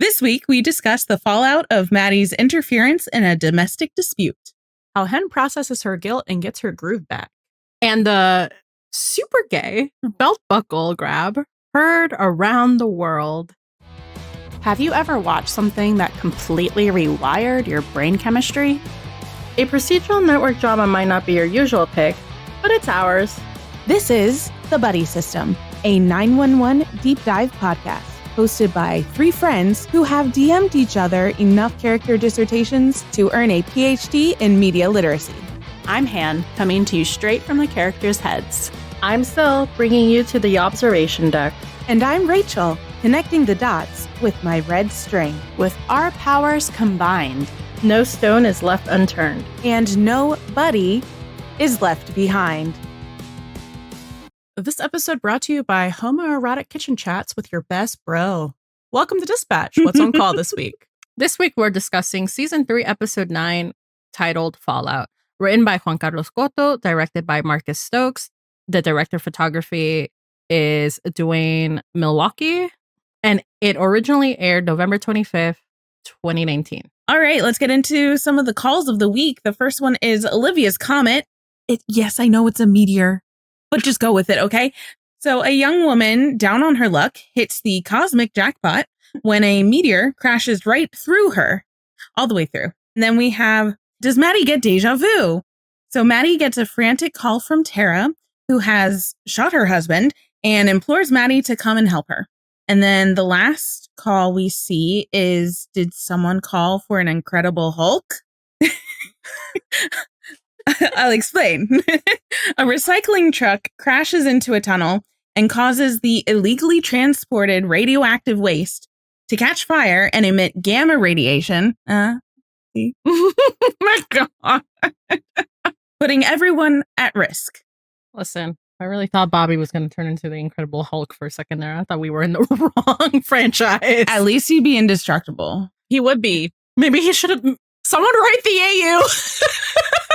This week, we discuss the fallout of Maddie's interference in a domestic dispute. How Hen processes her guilt and gets her groove back. And the super gay belt buckle grab heard around the world. Have you ever watched something that completely rewired your brain chemistry? A procedural network drama might not be your usual pick, but it's ours. This is The Buddie System, a 911 deep dive podcast hosted by three friends who have DM'd each other enough character dissertations to earn a PhD in media literacy. I'm Han, coming to you straight from the characters' heads. I'm Sil, bringing you to the observation deck. And I'm Rachel, connecting the dots with my red string. With our powers combined, no stone is left unturned. And no buddy is left behind. This episode brought to you by homoerotic kitchen chats with your best bro. Welcome to Dispatch. What's on call this week? This week, we're discussing Season 3, Episode 9, titled Fallout. Written by Juan Carlos Cotto, directed by Marcus Stokes. The director of photography is Dwayne Milwaukee. And it originally aired November 25th, 2019. All right, let's get into some of the calls of the week. The first one is Olivia's Comet. Yes, I know it's a meteor, but just go with it, okay? So a young woman down on her luck hits the cosmic jackpot when a meteor crashes right through her, all the way through. And then we have, does Maddie get deja vu? So Maddie gets a frantic call from Tara, who has shot her husband, and implores Maddie to come and help her. And then the last call we see is, did someone call for an Incredible Hulk? I'll explain. A recycling truck crashes into a tunnel and causes the illegally transported radioactive waste to catch fire and emit gamma radiation. Oh my God. Putting everyone at risk. Listen, I really thought Bobby was going to turn into the Incredible Hulk for a second there. I thought we were in the wrong franchise. At least he'd be indestructible. He would be. Maybe he should have... Someone write the AU.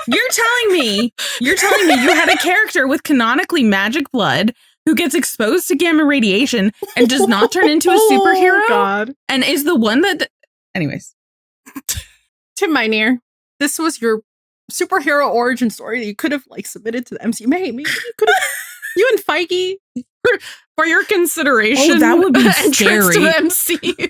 You're telling me you had a character with canonically magic blood who gets exposed to gamma radiation and does not turn into a superhero? Oh, God. And is the one that... Anyways. Tim Minear, this was your superhero origin story that you could have submitted to the MCU. Maybe you could have... You and Feige, for your consideration. Oh, that would be scary. To the MCU.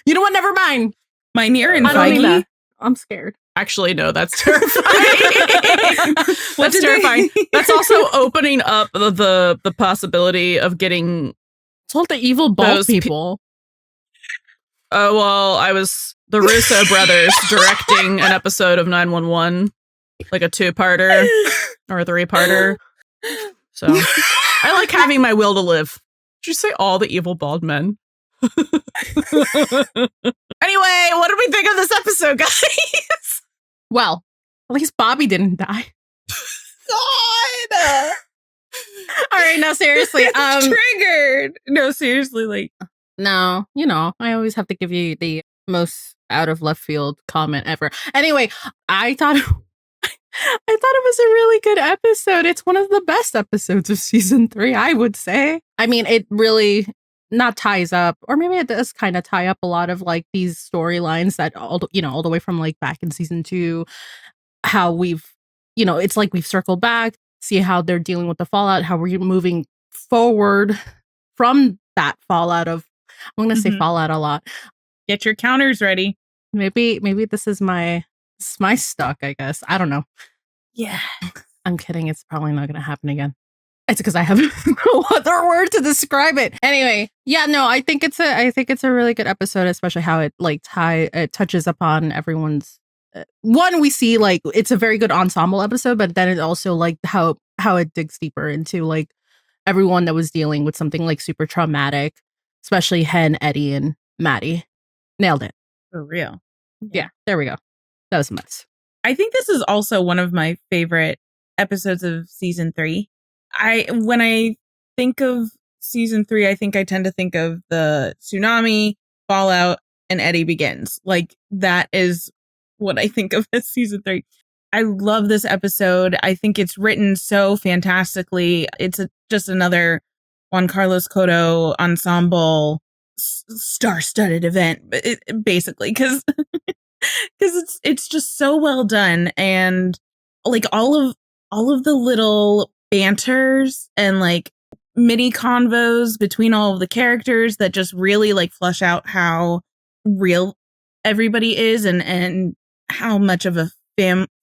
You know what? Never mind. Minear and Feige? I'm scared. Actually, no, that's terrifying. That's terrifying. That's also opening up the possibility of getting told the evil bald people. Oh, well, I was the Russo brothers directing an episode of 911, like a 2-parter or a 3-parter. So I like having my will to live. Did you say all the evil bald men? Anyway, what did we think of this episode, guys? Well, at least Bobby didn't die. God! All right, now seriously, triggered. No, seriously, no, I always have to give you the most out of left field comment ever. Anyway, I thought it was a really good episode. It's one of the best episodes of season 3, I would say. I mean, it really not ties up, or maybe it does kind of tie up a lot of these storylines that all the way from back in season 2, how we've, it's we've circled back, see how they're dealing with the fallout, how we're moving forward from that fallout of, I'm going to say fallout a lot. Get your counters ready. Maybe this is my stuck, I guess. I don't know. Yeah. I'm kidding. It's probably not going to happen again. It's because I have no other word to describe it. Anyway, yeah, no, I think it's a really good episode, especially how it it touches upon everyone's. One, we see it's a very good ensemble episode, but then it also how it digs deeper into everyone that was dealing with something super traumatic, especially Hen, Eddie, and Maddie. Nailed it. For real. Yeah, there we go. That was a mess. I think this is also one of my favorite episodes of season 3. When I think of season 3, I think I tend to think of the tsunami, fallout, and Eddie Begins. That is what I think of as season 3. I love this episode. I think it's written so fantastically. It's just another Juan Carlos Cotto ensemble star-studded event, basically, because it's just so well done, and like all of the little banters and like mini convos between all of the characters that just really like flush out how real everybody is, and how much of a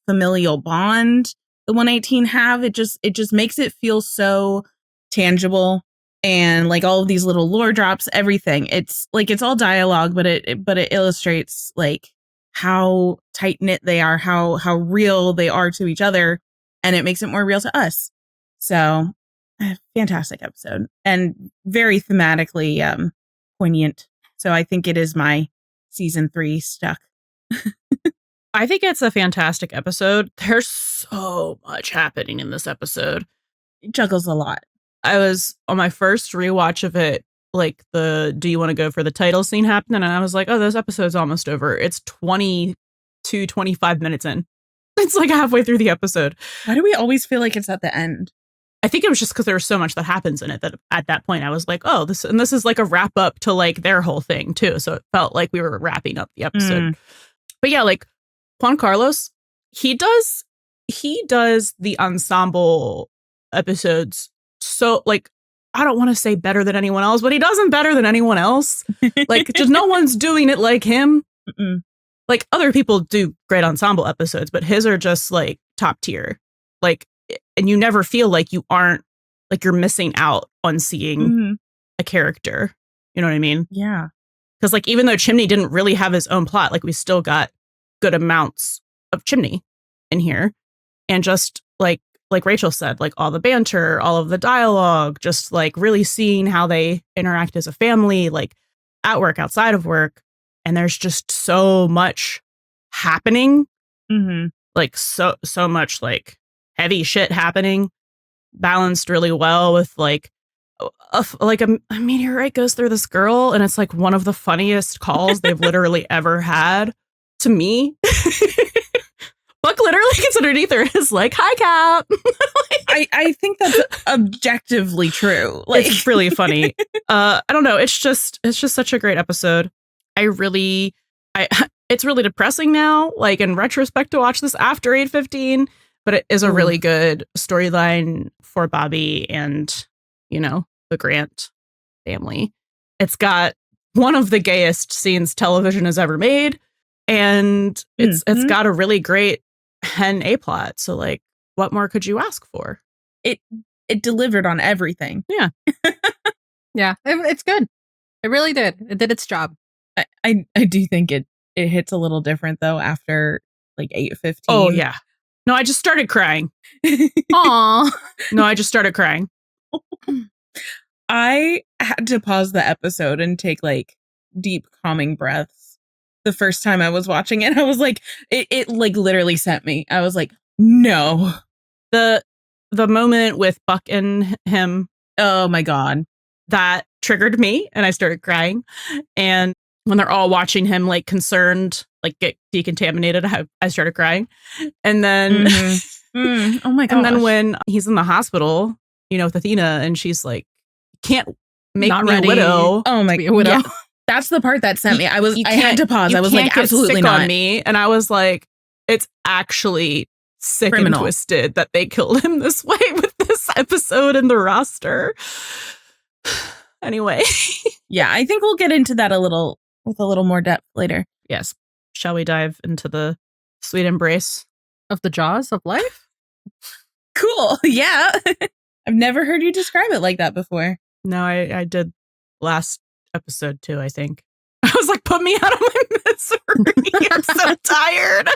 familial bond the 118 have. It just makes it feel so tangible, and like all of these little lore drops, everything. It's like it's all dialogue, but it illustrates like how tight knit they are, how real they are to each other, and it makes it more real to us. So, fantastic episode, and very thematically poignant. So I think it is my season 3 stuck. I think it's a fantastic episode. There's so much happening in this episode. It juggles a lot. I was on my first rewatch of it, like the do you want to go for the title scene happened, and I was like, oh, this episode's almost over. It's 25 minutes in. It's like halfway through the episode. Why do we always feel like it's at the end? I think it was just because there was so much that happens in it that at that point I was like, oh, this is like a wrap up to like their whole thing too. So it felt like we were wrapping up the episode. But yeah, like Juan Carlos, he does the ensemble episodes. So like, I don't want to say better than anyone else, but he does them better than anyone else. Like just no one's doing it like him. Mm-mm. Like other people do great ensemble episodes, but his are just like top tier. Like, and you never feel like you aren't like you're missing out on seeing a character. You know what I mean? Yeah. Because like even though Chimney didn't really have his own plot, like we still got good amounts of Chimney in here, and just like Rachel said, like all the banter, all of the dialogue, just like really seeing how they interact as a family, like at work, outside of work. And there's just so much happening, like so much like heavy shit happening, balanced really well with like a meteorite goes through this girl, and it's like one of the funniest calls they've literally ever had to me. Buck literally gets underneath her and is like, hi, Cap. I think that's objectively true. Like, it's really funny. I don't know. It's just such a great episode. It's really depressing now, like in retrospect, to watch this after 8:15, but it is a really good storyline for Bobby and, you know, the Grant family. It's got one of the gayest scenes television has ever made, and it's got a really great hen A plot. So like, what more could you ask for? It delivered on everything. Yeah. Yeah, it's good. It really did. It did its job. I do think it hits a little different though after like 8:15. Oh yeah. No, I just started crying. Aw. No, I just started crying. I had to pause the episode and take like deep calming breaths. The first time I was watching it, I was like, it like literally sent me. I was like, no. The moment with Buck and him, oh my God, that triggered me and I started crying. And when they're all watching him like concerned, like get decontaminated, I started crying. And then oh my God. And then when he's in the hospital, you know, with Athena, and she's like, can't make Not me ready. a widow. Oh my God. Yeah. That's the part that sent me. I had to pause. I was like, absolutely not. On me. And I was like, it's actually sick and twisted that they killed him this way with this episode in the roster. Anyway. Yeah, I think we'll get into that with a little more depth later. Yes. Shall we dive into the sweet embrace Of the jaws of life? Cool. Yeah. I've never heard you describe it like that before. No, I did last episode too, I think. I was like, put me out of my misery. I'm so tired.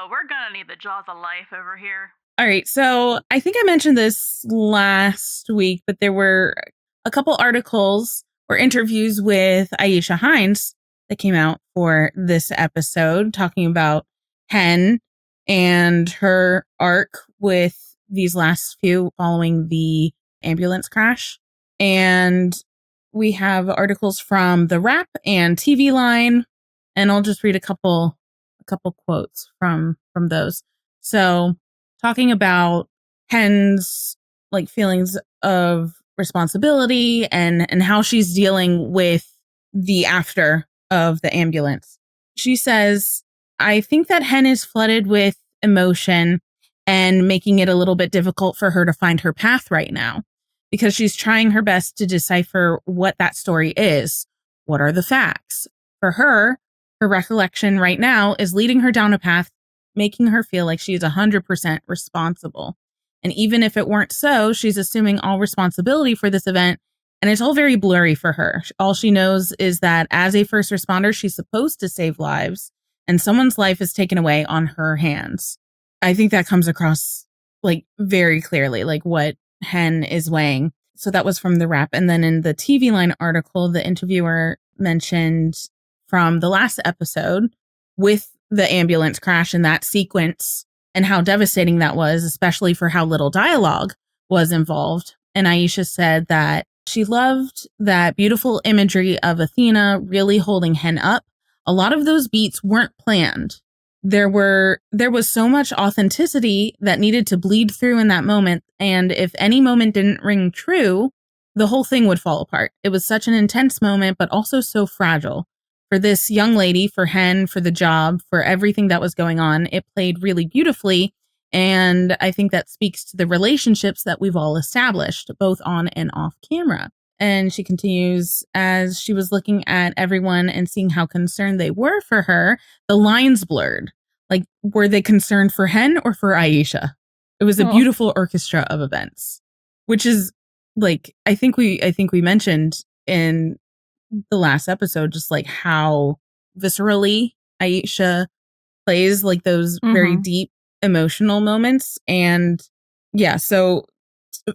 We're gonna need the jaws of life over here. All right. So I think I mentioned this last week, but there were a couple articles or interviews with Aisha Hines that came out for this episode talking about Hen and her arc with these last few following the ambulance crash. And we have articles from The Wrap and TV Line, and I'll just read a couple quotes from those. So talking about Hen's like feelings of responsibility and how she's dealing with the after of the ambulance. She says, I think that Hen is flooded with emotion and making it a little bit difficult for her to find her path right now because she's trying her best to decipher what that story is. What are the facts? For her, her recollection right now is leading her down a path, making her feel like she is 100% responsible. And even if it weren't so, she's assuming all responsibility for this event. And it's all very blurry for her. All she knows is that as a first responder, she's supposed to save lives, and someone's life is taken away on her hands. I think that comes across like very clearly, like what Hen is weighing. So that was from the Wrap. And then in the TV Line article, the interviewer mentioned from the last episode with the ambulance crash and that sequence and how devastating that was, especially for how little dialogue was involved. And Aisha said that she loved that beautiful imagery of Athena really holding Hen up. A lot of those beats weren't planned. There was so much authenticity that needed to bleed through in that moment. And if any moment didn't ring true, the whole thing would fall apart. It was such an intense moment, but also so fragile. For this young lady, for Hen, for the job, for everything that was going on, it played really beautifully. And I think that speaks to the relationships that we've all established, both on and off camera. And she continues, as she was looking at everyone and seeing how concerned they were for her, the lines blurred. Like, were they concerned for Hen or for Aisha? It was a beautiful orchestra of events, which is like, I think we mentioned in the last episode, just like how viscerally Aisha plays like those very deep emotional moments. And yeah, so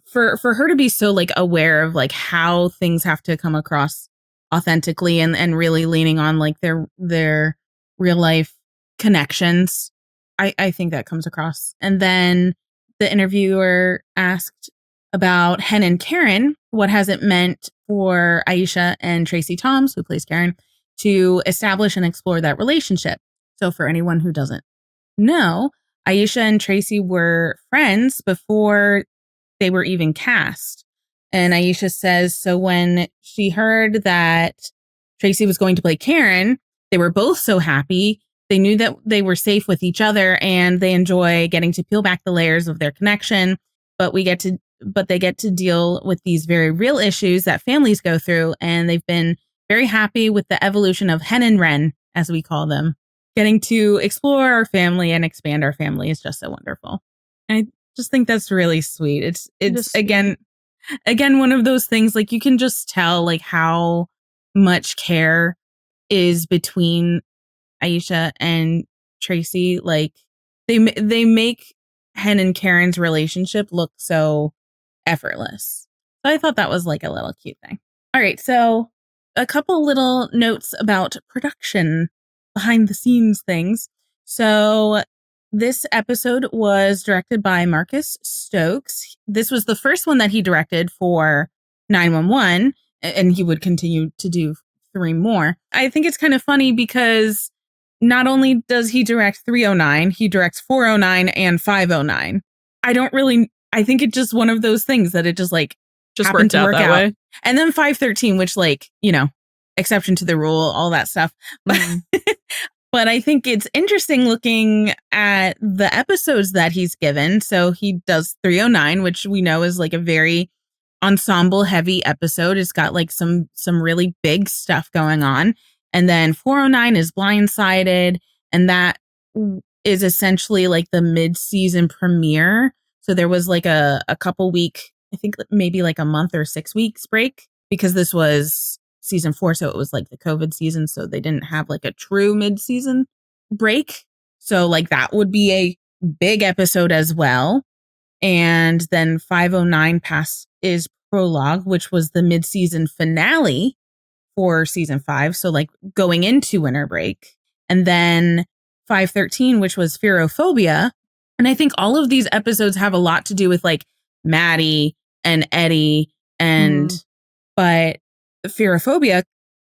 for her to be so like aware of like how things have to come across authentically and really leaning on like their real life connections, I think that comes across. And then the interviewer asked about Hen and Karen, what has it meant for Aisha and Tracy Toms, who plays Karen, to establish and explore that relationship. So for anyone who doesn't know, Aisha and Tracy were friends before they were even cast. And Aisha says, so when she heard that Tracy was going to play Karen, they were both so happy. They knew that they were safe with each other and they enjoy getting to peel back the layers of their connection. But they get to deal with these very real issues that families go through. And they've been very happy with the evolution of Hen and Ren, as we call them. Getting to explore our family and expand our family is just so wonderful. I just think that's really sweet. It's again one of those things, like you can just tell like how much care is between Aisha and Tracy. Like they make Hen and Karen's relationship look so effortless. So I thought that was like a little cute thing. All right, so a couple little notes about production, behind the scenes things. So this episode was directed by Marcus Stokes. This was the first one that he directed for 911, and he would continue to do 3 more. I think it's kind of funny because not only does he direct 309, he directs 409 and 509. I think it's just one of those things that it just like just worked out that way. And then 513, which like, you know, exception to the rule, all that stuff. But I think it's interesting looking at the episodes that he's given. So he does 309, which we know is like a very ensemble heavy episode. It's got like some really big stuff going on. And then 409 is Blindsided. And that is essentially like the mid-season premiere. So there was like a couple week, I think maybe like a month or 6 weeks break, because this was season 4. So it was like the COVID season. So they didn't have like a true mid-season break. So like that would be a big episode as well. And then 509 is Prologue, which was the mid-season finale for season 5. So like going into winter break. And then 513, which was Fearophobia. And I think all of these episodes have a lot to do with like Maddie and Eddie. And but Fearophobia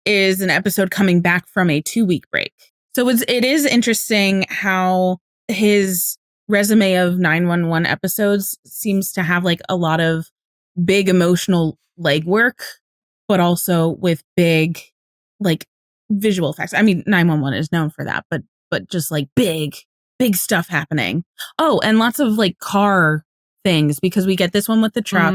is an episode coming back from a 2-week break. So it is interesting how his resume of 911 episodes seems to have like a lot of big emotional legwork, but also with big like visual effects. I mean, 911 is known for that, but just like big stuff happening. Oh, and lots of like car things, because we get this one with the truck.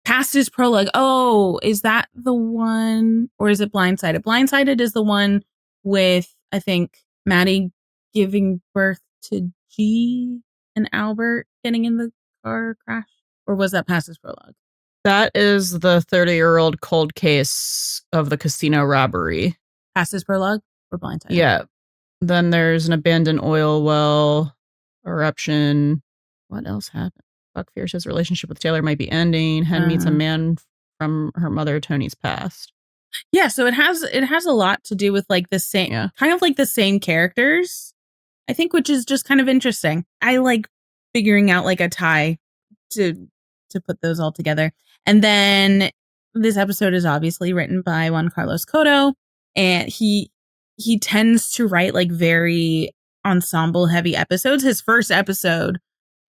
Past is prologue. Oh, is that the one, or is it Blindsided? Blindsided is the one with, I think, Maddie giving birth to G and Albert getting in the car crash, or was that Past is prologue? That is the 30-year-old cold case of the casino robbery. Past is prologue or Blindsided? Yeah. Then there's an abandoned oil well, eruption. What else happened? Buck fears his relationship with Taylor might be ending. Hen meets a man from her mother Tony's past. Yeah, so it has a lot to do with like the same, kind of like the same characters, I think, which is just kind of interesting. I like figuring out like a tie to put those all together. And then this episode is obviously written by Juan Carlos Cotto, and he tends to write like very ensemble heavy episodes. His first episode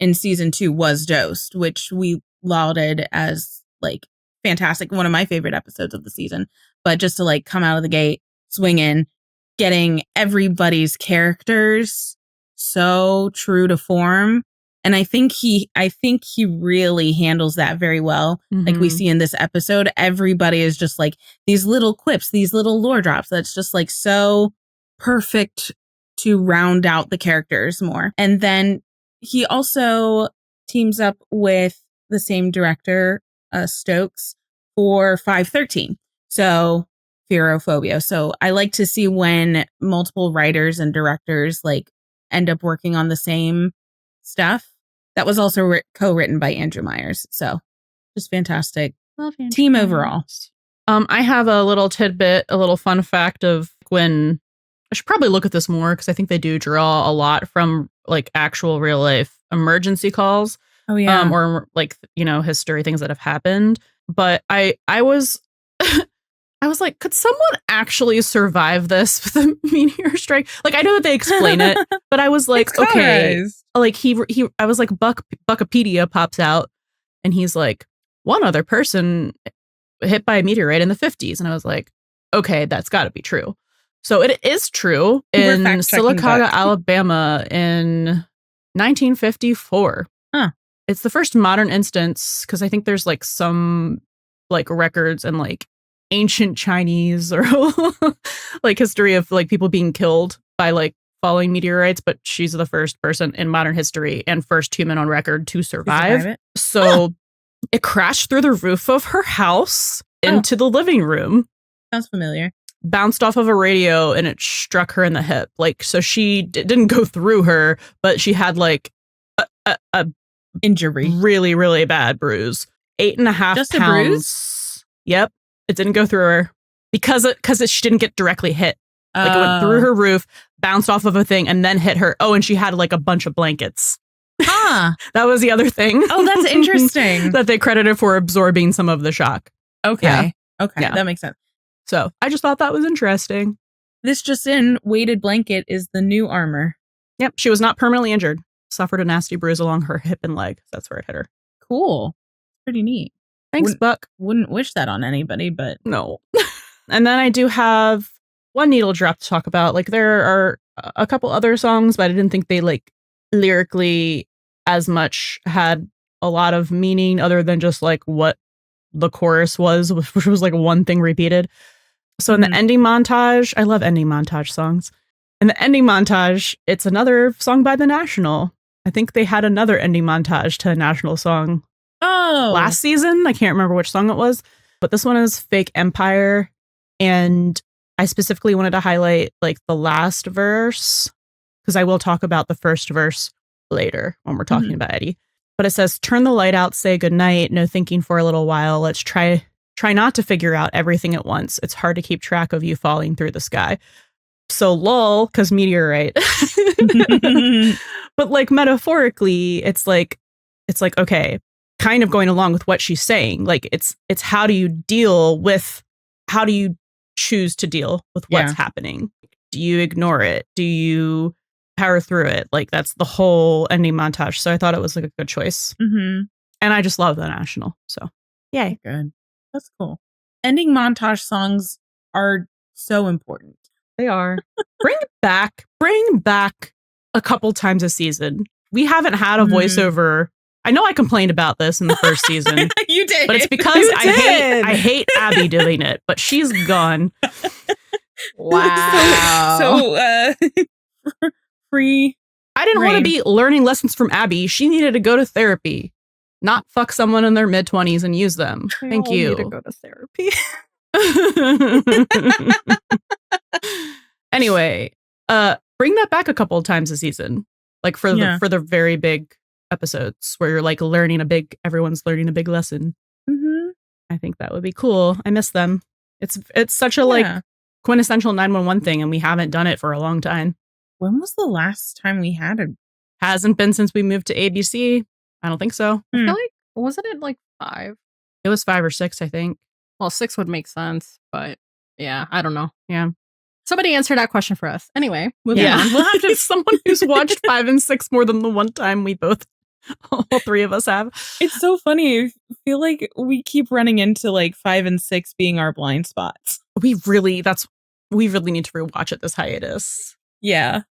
in season 2 was Dosed, which we lauded as like fantastic, one of my favorite episodes of the season. But just to like come out of the gate swinging, getting everybody's characters so true to form. And I think he really handles that very well. Like we see in this episode, everybody is just like these little quips, these little lore drops. That's just like so perfect to round out the characters more. And then he also teams up with the same director, Stokes, for 513. So Fearophobia. So I like to see when multiple writers and directors like end up working on the same stuff. That was also co-written by Andrew Myers. So just fantastic. Love Andrew team Myers. Overall. I have a little tidbit, a little fun fact of when I should probably look at this more, because I think they do draw a lot from like actual real life emergency calls. Oh yeah. Or like, you know, history, things that have happened. But I was I was like, could someone actually survive this with a meteor strike? Like, I know that they explain it, but I was like, okay, like I was like, Buckipedia pops out and he's like, one other person hit by a meteorite in the 50s. And I was like, okay, that's got to be true. So it is true in Sylacauga, Alabama in 1954. Huh. It's the first modern instance, because I think there's like some like records and like ancient Chinese or like history of like people being killed by like falling meteorites, but she's the first person in modern history and first human on record to survive. So it crashed through the roof of her house into the living room. Sounds familiar. Bounced off of a radio and it struck her in the hip. Like, so she didn't go through her, but she had like a injury, really, really bad bruise. 8.5 Just pounds. A bruise? Yep. It didn't go through her because she didn't get directly hit. Like it went through her roof, bounced off of a thing, and then hit her. Oh, and she had like a bunch of blankets. Huh. That was the other thing. Oh, that's interesting. That they credited for absorbing some of the shock. Okay. Yeah. Okay. Yeah. That makes sense. So I just thought that was interesting. This just in, weighted blanket is the new armor. Yep. She was not permanently injured. Suffered a nasty bruise along her hip and leg. That's where it hit her. Cool. Pretty neat. Thanks, Buck. Wouldn't wish that on anybody, but no. And then I do have one needle drop to talk about. Like there are a couple other songs, but I didn't think they like lyrically as much had a lot of meaning other than just like what the chorus was, which was like one thing repeated. So in the ending montage, I love ending montage songs. In the ending montage, it's another song by The National. I think they had another ending montage to a National song last season. I can't remember which song it was, but this one is Fake Empire. And I specifically wanted to highlight like the last verse, because I will talk about the first verse later when we're talking about Eddie. But it says, turn the light out, say goodnight, no thinking for a little while. Let's try not to figure out everything at once. It's hard to keep track of you falling through the sky. So lol, because meteorite. But like metaphorically, it's like, okay, kind of going along with what she's saying. Like it's how do you choose to deal with what's happening? Do you ignore it? Do you power through it. Like that's the whole ending montage. So I thought it was like a good choice. Mm-hmm. And I just love the National. So yay. Good. That's cool. Ending montage songs are so important. They are. Bring back a couple times a season. We haven't had a voiceover. I know I complained about this in the first season. You did. But it's because I hate Abby doing it, but she's gone. Wow. So free. I didn't want to be learning lessons from Abby. She needed to go to therapy, not fuck someone in their mid-20s and use them. Thank you. Need to go to therapy. Anyway, bring that back a couple of times a season, like for the very big episodes where you're like everyone's learning a big lesson. Mm-hmm. I think that would be cool. I miss them. It's such a like quintessential 911 thing, and we haven't done it for a long time. When was the last time we had it? Hasn't been since we moved to ABC. I don't think so. I feel like, wasn't it like 5? It was 5 or 6, I think. Well, 6 would make sense, but yeah, I don't know. Yeah. Somebody answer that question for us. Anyway, moving on. We'll have to someone who's watched 5 and 6 more than the one time we both, all 3 of us have. It's so funny. I feel like we keep running into like 5 and 6 being our blind spots. We really need to rewatch it this hiatus. Yeah.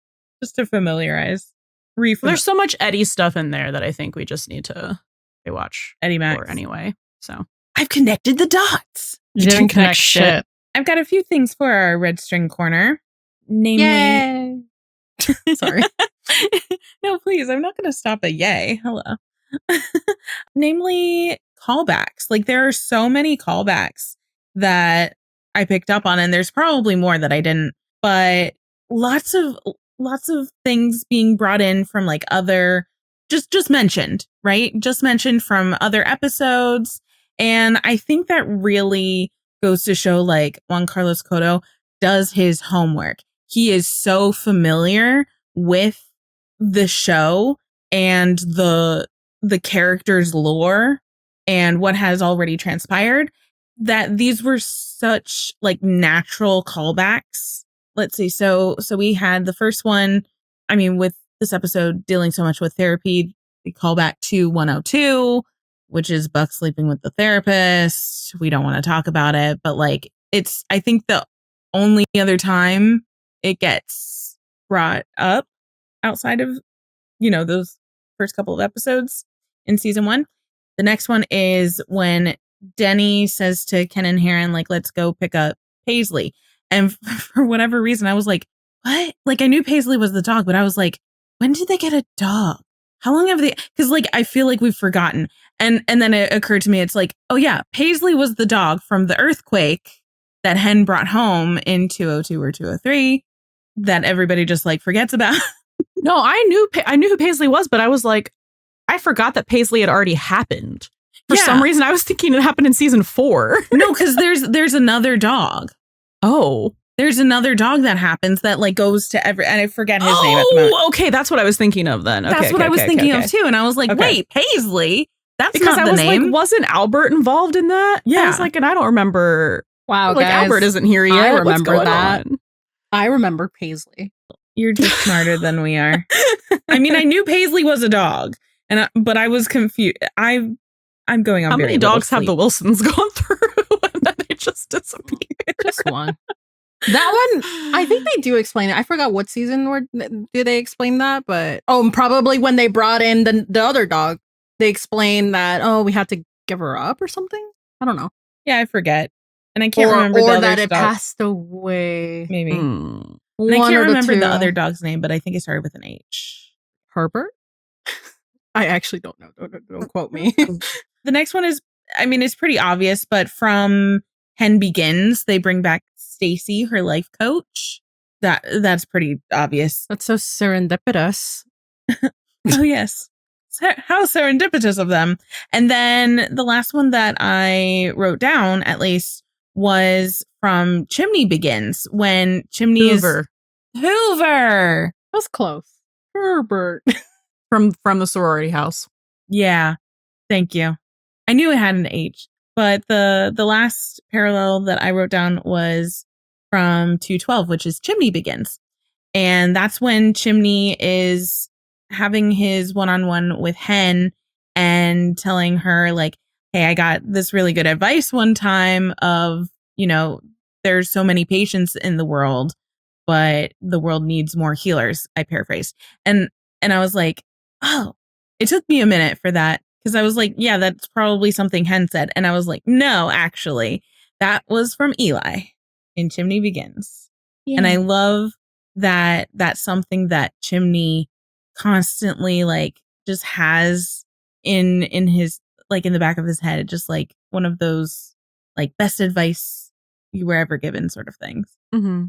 Just to familiarize. There's so much Eddie stuff in there that I think we just need to rewatch Eddie Max anyway. So I've connected the dots. You didn't connect shit. I've got a few things for our Red String Corner. Namely, yay. Sorry. No, please. I'm not going to stop at yay. Hello. Namely, callbacks. Like there are so many callbacks that I picked up on, and there's probably more that I didn't. But lots of things being brought in from like other, just mentioned, right? Just mentioned from other episodes, and I think that really goes to show like Juan Carlos Cotto does his homework. He is so familiar with the show and the character's lore and what has already transpired that these were such like natural callbacks. Let's see. So we had the first one, I mean, with this episode dealing so much with therapy, the callback to 102, which is Buck sleeping with the therapist. We don't want to talk about it, but like I think the only other time it gets brought up outside of, those first couple of episodes in season 1. The next one is when Denny says to Ken and Heron, like, let's go pick up Paisley. And for whatever reason, I was like, what? Like, I knew Paisley was the dog, but I was like, when did they get a dog? How long have they? Because like, I feel like we've forgotten. And then it occurred to me, it's like, oh yeah, Paisley was the dog from the earthquake that Hen brought home in 202 or 203 that everybody just like forgets about. No, I knew who Paisley was, but I was like, I forgot that Paisley had already happened. For some reason, I was thinking it happened in season 4. No, because there's another dog. Oh. There's another dog that happens that like goes to and I forget his name at the moment. Okay, that's what I was thinking of then. Okay, that's what I was thinking of too. And I was like, wait, Paisley? That's because not the name. Like, wasn't Albert involved in that? Yeah. I was like, and I don't remember. Wow, like guys, Albert isn't here yet. I remember What's going that. on? I remember Paisley. You're just smarter than we are. I mean, I knew Paisley was a dog, but I was confused. I'm going on. How many dogs have the Wilsons gone through and then they just disappear? Just one. That one, I think they do explain it. I forgot what season do they explain that, but probably when they brought in the other dog, they explained that we had to give her up or something. I don't know. Yeah, I forget, and I can't remember the that other it dog. passed away. Maybe. Hmm. And I can't remember the other dog's name, but I think it started with an H. Herbert? I actually don't know. Don't quote me. The next one is, I mean, it's pretty obvious, but from Hen Begins, they bring back Stacy, her life coach. That's pretty obvious. That's so serendipitous. Oh, yes. How serendipitous of them. And then the last one that I wrote down, at least, was from Chimney Begins, when Chimney Hoover. Hoover. That's close. Herbert. From the sorority house. Yeah. Thank you. I knew it had an H, but the last parallel that I wrote down was from 212, which is Chimney Begins. And that's when Chimney is having his one-on-one with Hen and telling her like, hey, I got this really good advice one time of, there's so many patients in the world, but the world needs more healers. I paraphrased. And I was like, oh, it took me a minute for that. Because I was like, yeah, that's probably something Hen said. And I was like, no, actually, that was from Eli in Chimney Begins. Yeah. And I love that that's something that Chimney constantly like just has in his like in the back of his head, just like one of those like best advice you were ever given sort of things. Mm-hmm.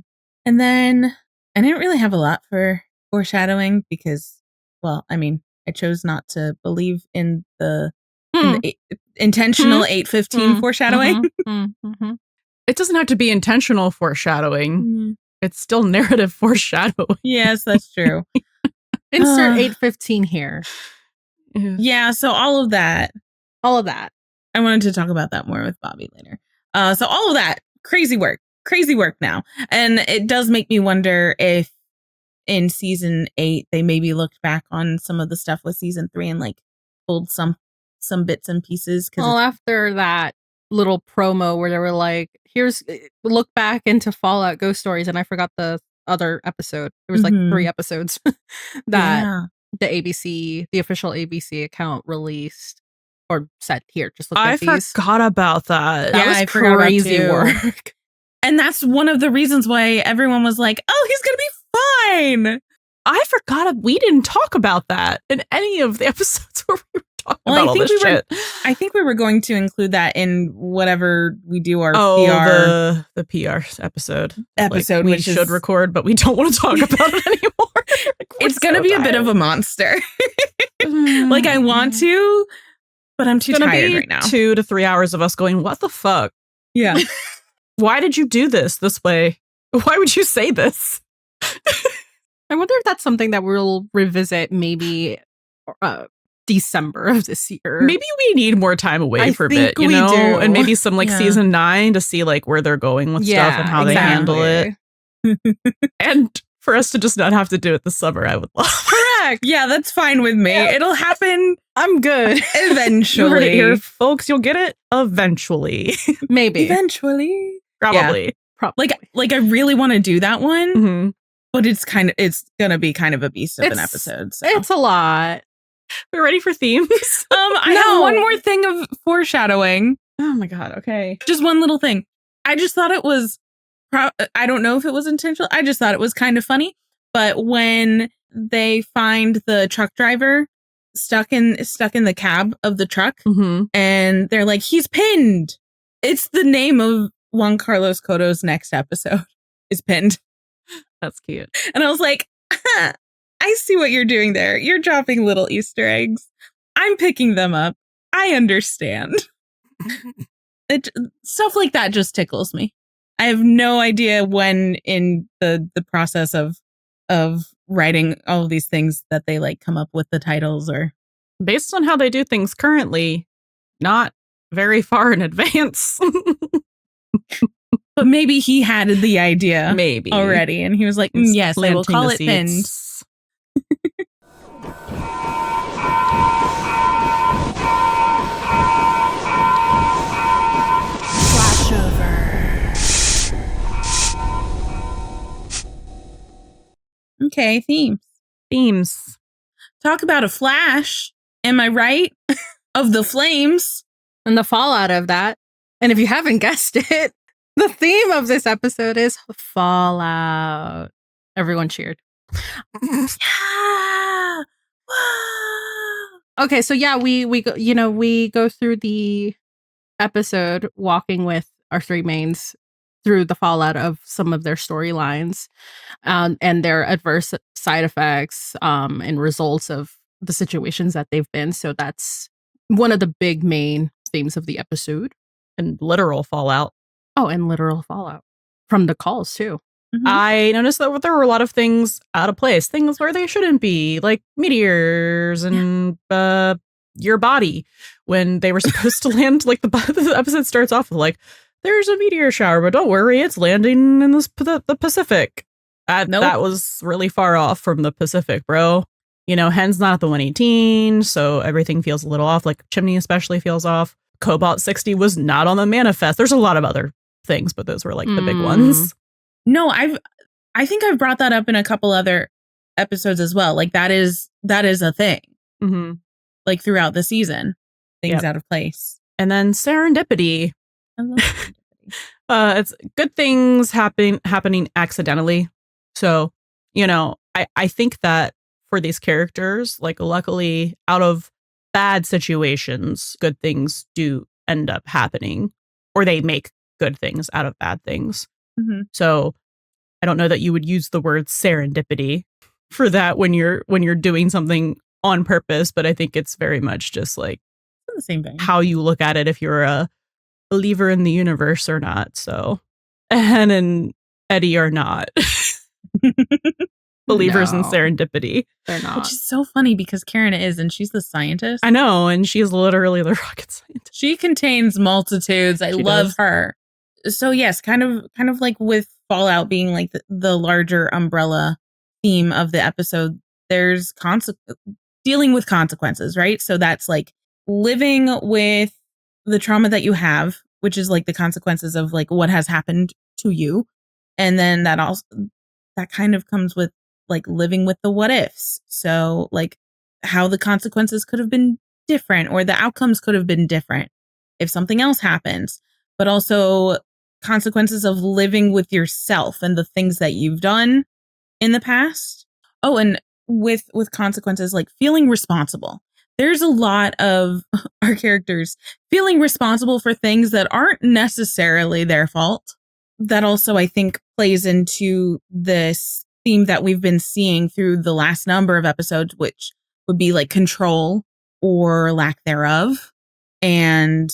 And then I didn't really have a lot for foreshadowing because, well, I mean, I chose not to believe in the intentional 8:15 foreshadowing. It doesn't have to be intentional foreshadowing. It's still narrative foreshadowing. Yes, that's true. Insert 8:15 here. Yeah, so all of that. I wanted to talk about that more with Bobby later. So all of that, crazy work now. And it does make me wonder if in season 8, they maybe looked back on some of the stuff with season 3 and like pulled some bits and pieces. Well, after that little promo where they were like, here's look back into Fallout Ghost Stories. And I forgot the other episode. There was like 3 episodes that the official ABC account released or said, here, just look at these. I forgot about that. Yeah, That was I forgot crazy work. And that's one of the reasons why everyone was like, oh, he's going to be fine. I forgot we didn't talk about that in any of the episodes where we were talking about all this shit. I think we were going to include that in whatever we do our PR. The PR episode. Like, we should record, but we don't want to talk about it anymore. It's going to be a bit of a monster. Like I want to, but I'm too tired right now. 2 to 3 hours of us going, what the fuck? Yeah. Why did you do this way? Why would you say this? I wonder if that's something that we'll revisit maybe December of this year. Maybe we need more time away for a bit, we do. And maybe some season 9 to see like where they're going with stuff and how they handle it. And for us to just not have to do it this summer, I would love. Correct. Yeah, that's fine with me. Yeah. It'll happen. I'm good. Eventually. You heard it here, folks. You'll get it eventually. Maybe. Eventually. Probably. Yeah. Probably. Like I really want to do that one, but it's gonna be kind of a beast of an episode. So. It's a lot. We're ready for themes. I have one more thing of foreshadowing. Oh my god. Okay. Just one little thing. I just thought it was. I don't know if it was intentional. I just thought it was kind of funny. But when they find the truck driver stuck in the cab of the truck, and they're like, he's pinned. It's the name of Juan Carlos Cotto's next episode is Pinned. That's cute. And I was like, I see what you're doing there. You're dropping little Easter eggs. I'm picking them up. I understand. Stuff like that just tickles me. I have no idea when in the process of writing all of these things that they like come up with the titles or based on how they do things currently, not very far in advance. But maybe he had the idea already and he was like, yes, I will call it Pinned. Okay, themes. Talk about a flash. Am I right? Of the flames. And the fallout of that. And if you haven't guessed it, the theme of this episode is Fallout. Everyone cheered. Yeah. Okay, so yeah, we go through the episode walking with our 3 mains through the fallout of some of their storylines and their adverse side effects and results of the situations that they've been. So that's one of the big main themes of the episode. And literal fallout. Oh, and literal fallout from the calls too. I noticed that there were a lot of things out of place, things where they shouldn't be, like meteors and your body when they were supposed to land. Like the episode starts off with like, there's a meteor shower, but don't worry, it's landing in the Pacific. That was really far off from the Pacific, bro. You know, Hen's not at the 118, so everything feels a little off. Like Chimney especially feels off. Cobalt 60 was not on the manifest. There's a lot of other things, but those were like the big ones. No, I think I've brought that up in a couple other episodes as well. Like that is a thing. Mm-hmm. Like throughout the season, things out of place. And then serendipity. I love serendipity. It's good things happening accidentally. So, you know, I think that for these characters, like luckily out of bad situations, good things do end up happening, or they make good things out of bad things. Mm-hmm. So I don't know that you would use the word serendipity for that when you're doing something on purpose, but I think it's very much just like the same thing. How you look at it if you're a believer in the universe or not. So Hen and Eddie are not believers in serendipity. They're not. Which is so funny because Karen is, and she's the scientist. I know, and she's literally the rocket scientist. She contains multitudes. I love her. So yes, kind of like with Fallout being like the larger umbrella theme of the episode, there's dealing with consequences, right? So that's like living with the trauma that you have, which is like the consequences of like what has happened to you. And then that kind of comes with like living with the what ifs. So like how the consequences could have been different or the outcomes could have been different if something else happens, but also consequences of living with yourself and the things that you've done in the past. Oh, and with consequences like feeling responsible. There's a lot of our characters feeling responsible for things that aren't necessarily their fault. That also, I think, plays into this theme that we've been seeing through the last number of episodes, which would be like control or lack thereof. And,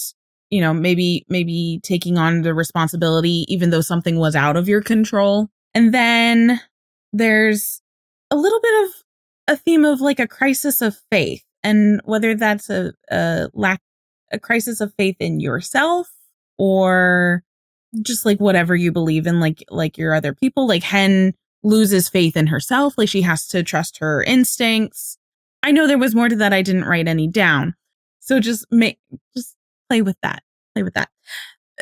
you know, maybe taking on the responsibility, even though something was out of your control. And then there's a little bit of a theme of like a crisis of faith, and whether that's a crisis of faith in yourself or just like whatever you believe in, like your other people. Like Hen loses faith in herself, like she has to trust her instincts. I know there was more to that. I didn't write any down, so just play with that.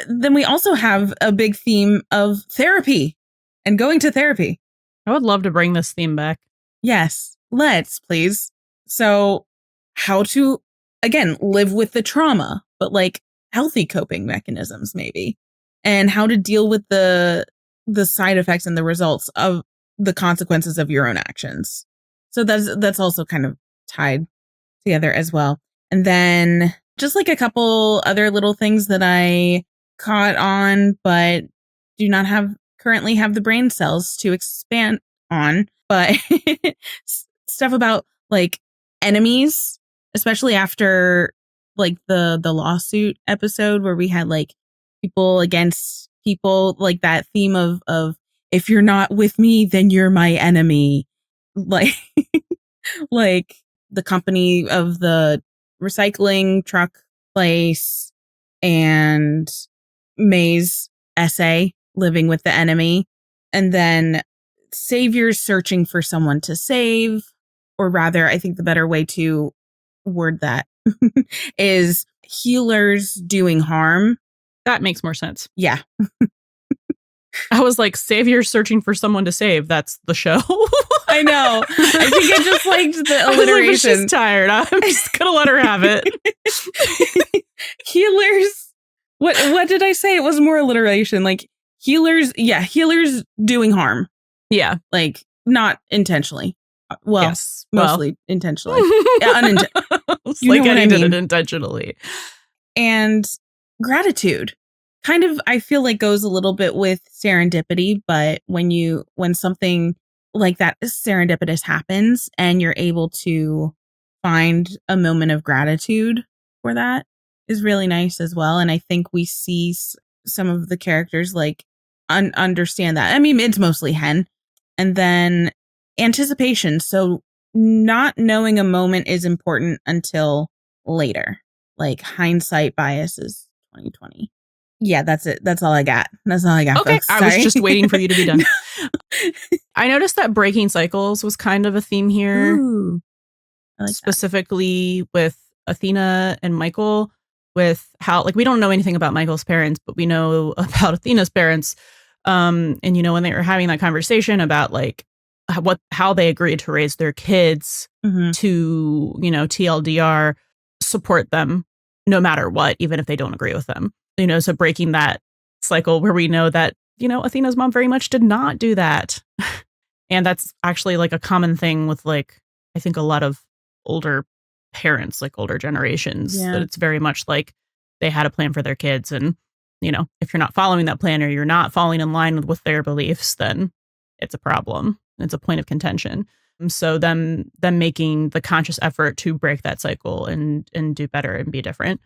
Then we also have a big theme of therapy and going to therapy. I would love to bring this theme back. Yes, let's please. So how to, again, live with the trauma, but like healthy coping mechanisms maybe, and how to deal with the side effects and the results of the consequences of your own actions. So that's also kind of tied together as well. And then just like a couple other little things that I caught on, but do not currently have the brain cells to expand on, but stuff about like enemies, especially after like the lawsuit episode where we had like people against people, like that theme of if you're not with me, then you're my enemy. Like like the company of the recycling truck place and May's essay, living with the enemy. And then saviors searching for someone to save, or rather, I think the better way to word that is healers doing harm. That makes more sense. Yeah. I was like, saviors searching for someone to save. That's the show. I know. I think I just liked the alliteration. She's tired. I'm just going to let her have it. Healers. What did I say? It was more alliteration. Like healers. Yeah. Healers doing harm. Yeah. Like not intentionally. Well, yes. Mostly intentionally. Yeah, like Eddie did it intentionally. And gratitude kind of, I feel like, goes a little bit with serendipity, but when something like that serendipitous happens and you're able to find a moment of gratitude for that is really nice as well. And I think we see some of the characters like understand that. I mean, it's mostly Hen. And then anticipation. So not knowing a moment is important until later. Like hindsight bias is 2020. Yeah, that's it. That's all I got. Okay, folks. I was just waiting for you to be done. I noticed that breaking cycles was kind of a theme here. Ooh. I like that. Specifically with Athena and Michael, with how, like, we don't know anything about Michael's parents, but we know about Athena's parents. And, you know, when they were having that conversation about like how they agreed to raise their kids to, you know, TLDR, support them no matter what, even if they don't agree with them, you know, so breaking that cycle where we know that, you know, Athena's mom very much did not do that. And that's actually like a common thing with, like, I think a lot of older parents, like older generations, that it's very much like they had a plan for their kids. And, you know, if you're not following that plan or you're not falling in line with their beliefs, then it's a problem. It's a point of contention. And so them making the conscious effort to break that cycle and do better and be different.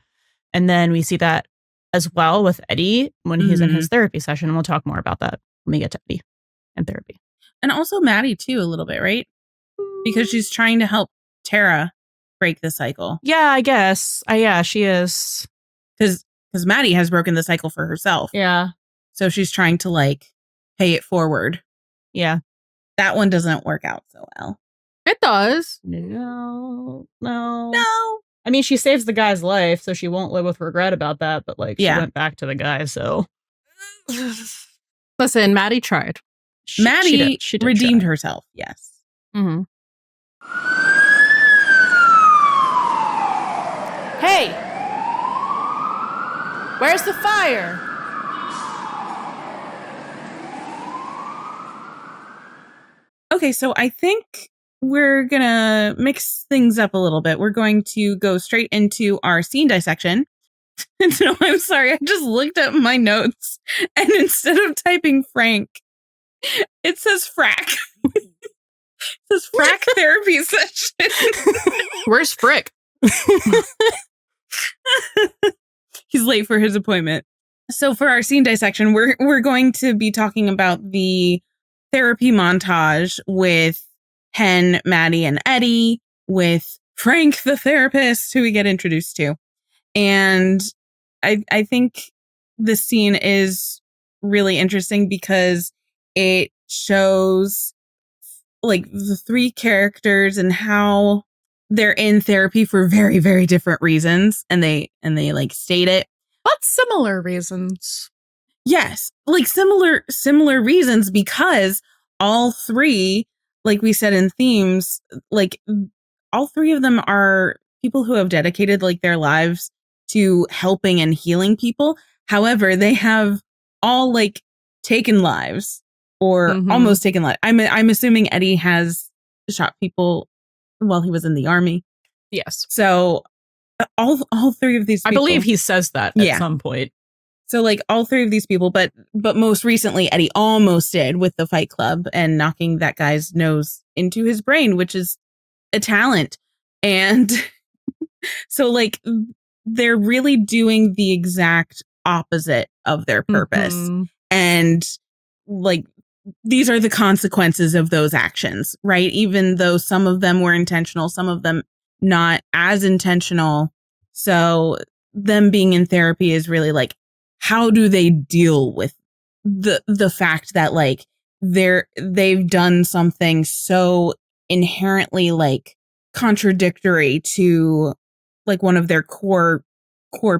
And then we see that as well with Eddie when he's in his therapy session. And we'll talk more about that when we get to Eddie and therapy. And also Maddie too, a little bit, right? Because she's trying to help Tara break the cycle. Yeah, I guess. Yeah, she is. Because Maddie has broken the cycle for herself. Yeah. So she's trying to like pay it forward. Yeah. That one doesn't work out so well. It does. No. No. I mean, she saves the guy's life, so she won't live with regret about that. But like, she went back to the guy, so. Listen, Maddie tried. Maddie she did redeemed try. herself. Yes. Mm-hmm. Hey! Where's the fire? Okay, so I think we're going to mix things up a little bit. We're going to go straight into our scene dissection. No, I'm sorry. I just looked at my notes, and instead of typing Frank, it says frack. It says frack therapy session. Where's Frick? He's late for his appointment. So for our scene dissection, we're going to be talking about the therapy montage with Hen, Maddie, and Eddie, with Frank, the therapist, who we get introduced to. And I think this scene is really interesting because it shows like the three characters and how they're in therapy for very, very different reasons. And they like state it. But similar reasons. Yes, like similar reasons, because all three, like we said in themes, like all three of them are people who have dedicated like their lives to helping and healing people. However, they have all like taken lives or almost taken lives. I'm assuming Eddie has shot people while he was in the army. Yes. So all three of these people, I believe he says that at some point. So like all three of these people, but most recently Eddie almost did with the Fight Club and knocking that guy's nose into his brain, which is a talent. And so like they're really doing the exact opposite of their purpose. And like these are the consequences of those actions, right? Even though some of them were intentional, some of them not as intentional. So them being in therapy is really like, how do they deal with the fact that like they've done something so inherently like contradictory to like one of their core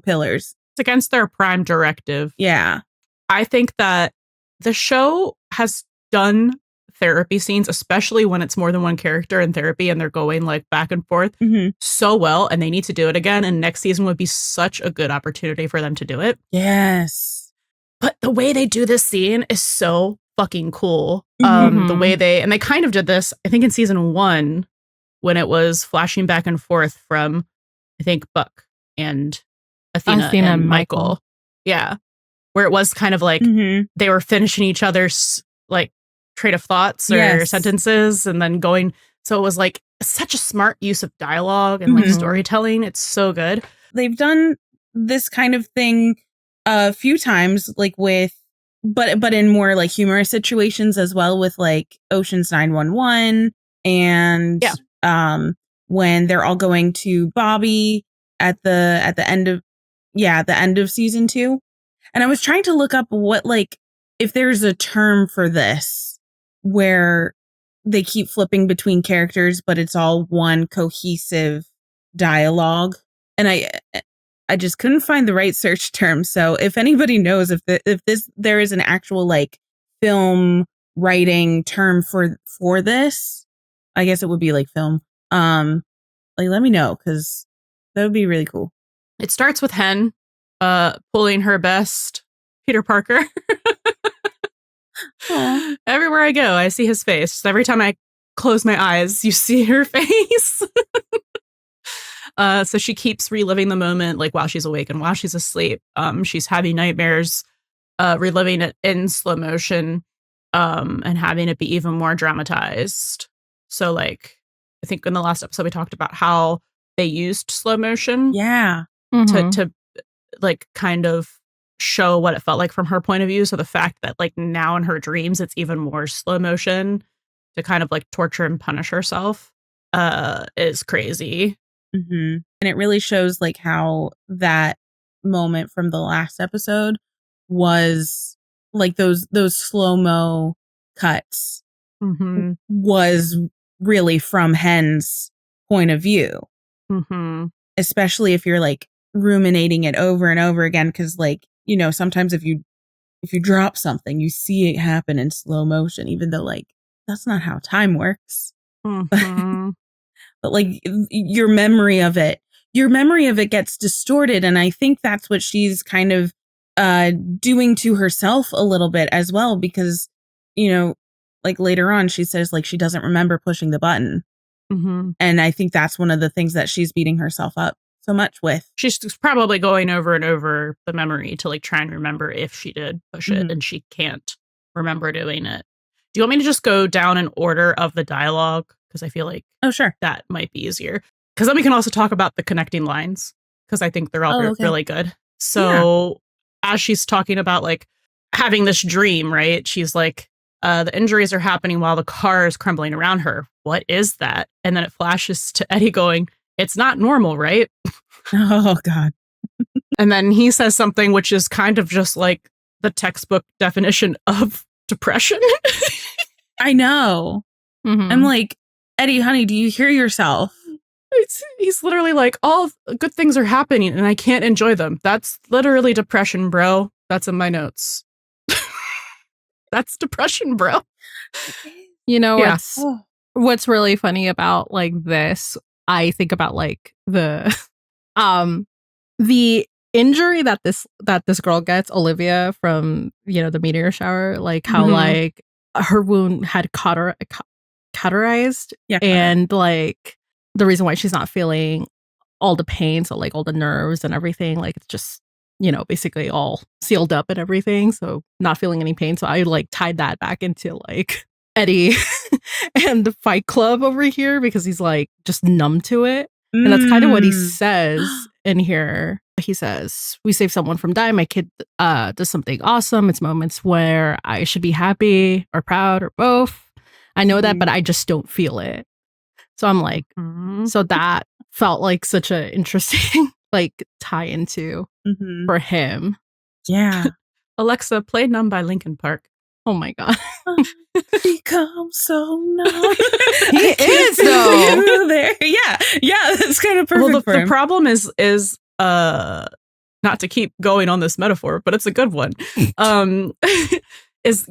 pillars? It's against their prime directive. Yeah. I think that the show has done therapy scenes, especially when it's more than one character in therapy and they're going like back and forth so well, and they need to do it again. And next season would be such a good opportunity for them to do it. Yes. But the way they do this scene is so fucking cool. The way they kind of did this, I think in season 1, when it was flashing back and forth from, I think, Buck and Athena and Michael. Yeah. Where it was kind of like they were finishing each other's like train of thoughts or sentences and then going. So it was like such a smart use of dialogue and like storytelling. It's so good. They've done this kind of thing a few times, like with, but in more like humorous situations as well, with like Ocean's 911 and when they're all going to Bobby at the end of season 2. And I was trying to look up what, like, if there's a term for this, where they keep flipping between characters, but it's all one cohesive dialogue. And I just couldn't find the right search term. So if anybody knows if there is an actual like film writing term for this, I guess it would be like film. Like let me know, because that would be really cool. It starts with Hen pulling her best Peter Parker. Everywhere I go, I see his face. Every time I close my eyes, you see her face. So she keeps reliving the moment, like while she's awake and while she's asleep. She's having nightmares, reliving it in slow motion, and having it be even more dramatized. So, like, I think in the last episode we talked about how they used slow motion, to like kind of show what it felt like from her point of view. So the fact that like now in her dreams it's even more slow motion to kind of like torture and punish herself is crazy. And it really shows like how that moment from the last episode was like those slow-mo cuts was really from Hen's point of view, especially if you're like ruminating it over and over again, because like, you know, sometimes if you drop something, you see it happen in slow motion, even though like that's not how time works. But like your memory of it gets distorted. And I think that's what she's kind of doing to herself a little bit as well, because, you know, like later on she says like she doesn't remember pushing the button. And I think that's one of the things that she's beating herself up so much with. She's probably going over and over the memory to like try and remember if she did push it, and she can't remember doing it. Do you want me to just go down in order of the dialogue? Because I feel like sure, that might be easier. Because then we can also talk about the connecting lines, because I think they're all really good. So as she's talking about like having this dream, right? She's like, the injuries are happening while the car is crumbling around her. What is that? And then it flashes to Eddie going, it's not normal, right? Oh, God. And then he says something which is kind of just like the textbook definition of depression. I know. I'm like, Eddie, honey, do you hear yourself? He's literally like, all good things are happening and I can't enjoy them. That's literally depression, bro. That's in my notes. That's depression, bro. You know, what's really funny about like this, I think about like the injury that this girl gets, Olivia, from, you know, the meteor shower, like how like her wound had cauterized, and like the reason why she's not feeling all the pain, so like all the nerves and everything, like it's just, you know, basically all sealed up and everything, so not feeling any pain. So I like tied that back into like Eddie and the Fight Club over here, because he's like just numb to it. And that's kind of what he says in here. He says, we save someone from dying. My kid does something awesome. It's moments where I should be happy or proud or both. I know that, but I just don't feel it. So I'm like, so that felt like such an interesting like tie into for him. Yeah. Alexa, play Numb by Linkin Park. Oh my God. Become so numb. He is though. There. Yeah, that's kind of perfect. Well, for him. the problem is not to keep going on this metaphor, but it's a good one. He is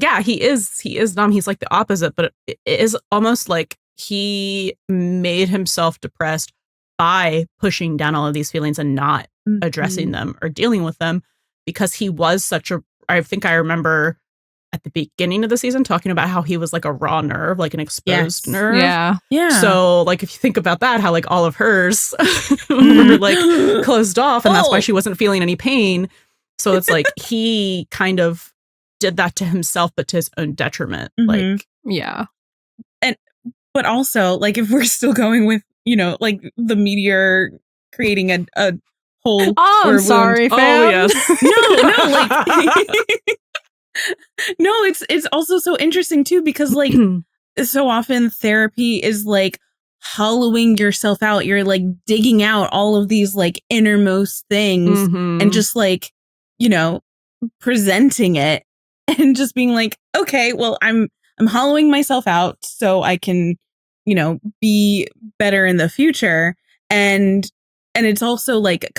numb. He's like the opposite, but it is almost like he made himself depressed by pushing down all of these feelings and not addressing them or dealing with them, because he was I think I remember at the beginning of the season talking about how he was like a raw nerve, like an exposed nerve. Yeah. So like if you think about that, how like all of hers were like closed off, and that's why she wasn't feeling any pain. So it's like he kind of did that to himself, but to his own detriment. Like, yeah. But also, like, if we're still going with, you know, like the meteor creating a hole. Oh, I'm sorry, fam. Oh, yes. No, like, no, it's also so interesting too, because like so often therapy is like hollowing yourself out. You're like digging out all of these like innermost things and just like, you know, presenting it and just being like, okay, well, I'm I'm hollowing myself out so I can, be better in the future. And it's also like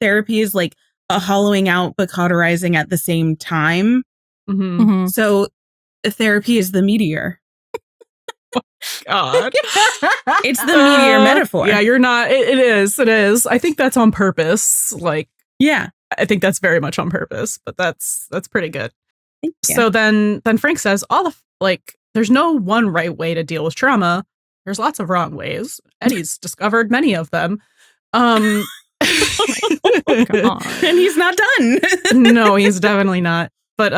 therapy is like a hollowing out but cauterizing at the same time. Mm-hmm. So therapy is the meteor. God. It's the meteor metaphor. Yeah, you're not. It is. I think that's on purpose. Like, yeah, I think that's very much on purpose, but that's pretty good. Thank you. So then Frank says there's no one right way to deal with trauma. There's lots of wrong ways. Eddie's discovered many of them. And he's not done. No, he's definitely not. But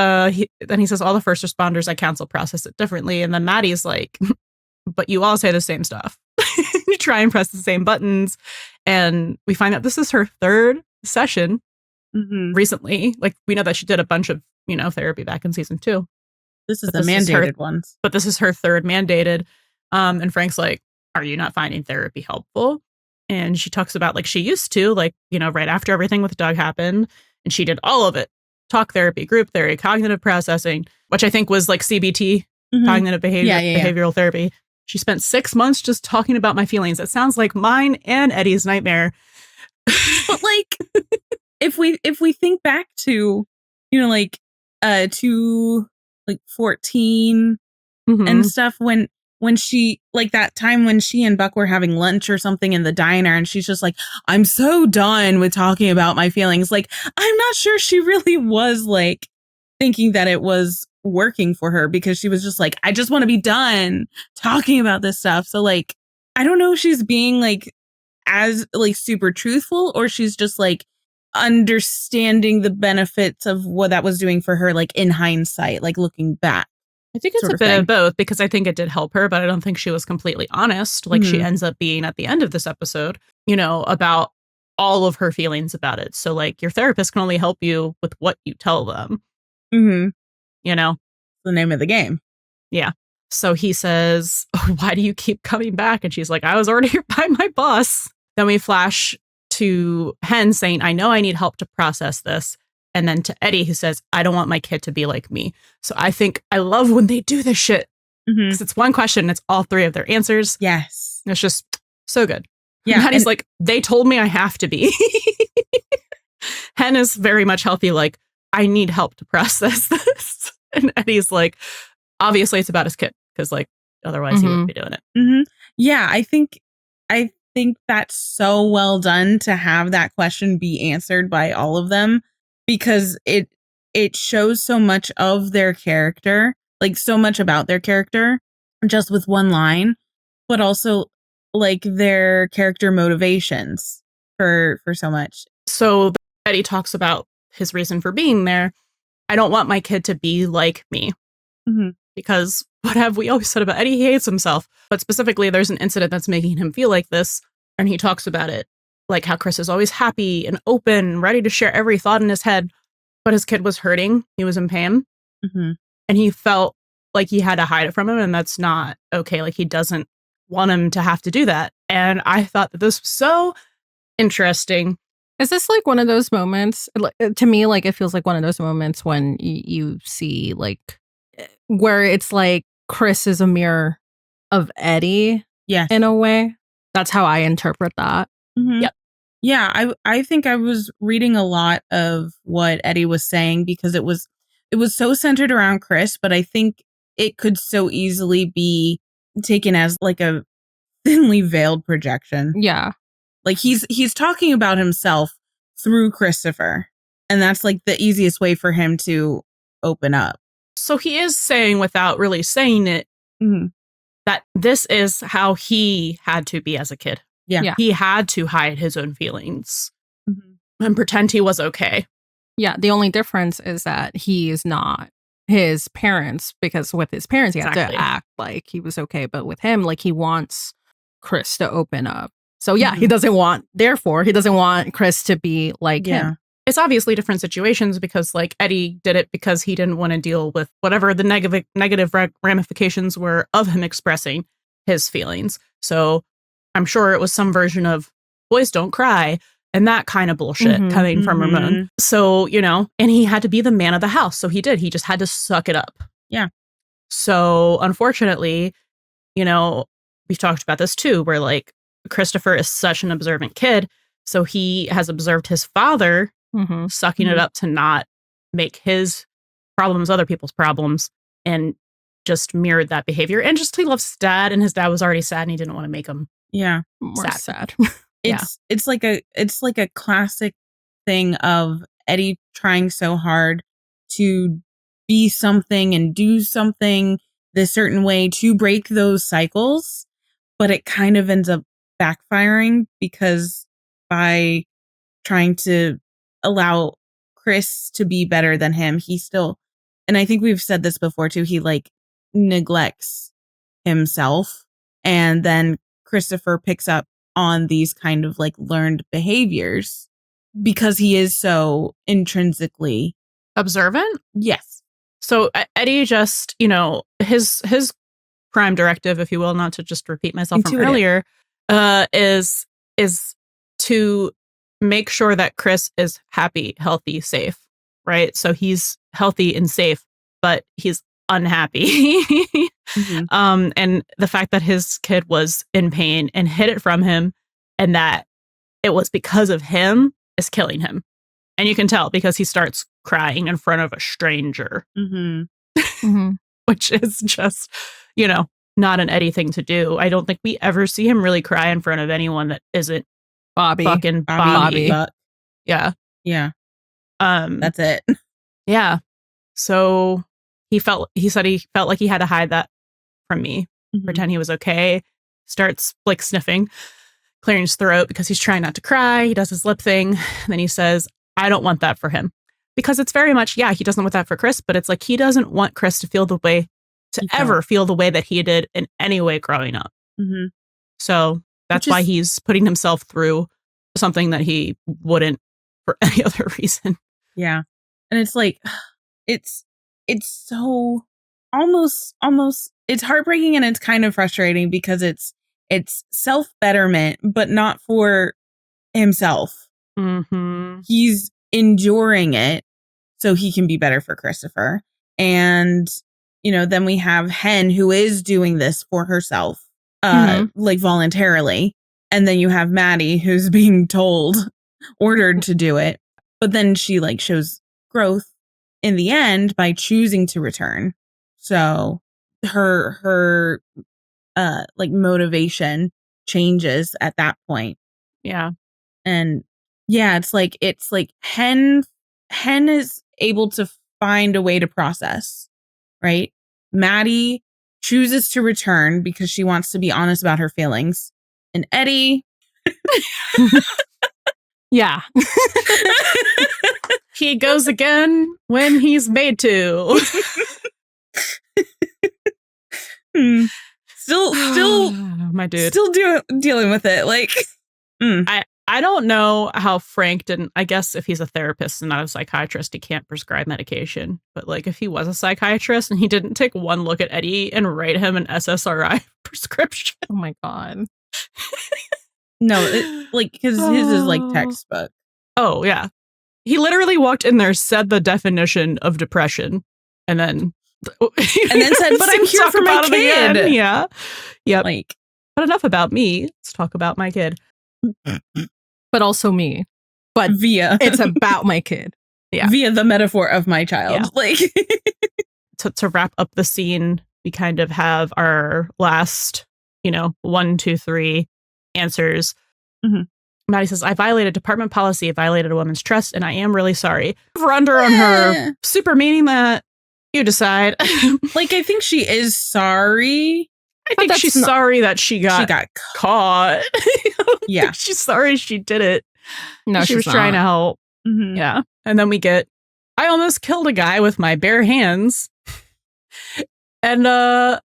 then he says all the first responders I counsel process it differently. And then Maddie's like, but you all say the same stuff. You try and press the same buttons. And we find out this is her third session recently. Like, we know that she did a bunch of, therapy back in season 2. This is the mandated ones. But this is her third mandated. And Frank's like, are you not finding therapy helpful? And she talks about like she used to, like, right after everything with Doug happened. And she did all of it. Talk therapy, group theory, cognitive processing, which I think was like CBT, cognitive behavioral therapy. She spent 6 months just talking about my feelings. It sounds like mine and Eddie's nightmare. But like, if we think back to, to like 14 and stuff, when she, like that time when she and Buck were having lunch or something in the diner, and she's just like, I'm so done with talking about my feelings. Like, I'm not sure she really was like thinking that it was working for her, because she was just like, I just want to be done talking about this stuff. So like, I don't know if she's being like as like super truthful, or she's just like understanding the benefits of what that was doing for her, like in hindsight, like looking back. I think it's a bit of both, because I think it did help her, but I don't think she was completely honest. Like she ends up being at the end of this episode, about all of her feelings about it. So like, your therapist can only help you with what you tell them. The name of the game. Yeah. So he says, why do you keep coming back? And she's like, I was already here by my boss. Then we flash to Hen saying, I know I need help to process this. And then to Eddie, who says, I don't want my kid to be like me. So I love when they do this shit. Because it's one question, and it's all 3 of their answers. Yes. It's just so good. Yeah. Maddie's like, they told me I have to be. Hen is very much healthy, like, I need help to process this. And Eddie's like, obviously it's about his kid, because like otherwise he wouldn't be doing it. Yeah, I think that's so well done to have that question be answered by all of them, because it shows so much of their character, like so much about their character just with one line, but also like their character motivations for so much. So Eddie talks about his reason for being there. I don't want my kid to be like me. Because what have we always said about Eddie? He hates himself. But specifically, there's an incident that's making him feel like this. And he talks about it, like how Chris is always happy and open, ready to share every thought in his head. But his kid was hurting. He was in pain. And he felt like he had to hide it from him. And that's not okay. Like, he doesn't want him to have to do that. And I thought that this was so interesting. Is this like one of those moments, to me, like it feels like one of those moments when you see like where it's like Chris is a mirror of Eddie, in a way. That's how I interpret that. Yep. Yeah, I think I was reading a lot of what Eddie was saying, because it was so centered around Chris, but I think it could so easily be taken as like a thinly veiled projection. Yeah. Like he's talking about himself through Christopher, and that's like the easiest way for him to open up. So he is saying, without really saying it, that this is how he had to be as a kid. Yeah. He had to hide his own feelings and pretend he was okay. Yeah. The only difference is that he is not his parents, because with his parents, he had to act like he was okay. But with him, like, he wants Chris to open up. So yeah, he doesn't want Chris to be like him. It's obviously different situations, because like Eddie did it because he didn't want to deal with whatever the negative ramifications were of him expressing his feelings. So I'm sure it was some version of boys don't cry and that kind of bullshit coming from Ramon. So, and he had to be the man of the house. So he did. He just had to suck it up. Yeah. So unfortunately, we've talked about this too, where like Christopher is such an observant kid. So he has observed his father sucking it up to not make his problems other people's problems, and just mirrored that behavior. And just he loves his dad, and his dad was already sad and he didn't want to make him More sad. It's like a classic thing of Eddie trying so hard to be something and do something this certain way to break those cycles, but it kind of ends up backfiring because by trying to allow Chris to be better than him, he still, and I think we've said this before too, he like neglects himself, and then Christopher picks up on these kind of like learned behaviors because he is so intrinsically observant. Yes. So Eddie just, his prime directive, if you will, not to just repeat myself from earlier, is to make sure that Chris is happy, healthy, safe, right? So he's healthy and safe, but he's unhappy. And the fact that his kid was in pain and hid it from him, and that it was because of him, is killing him. And you can tell because he starts crying in front of a stranger, which is just, not an Eddie thing to do. I don't think we ever see him really cry in front of anyone that isn't fucking Bobby. Yeah. That's it. Yeah. So he said he felt like he had to hide that from me, pretend he was okay. Starts like sniffing, clearing his throat because he's trying not to cry. He does his lip thing. And then he says, I don't want that for him. Because it's very much, he doesn't want that for Chris, but it's like he doesn't want Chris to feel the way, feel the way that he did in any way growing up. So that's why he's putting himself through something that he wouldn't for any other reason. Yeah. And it's like, it's so almost, it's heartbreaking and it's kind of frustrating because it's self-betterment, but not for himself. He's enduring it so he can be better for Christopher. And, then we have Hen, who is doing this for herself, like voluntarily. And then you have Maddie, who's being ordered to do it. But then she like shows growth in the end by choosing to return. So her like motivation changes at that point. Yeah. And it's like Hen is able to find a way to process, right? Maddie chooses to return because she wants to be honest about her feelings. And Eddie yeah. He goes again when he's made to. Still my dude. Still dealing with it. Like I don't know how Frank didn't. I guess if he's a therapist and not a psychiatrist, he can't prescribe medication. But like if he was a psychiatrist and he didn't take one look at Eddie and write him an SSRI prescription. Oh my God. No, because his is like textbook. Oh, yeah. He literally walked in there, said the definition of depression, and then said, but I'm here for my kid. Again. Yeah. Yep. Like, but enough about me. Let's talk about my kid. But also me. But it's about my kid. Yeah. Via the metaphor of my child. Yeah. Like to wrap up the scene, we kind of have our last, 1, 2, 3 answers. Maddie says, I violated department policy, I violated a woman's trust, and I am really sorry. We're under on her, super meaning that you decide. Like, I think she is sorry. I think she's sorry that she got caught. Yeah. She's sorry she did it. No, she was trying to help. Yeah. And then we get, I almost killed a guy with my bare hands. And I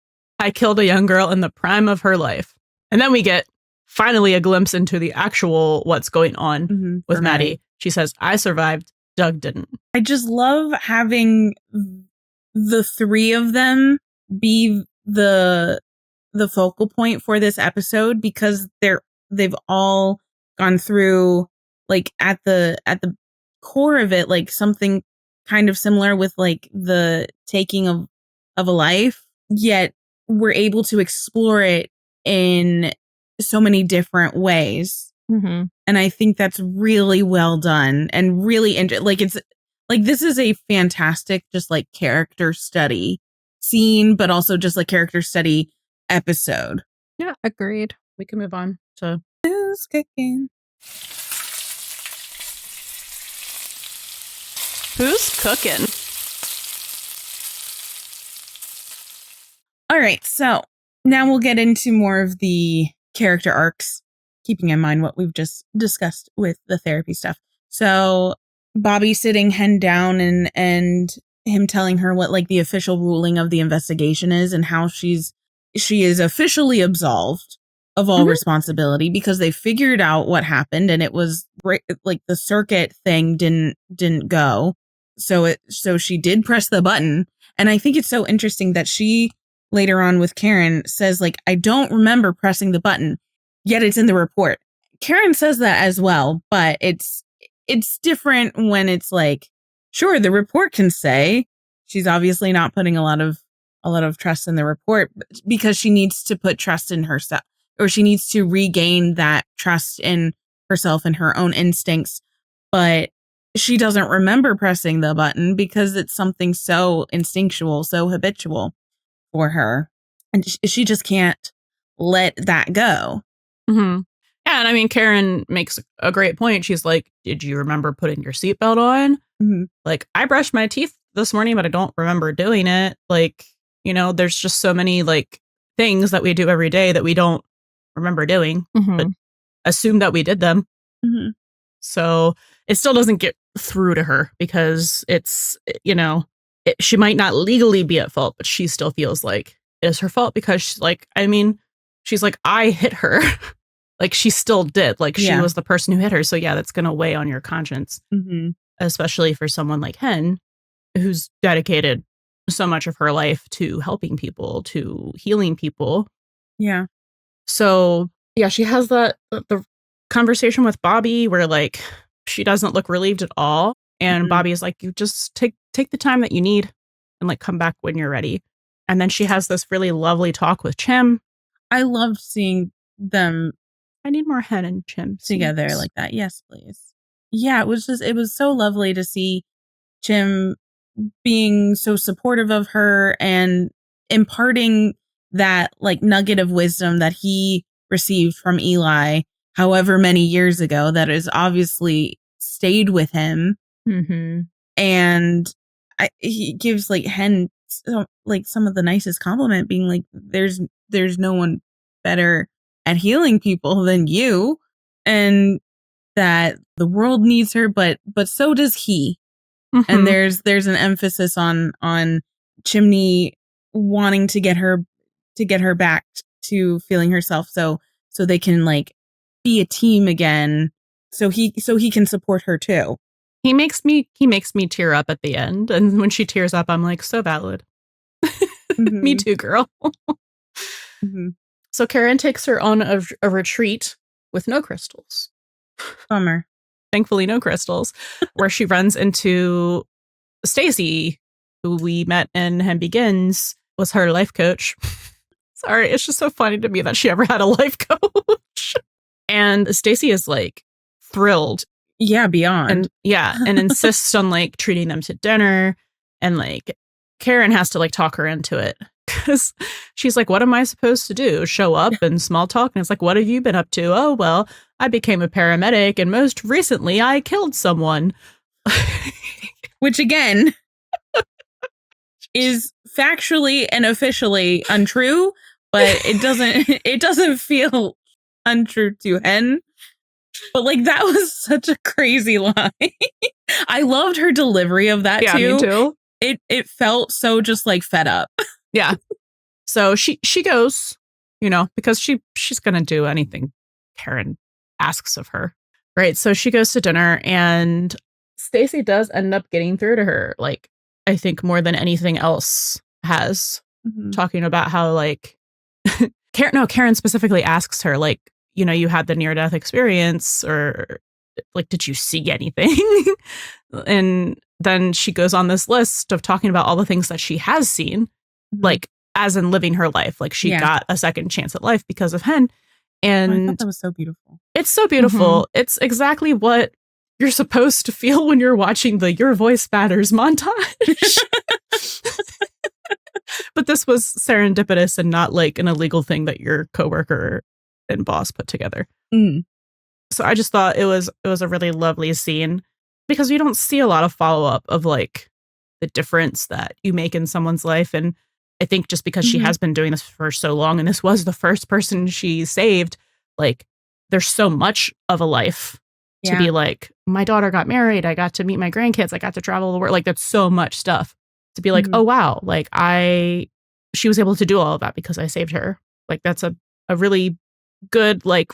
killed a young girl in the prime of her life. And then we get finally a glimpse into the actual what's going on with Maddie. She says, I survived, Doug didn't. I just love having the three of them be the focal point for this episode because they've all gone through like at the core of it, like something kind of similar with like the taking of a life. yet we're able to explore it in so many different ways. Mm-hmm. And I think that's really well done and really it's like this is a fantastic just like character study scene, but also just like character study episode. Yeah, agreed. We can move on to Who's cooking? Who's Cookin? All right, so now we'll get into more of the character arcs, keeping in mind what we've just discussed with the therapy stuff. So Bobby sitting Hen down and him telling her what like the official ruling of the investigation is and how she is officially absolved of all responsibility because they figured out what happened and it was like the circuit thing didn't go. So she did press the button. And I think it's so interesting that she later on with Karen says like, I don't remember pressing the button, yet it's in the report. Karen says that as well, but it's different when it's like, sure, the report can say. She's obviously not putting a lot of trust in the report because she needs to put trust in herself, or she needs to regain that trust in herself and her own instincts. But she doesn't remember pressing the button because it's something so instinctual, so habitual for her. And she just can't let that go. Mm-hmm. Yeah, and I mean, Karen makes a great point. She's like, did you remember putting your seatbelt on? Mm-hmm. Like, I brushed my teeth this morning, but I don't remember doing it. Like, you know, there's just so many like things that we do every day that we don't remember doing, but assume that we did them. Mm-hmm. So it still doesn't get through to her because it's, you know, she might not legally be at fault, but she still feels like it is her fault because she's like, I mean, she's like, I hit her. Like she still did. Like she was the person who hit her. So yeah, that's going to weigh on your conscience, especially for someone like Hen, who's dedicated so much of her life to helping people, to healing people. Yeah. So yeah, she has the conversation with Bobby where like she doesn't look relieved at all. And Bobby is like, you just take the time that you need and like come back when you're ready. And then she has this really lovely talk with Chim. I loved seeing them. I need more Hen and Chim together scenes. like that. Yes, please. Yeah, it was so lovely to see Chim being so supportive of her and imparting that like nugget of wisdom that he received from Eli however many years ago that has obviously stayed with him. And he gives like Hen like some of the nicest compliment, being like, there's no one better at healing people than you, and that the world needs her, but so does he. And there's an emphasis on Chimney wanting to get her back to feeling herself so they can like be a team again, so he can support her too. He makes me tear up at the end, and when she tears up, I'm like, so valid. Me too, girl. So Karen takes her on a retreat with no crystals. Bummer. Thankfully, no crystals, where she runs into Stacy, who we met in Hen Begins, was her life coach. Sorry, it's just so funny to me that she ever had a life coach. And Stacy is like thrilled. Yeah, beyond. And insists on like treating them to dinner. And like Karen has to like talk her into it because she's like, what am I supposed to do? Show up and small talk? And it's like, what have you been up to? Oh, well, I became a paramedic and most recently I killed someone. Which again is factually and officially untrue, but it doesn't feel untrue to Hen. But like that was such a crazy line. I loved her delivery of that too. Me too. It felt so just like fed up. Yeah. So she goes, you know, because she's gonna do anything Karen asks of her. Right. So she goes to dinner and Stacy does end up getting through to her, like I think more than anything else has, talking about how like Karen specifically asks her, like, you know, you had the near-death experience, or like, did you see anything? And then she goes on this list of talking about all the things that she has seen, like as in living her life. Like she got a second chance at life because of Hen. And I thought that was so beautiful. It's so beautiful. It's exactly what you're supposed to feel when you're watching the Your Voice Matters montage. But this was serendipitous and not like an illegal thing that your coworker and boss put together. So I just thought it was a really lovely scene because you don't see a lot of follow-up of like the difference that you make in someone's life. And I think just because she has been doing this for so long and this was the first person she saved, like there's so much of a life to be like, my daughter got married. I got to meet my grandkids. I got to travel the world. Like that's so much stuff to be like, oh, wow. Like she was able to do all of that because I saved her. Like that's a really good like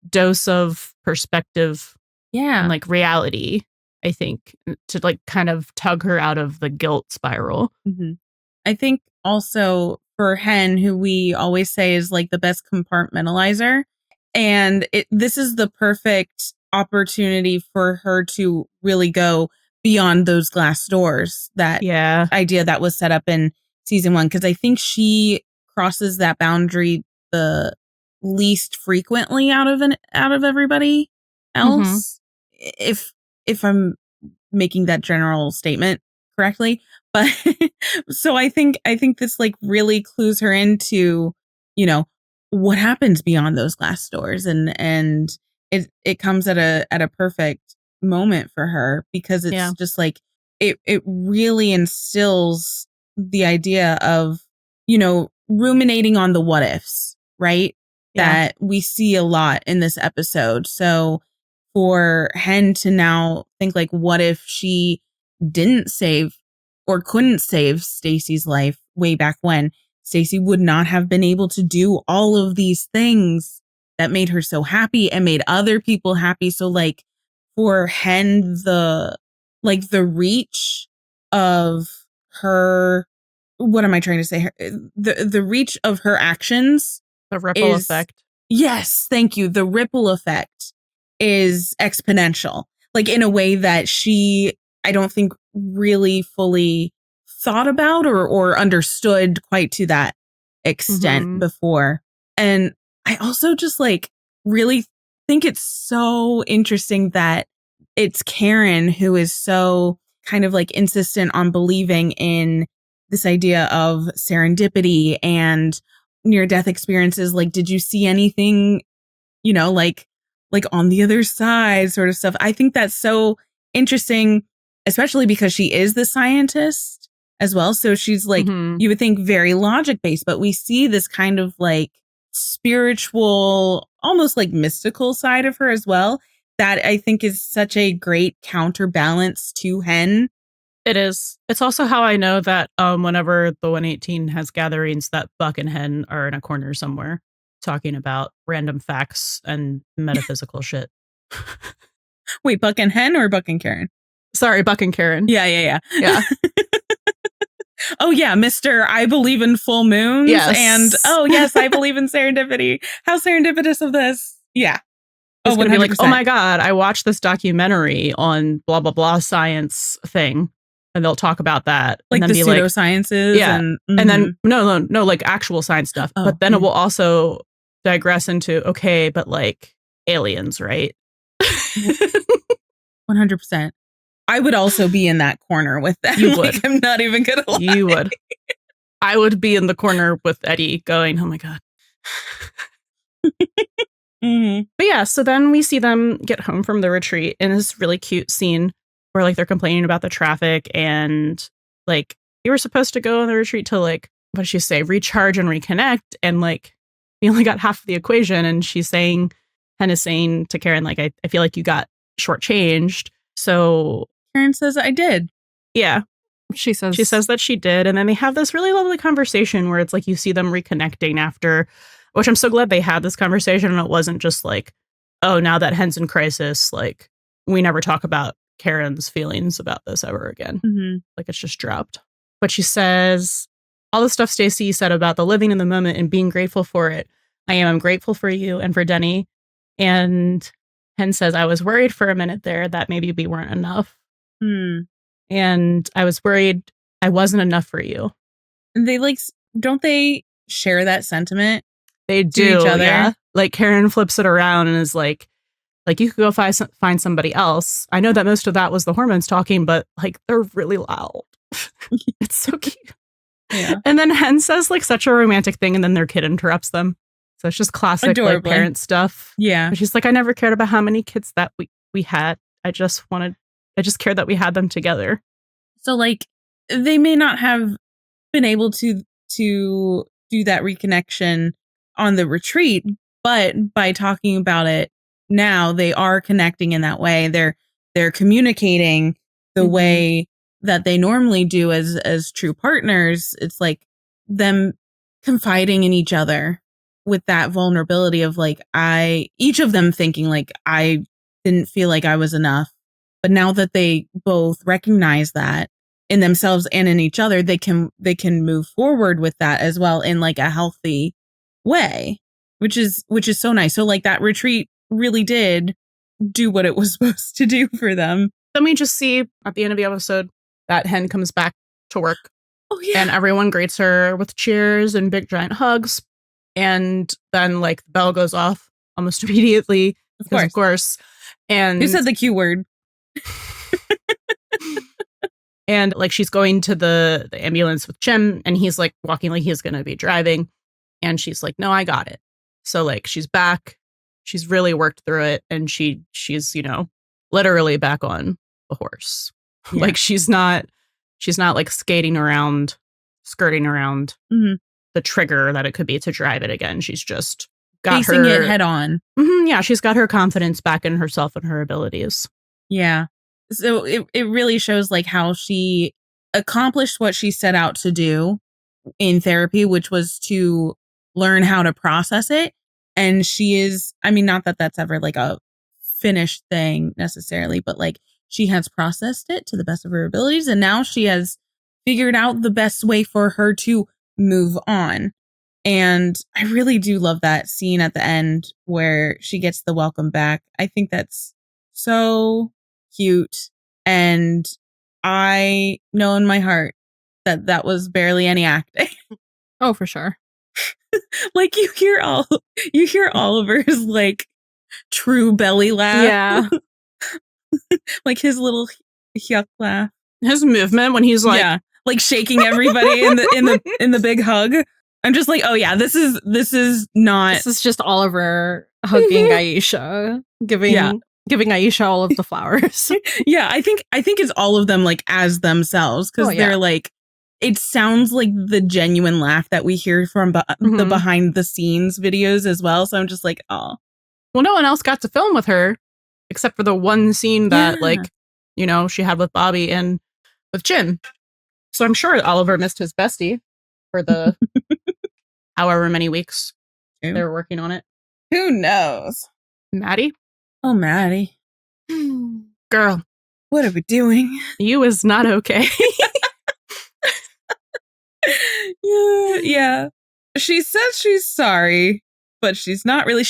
dose of perspective and like reality, I think, to like kind of tug her out of the guilt spiral. I think also for Hen, who we always say is like the best compartmentalizer, and this is the perfect opportunity for her to really go beyond those glass doors. That idea that was set up in season 1, because I think she crosses that boundary the least frequently out of everybody else. If I'm making that general statement correctly. But so I think this like really clues her into, you know, what happens beyond those glass doors, and it comes at a perfect moment for her because it's just like it really instills the idea of, you know, ruminating on the what ifs, right? That we see a lot in this episode. So for Hen to now think like, what if she didn't save or couldn't save Stacy's life way back when? Stacy would not have been able to do all of these things that made her so happy and made other people happy. So like for Hen, the reach of her, what am I trying to say? The reach of her actions. The ripple effect. Yes, thank you. The ripple effect is exponential, like in a way that she, I don't think really fully thought about or understood quite to that extent before. And I also just like really think it's so interesting that it's Karen who is so kind of like insistent on believing in this idea of serendipity and near-death experiences. Like, did you see anything, you know, like on the other side sort of stuff? I think that's so interesting, especially because she is the scientist as well. So she's like, you would think very logic-based, but we see this kind of like spiritual, almost like mystical side of her as well, that I think is such a great counterbalance to Hen. It is. It's also how I know that whenever the 118 has gatherings, that Buck and Hen are in a corner somewhere talking about random facts and metaphysical shit. Wait, Buck and Hen or Buck and Karen? Sorry, Buck and Karen. Yeah. Yeah. Oh, yeah, Mr. I believe in full moons. Yes. And, oh, yes, I believe in serendipity. How serendipitous of this. Yeah. It's going to be like, oh, my God, I watched this documentary on blah, blah, blah science thing. And they'll talk about that. Like and then the pseudosciences? Yeah. And then, no, like actual science stuff. But then it will also digress into, okay, but like aliens, right? 100%. I would also be in that corner with them. You like, would. I'm not even going to lie. You would. I would be in the corner with Eddie going, oh my God. But yeah, so then we see them get home from the retreat in this really cute scene where like they're complaining about the traffic and like you were supposed to go on the retreat to like, what did she say, recharge and reconnect, and like we only got half of the equation. And she's saying, Hen is saying to Karen, like, I feel like you got shortchanged. So Karen says I did. Yeah. She says that she did. And then they have this really lovely conversation where it's like you see them reconnecting after, which I'm so glad they had this conversation and it wasn't just like, oh, now that Hen's in crisis, like we never talk about Karen's feelings about this ever again. Like it's just dropped. But she says all the stuff Stacey said about the living in the moment and being grateful for it. I'm grateful for you and for Denny. And Hen says, I was worried for a minute there that maybe we weren't enough. And I was worried I wasn't enough for you. And they like don't they share that sentiment? They to do, each other? yeah. Like Karen flips it around and is like you could go find somebody else. I know that most of that was the hormones talking, but like they're really loud. It's so cute. Yeah. And then Hen says like such a romantic thing, and then their kid interrupts them. So it's just classic like Adorably. parent stuff. Yeah. And she's like, I never cared about how many kids that we had. I just cared that we had them together. So like they may not have been able to do that reconnection on the retreat, but by talking about it now, they are connecting in that way. They're communicating the way that they normally do as true partners. It's like them confiding in each other with that vulnerability of like each of them thinking like I didn't feel like I was enough. But now that they both recognize that in themselves and in each other, they can move forward with that as well in like a healthy way, which is so nice. So like that retreat really did do what it was supposed to do for them. Then we just see at the end of the episode that Hen comes back to work. Oh yeah. And everyone greets her with cheers and big giant hugs. And then like the bell goes off almost immediately. Of course. And who said the Q word? And like she's going to the ambulance with Jim, and he's like walking like he's going to be driving. And she's like, no, I got it. So like she's back. She's really worked through it. And she's, literally back on the horse. Yeah. Like she's not like skirting around the trigger that it could be to drive it again. She's just got facing it head on. Yeah, she's got her confidence back in herself and her abilities. Yeah. So it really shows like how she accomplished what she set out to do in therapy, which was to learn how to process it. And she is, I mean, not that that's ever like a finished thing necessarily, but like she has processed it to the best of her abilities. And now she has figured out the best way for her to move on. And I really do love that scene at the end where she gets the welcome back. I think that's so cute. And I know in my heart that was barely any acting. Oh, for sure. Like you hear Oliver's like true belly laugh. Yeah. Like his little yuck laugh. His movement when he's like like shaking everybody in the big hug. I'm just like, oh yeah, this is not. This is just Oliver hugging Aisha, giving Aisha all of the flowers. Yeah, I think it's all of them like as themselves because they're like, it sounds like the genuine laugh that we hear from the behind the scenes videos as well. So I'm just like, oh. Well, no one else got to film with her except for the one scene that she had with Bobby and with Jim. So I'm sure Oliver missed his bestie for the however many weeks they were working on it. Who knows? Maddie? Oh, Maddie. Girl. What are we doing? You is not okay. Yeah. She says she's sorry, but she's not really.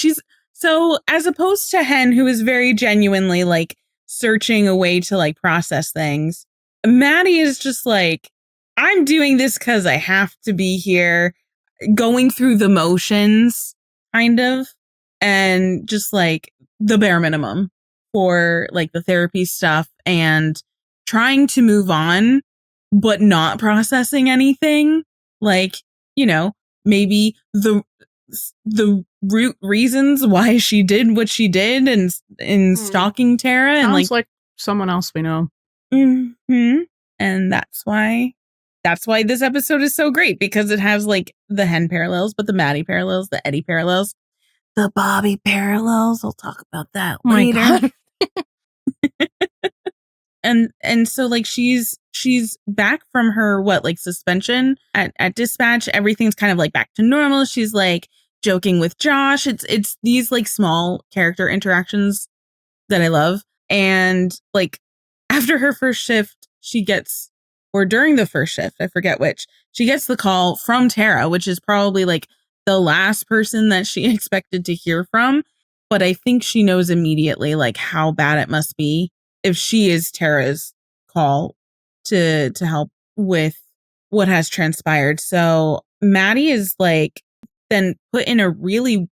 So as opposed to Hen, who is very genuinely like searching a way to like process things, Maddie is just like, I'm doing this because I have to be here, going through the motions, kind of, and just like the bare minimum for like the therapy stuff and trying to move on, but not processing anything. Like, maybe the root reasons why she did what she did and in stalking Tara. And like someone else we know. And that's why this episode is so great, because it has like the Hen parallels, but the Maddie parallels, the Eddie parallels, the Bobby parallels. I'll talk about that later. And so like she's back from her suspension at dispatch. Everything's kind of like back to normal. She's like joking with Josh. It's these like small character interactions that I love. And like after her first shift, or during the first shift, I forget which, she gets the call from Tara, which is probably like the last person that she expected to hear from. But I think she knows immediately like how bad it must be if she is Tara's call to help with what has transpired. So Maddie is like then put in a really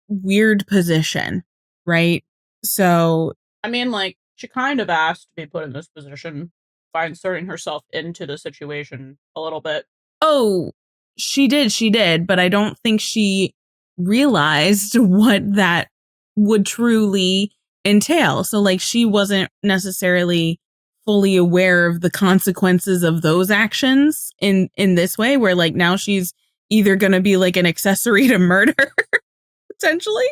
weird position, right? So, I mean, like, she kind of asked to be put in this position by inserting herself into the situation a little bit. oh, she did, but I don't think she realized what that would truly entail. So, like, she wasn't necessarily fully aware of the consequences of those actions in this way, where like now she's either going to be like an accessory to murder potentially,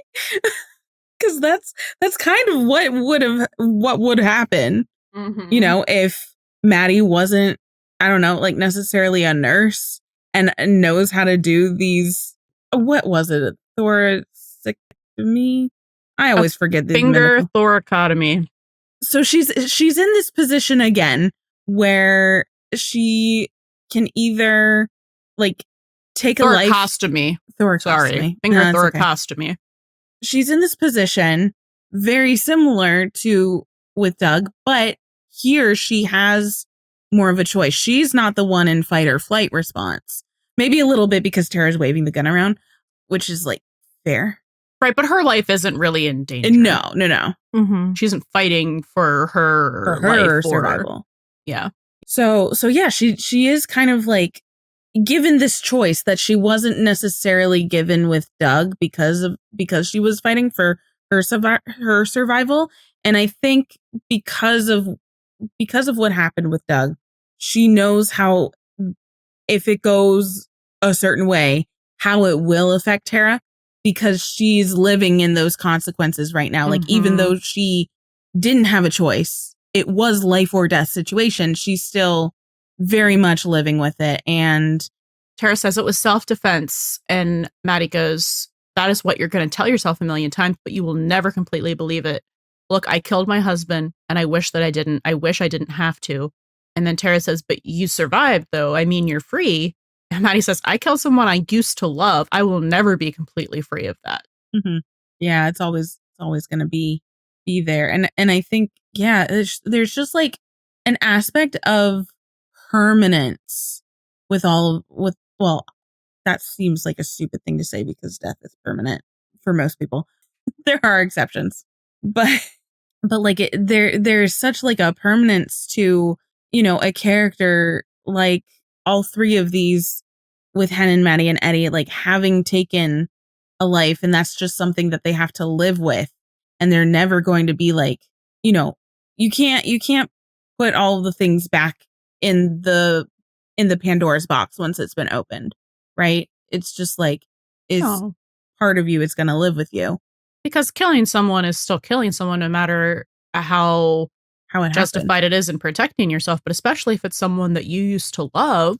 because that's kind of what would happen, you know, if Maddie wasn't, I don't know, like necessarily a nurse and knows how to do these, what was it, thoracotomy? I always forget the finger thoracotomy. So she's in this position again where she can either like take a life. Thoracostomy. Sorry, finger thoracostomy. Okay. She's in this position very similar to with Doug, but here she has more of a choice. She's not the one in fight or flight response. Maybe a little bit because Tara's waving the gun around, which is like fair. Right, but her life isn't really in danger. No. Mm-hmm. She isn't fighting for her life survival. Yeah. So yeah, she is kind of like given this choice that she wasn't necessarily given with Doug because she was fighting for her survival, and I think because of what happened with Doug, she knows how, if it goes a certain way, how it will affect Tara, because she's living in those consequences right now. Like, even though she didn't have a choice, it was life or death situation, she's still very much living with it. And Tara says it was self-defense, and Maddie goes, that is what you're going to tell yourself a million times, but you will never completely believe it. Look, I killed my husband, and I wish that I didn't. I wish I didn't have to. And then Tara says, but you survived, though. I mean, you're free. And Maddie says, I killed someone I used to love. I will never be completely free of that. Mm-hmm. Yeah, it's always going to be there. And I think, yeah, there's just like an aspect of permanence well, that seems like a stupid thing to say because death is permanent for most people. There are exceptions, but like there's such like a permanence to, you know, a character like all three of these with Hen and Maddie and Eddie, like having taken a life, and that's just something that they have to live with, and they're never going to be like, you know, you can't put all the things back in the Pandora's box once it's been opened, right? It's just like part of you is going to live with you, because killing someone is still killing someone, no matter how it justified happened. it is in protecting yourself. But especially if it's someone that you used to love,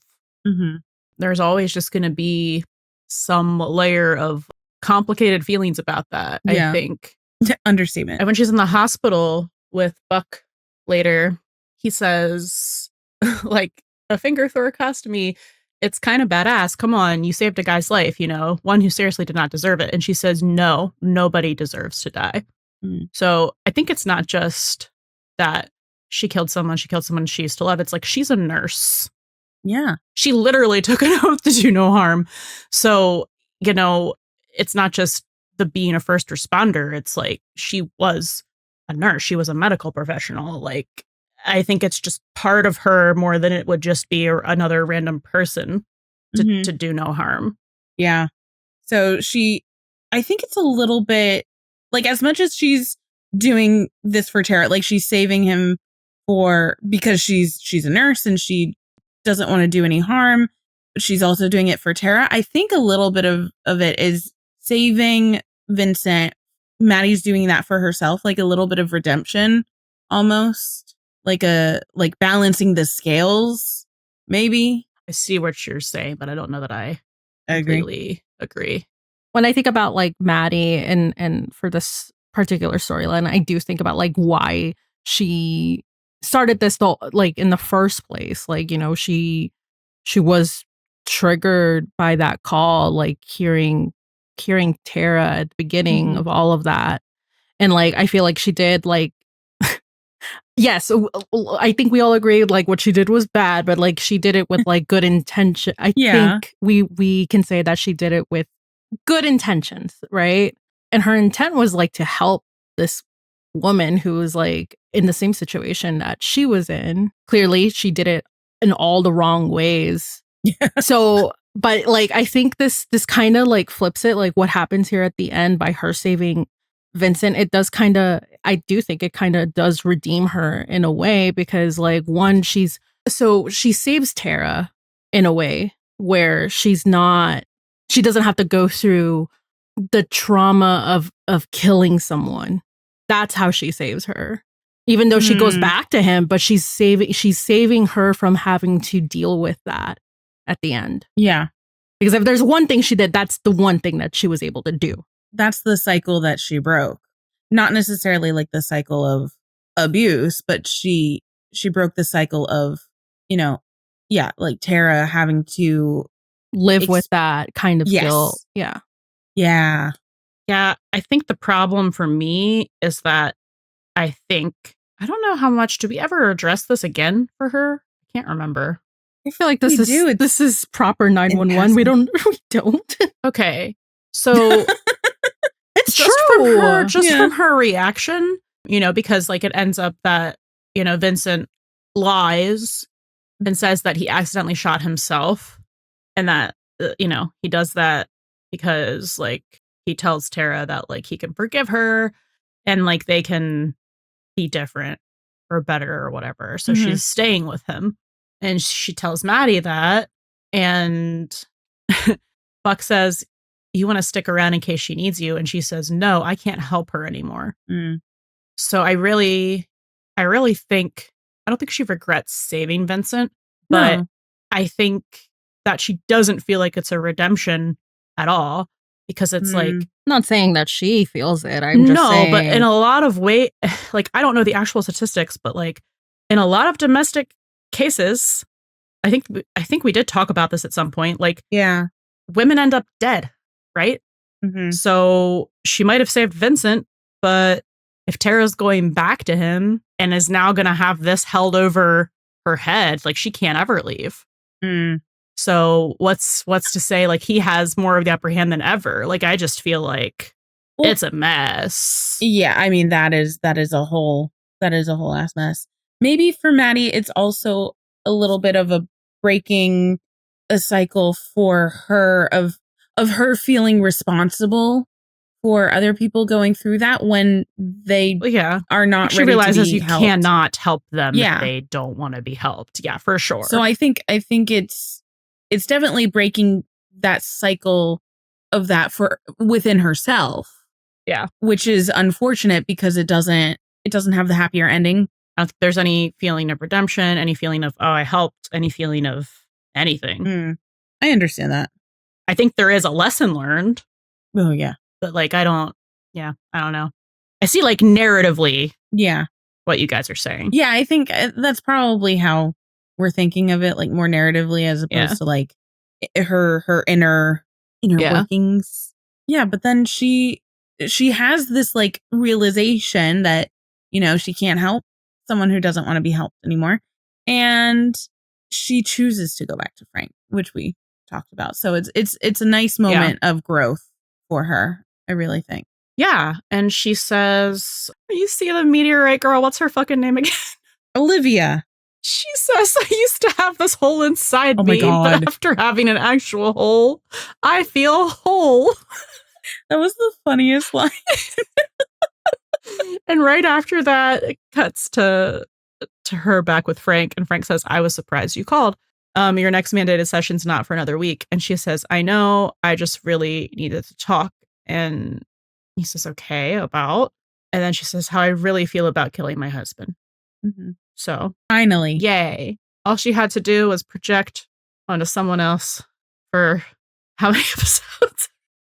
there's always just going to be some layer of complicated feelings about that. Yeah. I think. Understatement. And when she's in the hospital with Buck later, he says, like, a finger thoracostomy, it's kind of badass. Come on, you saved a guy's life, you know, one who seriously did not deserve it. And she says, no, nobody deserves to die. So I think it's not just that she killed someone she used to love. It's like, she's a nurse. Yeah. She literally took an oath to do no harm. So, you know, it's not just the being a first responder. It's like, she was a nurse. She was a medical professional. Like, I think it's just part of her more than it would just be another random person to do no harm. Yeah. So I think it's a little bit like, as much as she's doing this for Tara, like she's saving him because she's a nurse and she doesn't want to do any harm, but she's also doing it for Tara. I think a little bit of it is saving Vincent. Maddie's doing that for herself, like a little bit of redemption almost. Like balancing the scales, maybe. I see what you're saying, but I don't know that I completely agree. When I think about like Maddie and for this particular storyline, I do think about like why she started this though, like in the first place. Like, you know, she was triggered by that call, like hearing Tara at the beginning of all of that. And like, I feel like she did like Yes, I think we all agree like what she did was bad, but like she did it with like good intention. I think we can say that she did it with good intentions, right? And her intent was like to help this woman who was like in the same situation that she was in. Clearly, she did it in all the wrong ways. Yeah. So, but like I think this kind of like flips it, like what happens here at the end by her saving Vincent. It does kind of, I do think it kind of does redeem her in a way, because like one, she saves Tara in a way where she doesn't have to go through the trauma of killing someone. That's how she saves her. Even though she goes back to him, but she's saving her from having to deal with that at the end. Yeah. Because if there's one thing she did, that's the one thing that she was able to do. That's the cycle that she broke. Not necessarily like the cycle of abuse, but she broke the cycle of, like Tara having to live with that kind of yes. guilt. Yeah. Yeah. Yeah. I think the problem for me is that I don't know how much, do we ever address this again for her? I can't remember. I feel like this is proper 911. We don't. Okay. So it's just true. From her reaction, because like it ends up that, Vincent lies and says that he accidentally shot himself, and that, he does that because like he tells Tara that like he can forgive her and like they can be different or better or whatever. So she's staying with him, and she tells Maddie that, and Buck says, "You want to stick around in case she needs you?" And she says, "No, I can't help her anymore." So I really think, I don't think she regrets saving Vincent, but I think that she doesn't feel like it's a redemption at all, because it's like, I'm not saying that she feels it. I'm just saying. But in a lot of ways, like I don't know the actual statistics, but like in a lot of domestic cases, I think we did talk about this at some point. Like, women end up dead, right? So she might have saved Vincent, but if Tara's going back to him and is now going to have this held over her head, like she can't ever leave. So what's to say like he has more of the upper hand than ever? Like I just feel like it's a mess. Yeah, I mean that is a whole ass mess. Maybe for Maddie, it's also a little bit of a breaking a cycle for her of her feeling responsible for other people going through that when they are not she ready realizes to be you helped. Cannot help them if they don't want to be helped. Yeah, for sure. So I think it's definitely breaking that cycle of that for within herself. Yeah. Which is unfortunate because it doesn't have the happier ending. I don't think there's any feeling of redemption, any feeling of, oh, I helped, any feeling of anything. I understand that. I think there is a lesson learned. Oh, yeah. But like, I don't know. I see like narratively what you guys are saying. Yeah, I think that's probably how we're thinking of it, like more narratively as opposed to like her inner workings. Yeah, but then she has this like realization that, she can't help someone who doesn't want to be helped anymore. And she chooses to go back to Frank, which we talked about. So it's a nice moment of growth for her, I really think. Yeah. And she says, "You see the meteorite girl, what's her fucking name again?" Olivia. She says, "I used to have this hole inside Oh my me, God. but after having an actual hole, I feel whole." That was the funniest line. And right after that, it cuts to her back with Frank, and Frank says, "I was surprised you called. Your next mandated session's not for another week." And she says, "I know, I just really needed to talk." And he says, "Okay, about?" And then she says, "How I really feel about killing my husband." So finally, yay. All she had to do was project onto someone else for how many episodes?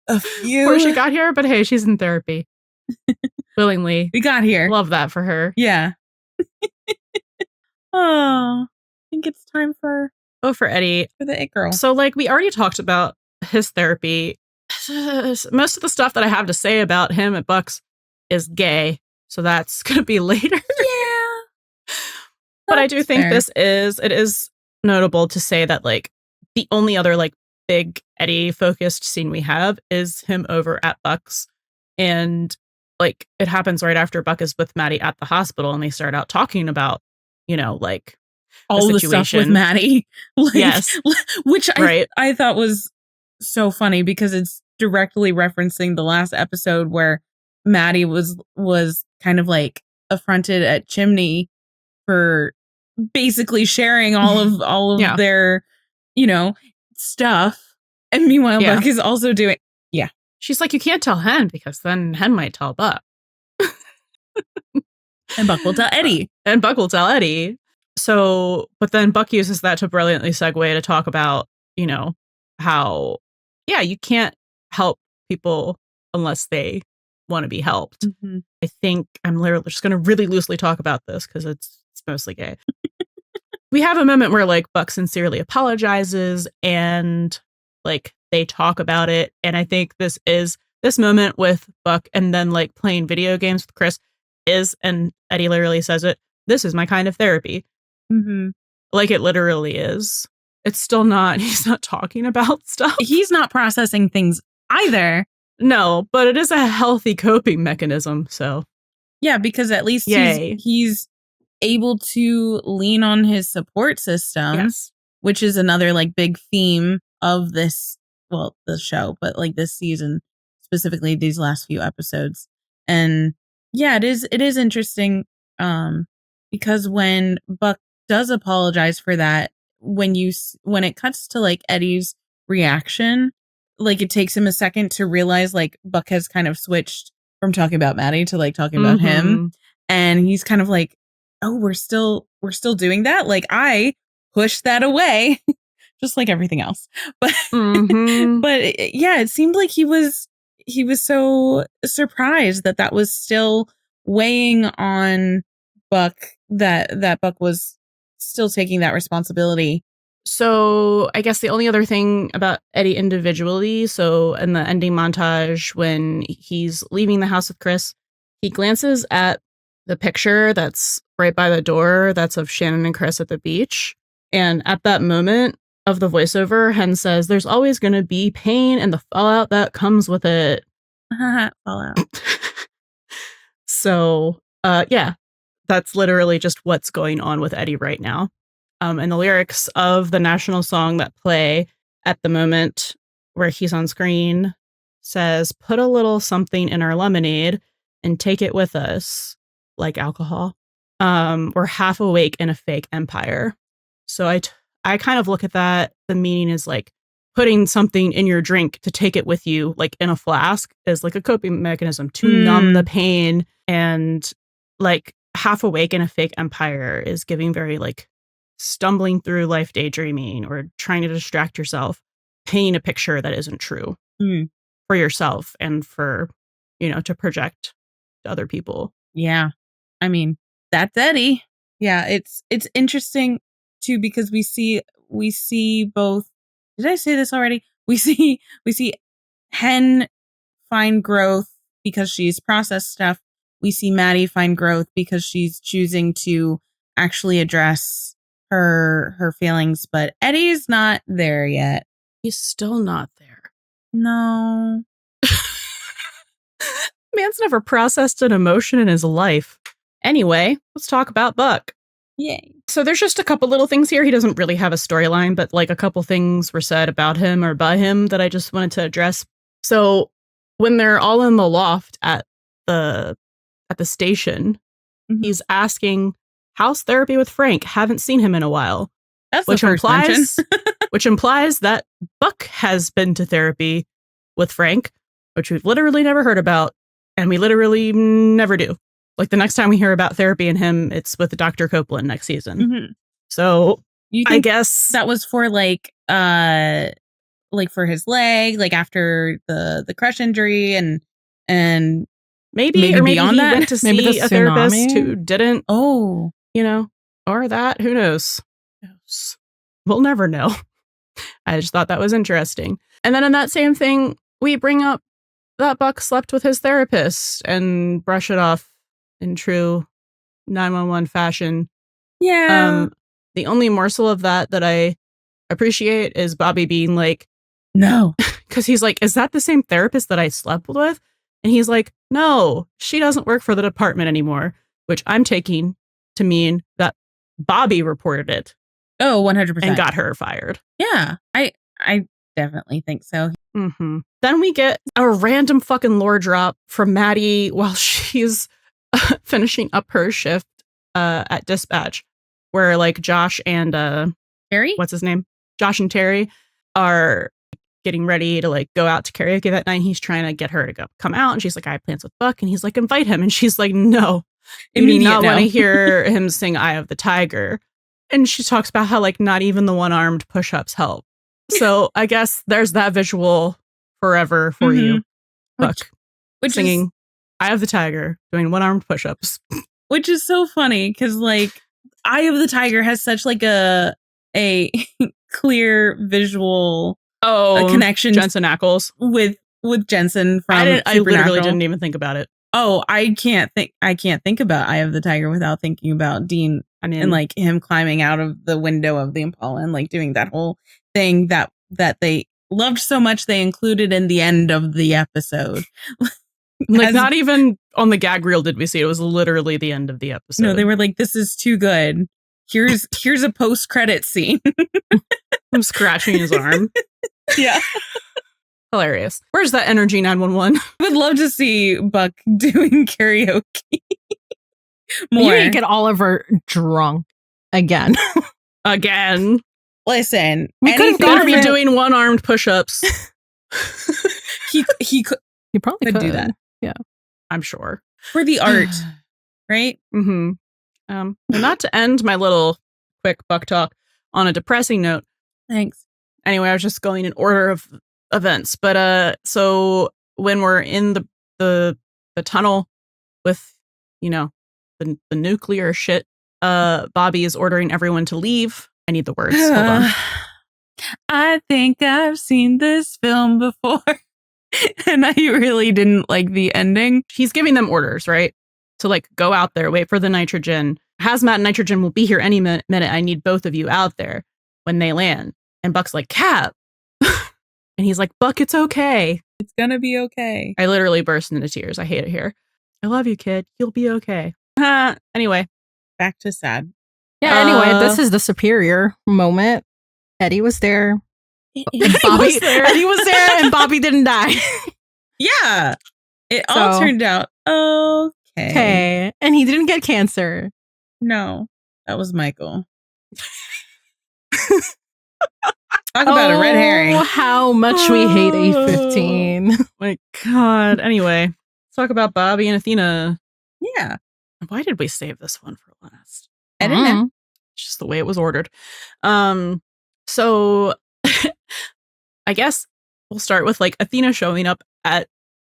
A few. Before she got here, but hey, she's in therapy. Willingly. We got here. Love that for her. Yeah. Oh, I think it's time for Eddie. For the It Girl. So like we already talked about his therapy. Most of the stuff that I have to say about him at Bucks is gay. So that's going to be later. Yeah. But I do think Fair. it is notable to say that like the only other like big Eddie focused scene we have is him over at Buck's, and like it happens right after Buck is with Maddie at the hospital, and they start out talking about, you know, like all the stuff with Maddie. Like, yes, which right. I thought was so funny because it's directly referencing the last episode where Maddie was kind of like affronted at Chimney for basically sharing all of Yeah. their, you know, stuff. And meanwhile, Yeah. Buck is also doing. She's like, you can't tell Hen because then Hen might tell Buck. And Buck will tell Eddie. And Buck will tell Eddie. So, but then Buck uses that to brilliantly segue to talk about, you know, how, yeah, you can't help people unless they want to be helped. Mm-hmm. I think I'm literally just going to really loosely talk about this because it's mostly gay. We have a moment where like Buck sincerely apologizes and like they talk about it. And I think this moment with Buck and then like playing video games with Chris is, and Eddie literally says it, this is my kind of therapy. Mm-hmm. Like it literally is. It's still not, he's not talking about stuff. He's not processing things either. No, but it is a healthy coping mechanism. So yeah, because at least he's able to lean on his support system, yes, which is another like big theme of this, well, the show, but like this season, specifically these last few episodes. And yeah, it is interesting because when Buck does apologize for that, when it cuts to like Eddie's reaction, like it takes him a second to realize like Buck has kind of switched from talking about Maddie to like talking about him, and he's kind of like, oh, we're still doing that. Like I pushed that away, just like everything else. But but yeah, it seemed like he was so surprised that was still weighing on Buck, that Buck was still taking that responsibility. So I guess the only other thing about Eddie individually, so in the ending montage when he's leaving the house with Chris, he glances at the picture that's right by the door that's of Shannon and Chris at the beach. And at that moment of the voiceover, Hen says, there's always going to be pain and the fallout that comes with it. Fallout. So, yeah, that's literally just what's going on with Eddie right now. And the lyrics of the national song that play at the moment where he's on screen says, put a little something in our lemonade and take it with us, like alcohol. We're half awake in a fake empire. So I kind of look at that. The meaning is like putting something in your drink to take it with you, like in a flask, is like a coping mechanism to numb the pain. And like half awake in a fake empire is giving very like stumbling through life daydreaming or trying to distract yourself, painting a picture that isn't true for yourself and for, you know, to project to other people. Yeah. I mean, that's Eddie. Yeah, it's interesting too because we see both. Did I say this already? We see Hen find growth because she's processed stuff. We see Maddie find growth because she's choosing to actually address her feelings, but Eddie's not there yet. He's still not there. No. Man's never processed an emotion in his life. Anyway, let's talk about Buck. Yay. So there's just a couple little things here. He doesn't really have a storyline, but like a couple things were said about him or by him that I just wanted to address. So when they're all in the loft at the station, he's asking, how's therapy with Frank? Haven't seen him in a while. That's which implies which implies that Buck has been to therapy with Frank, which we've literally never heard about, and we literally never do. Like the next time we hear about therapy and him, it's with Dr. Copeland next season. So I guess that was for like for his leg, like after the crush injury and maybe beyond he that, went to see a therapist who didn't. Oh, you know, or that. Who knows? We'll never know. I just thought that was interesting. And then in that same thing, we bring up that Buck slept with his therapist and brush it off in true 911 fashion. Yeah. The only morsel of that I appreciate is Bobby being like, no. because he's like, is that the same therapist that I slept with? And he's like, no, she doesn't work for the department anymore, which I'm taking to mean that Bobby reported it. Oh, 100%. And got her fired. Yeah, I definitely think so. Mm-hmm. Then we get a random fucking lore drop from Maddie while she's finishing up her shift at dispatch, where like Josh and Terry? What's his name? Josh and Terry are getting ready to like go out to karaoke that night. He's trying to get her to come out, and she's like, I have plans with Buck, and he's like, invite him, and she's like, no, you do not want to hear him sing Eye of the Tiger. And she talks about how like not even the one-armed push-ups help. So I guess there's that visual forever for you, Buck, which singing is, Eye of the Tiger, doing one-armed push-ups. Which is so funny because like Eye of the Tiger has such like a clear visual connection. Jensen Ackles with Jensen from I literally didn't even think about it. Oh, I can't think about Eye of the Tiger without thinking about Dean. I mean, and like him climbing out of the window of the Impala and like doing that whole thing that they loved so much they included in the end of the episode. Like not even on the gag reel did we see it. It was literally the end of the episode. No, they were like, this is too good. Here's a post-credit scene. I'm scratching his arm. Yeah. Hilarious. Where's that energy 911? I would love to see Buck doing karaoke. More. You need to get Oliver drunk again. Again. Listen, we could have got to be doing one-armed push-ups. he probably could do that. Yeah, I'm sure for the art, right? Mm-hmm. And not to end my little quick Buck talk on a depressing note. Thanks. Anyway, I was just going in order of events, but so when we're in the tunnel with the nuclear shit, Bobby is ordering everyone to leave. I need the words. Hold on. I think I've seen this film before. And I really didn't like the ending. He's giving them orders, right? To like go out there, wait for the nitrogen. Hazmat and nitrogen will be here any minute. I need both of you out there when they land. And Buck's like, Cap. And he's like, Buck, it's okay. It's gonna be okay. I literally burst into tears. I hate it here. I love you, kid. You'll be okay. Anyway. Back to sad. Yeah, anyway, this is the superior moment. Eddie was there. Bobby was there. Eddie was there and Bobby didn't die. Yeah. It all turned out okay. And he didn't get cancer. No. That was Michael. Talk about a red herring. How much we hate A15. My God. Anyway, let's talk about Bobby and Athena. Yeah. Why did we save this one for last? I don't know. It's just the way it was ordered. So I guess we'll start with like Athena showing up at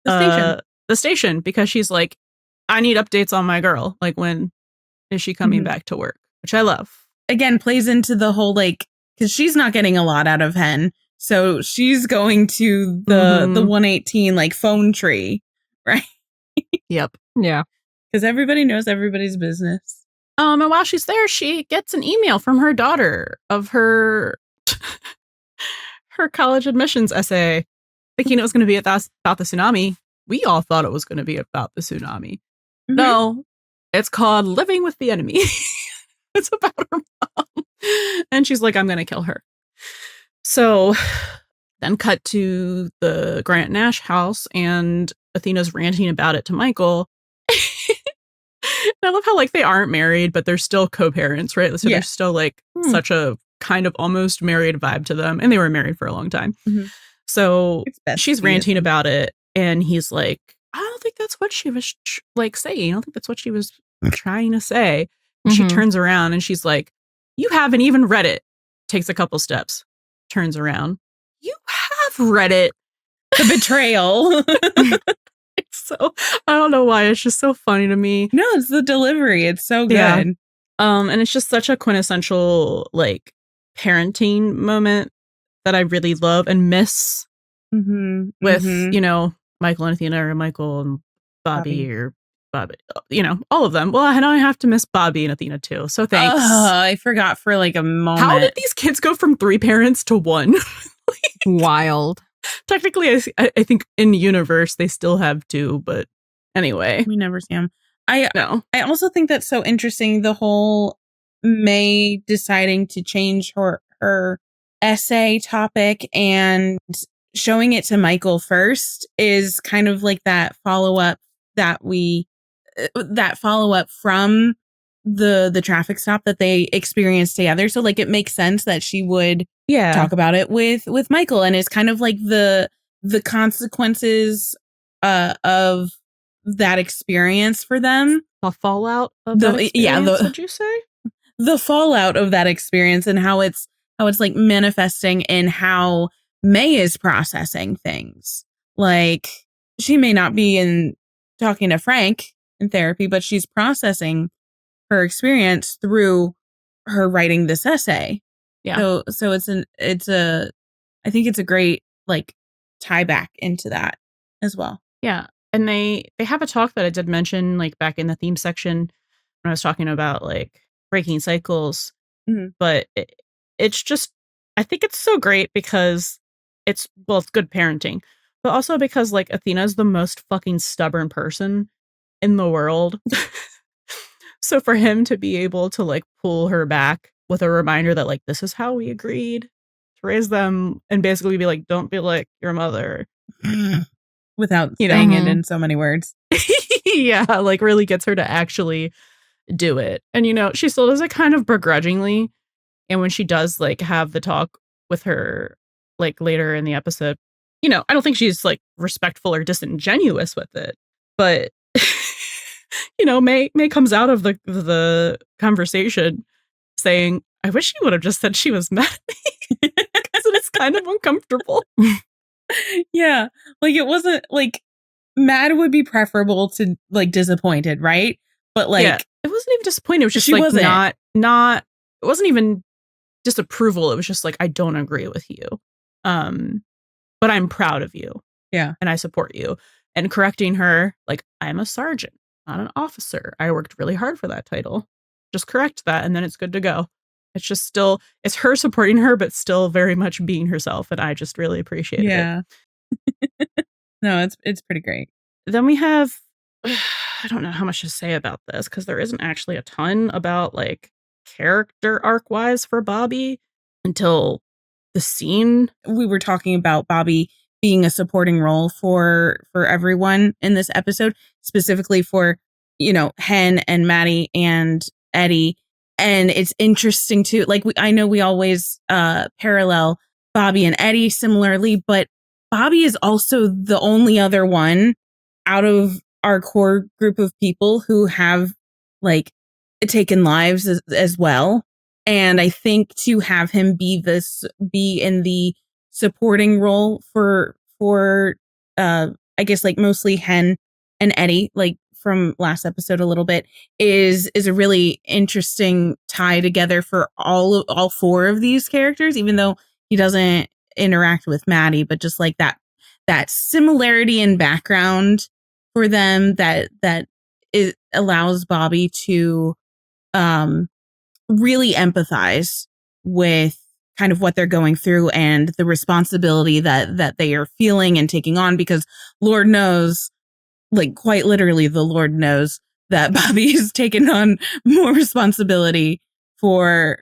the station because she's like, I need updates on my girl. Like, when is she coming back to work? Which I love. Again, plays into the whole like, because she's not getting a lot out of Hen. So she's going to the 118 like phone tree, right? Yep. Yeah. Because everybody knows everybody's business. And while she's there, she gets an email from her daughter of her college admissions essay, thinking it was going to be about the tsunami. We all thought it was going to be about the tsunami. Mm-hmm. No, it's called Living with the Enemy. It's about her mom. And she's like, I'm going to kill her. So then cut to the Grant Nash house, and Athena's ranting about it to Michael. And I love how like they aren't married, but they're still co-parents, right? So there's still like such a kind of almost married vibe to them. And they were married for a long time. Mm-hmm. So she's ranting about it. And he's like, I don't think that's what she was like saying. I don't think that's what she was trying to say. And she turns around and she's like, you haven't even read it. Takes a couple steps. Turns around. You have read it. The betrayal. So I don't know why. It's just so funny to me. No, it's the delivery. It's so good. Yeah. And it's just such a quintessential like parenting moment that I really love and miss with, Michael and Athena, or Michael and Bobby. Or Bobby, all of them. Well, I know I have to miss Bobby and Athena too. So thanks. I forgot for like a moment. How did these kids go from 3 parents to 1? Wild. Technically, I think in universe they still have 2, but anyway, We never see him. no. I also think that's so interesting. The whole May deciding to change her essay topic and showing it to Michael first is kind of like that follow up from the traffic stop that they experienced together. So like it makes sense that she would talk about it with Michael, and it's kind of like the consequences of that experience for them. The fallout of that experience, would you say? The fallout of that experience and how it's like manifesting in how May is processing things. Like she may not be talking to Frank in therapy, but she's processing her experience through her writing this essay. Yeah. So I think it's a great like tie back into that as well. Yeah. And they have a talk that I did mention like back in the theme section when I was talking about like breaking cycles. Mhm. But it's just, I think it's so great because it's good parenting, but also because like Athena's the most fucking stubborn person in the world. So for him to be able to like pull her back with a reminder that like, this is how we agreed to raise them, and basically be like, don't be like your mother. Without saying it in so many words. Yeah, like really gets her to actually do it. And she still does it kind of begrudgingly. And when she does like have the talk with her like later in the episode, I don't think she's like respectful or disingenuous with it. But May comes out of the conversation saying, I wish she would have just said she was mad at me, because it's kind of uncomfortable. Yeah. Like it wasn't like mad would be preferable to like disappointed, right? But like it wasn't even disappointed. It was just she like wasn't. not it wasn't even disapproval. It was just like, I don't agree with you. But I'm proud of you. Yeah. And I support you. And correcting her, like, I'm a sergeant, not an officer. I worked really hard for that title. Just correct that, and then it's good to go. It's just still, it's her supporting her, but still very much being herself. And I just really appreciate it. Yeah. No, it's pretty great. Then we have, I don't know how much to say about this, because there isn't actually a ton about like character arc wise for Bobby until the scene. We were talking about Bobby being a supporting role for everyone in this episode, specifically for, Hen and Maddie and Eddie. And it's interesting too. Like I know we always parallel Bobby and Eddie similarly, but Bobby is also the only other one out of our core group of people who have like taken lives as well. And I think to have him be in the supporting role for I guess like mostly Hen and Eddie, like from last episode a little bit, is a really interesting tie together for all 4 of these characters, even though he doesn't interact with Maddie, but just like that similarity in background for them that it allows Bobby to really empathize with kind of what they're going through and the responsibility that they are feeling and taking on, because Lord knows, like quite literally the Lord knows that Bobby has taken on more responsibility for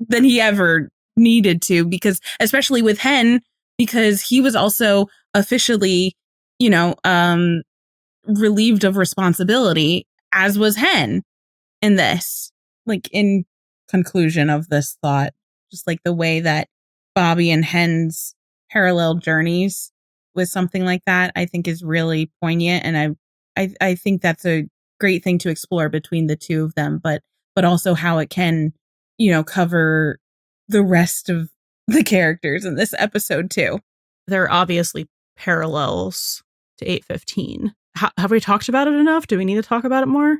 than he ever needed to, because especially with Hen, because he was also officially, relieved of responsibility, as was Hen in this, like in conclusion of this thought, just like the way that Bobby and Hen's parallel journeys with something like that, I think is really poignant. And I think that's a great thing to explore between the two of them, but also how it can, cover the rest of the characters in this episode too. There are obviously parallels to 815. Have we talked about it enough? Do we need to talk about it more?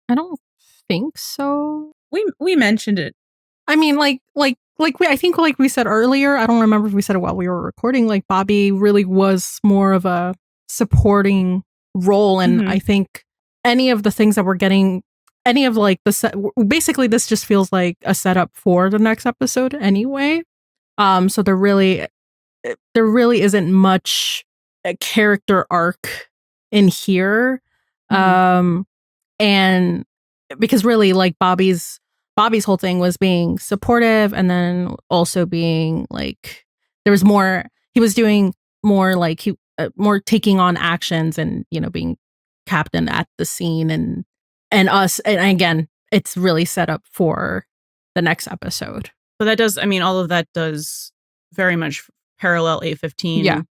I don't think so. We mentioned it. I mean, I think like we said earlier, I don't remember if we said it while we were recording, like Bobby really was more of a supporting role. And Mhm. I think any of the things that we're getting, any of like the set, basically this just feels like a setup for the next episode anyway. So there really isn't much character arc in here. And because really like Bobby's whole thing was being supportive, and then also being like, there was more, he was doing more like more taking on actions and, you know, being captain at the scene, and us. And again, it's really set up for the next episode. But that does, I mean, all of that does very much parallel 815 Yeah.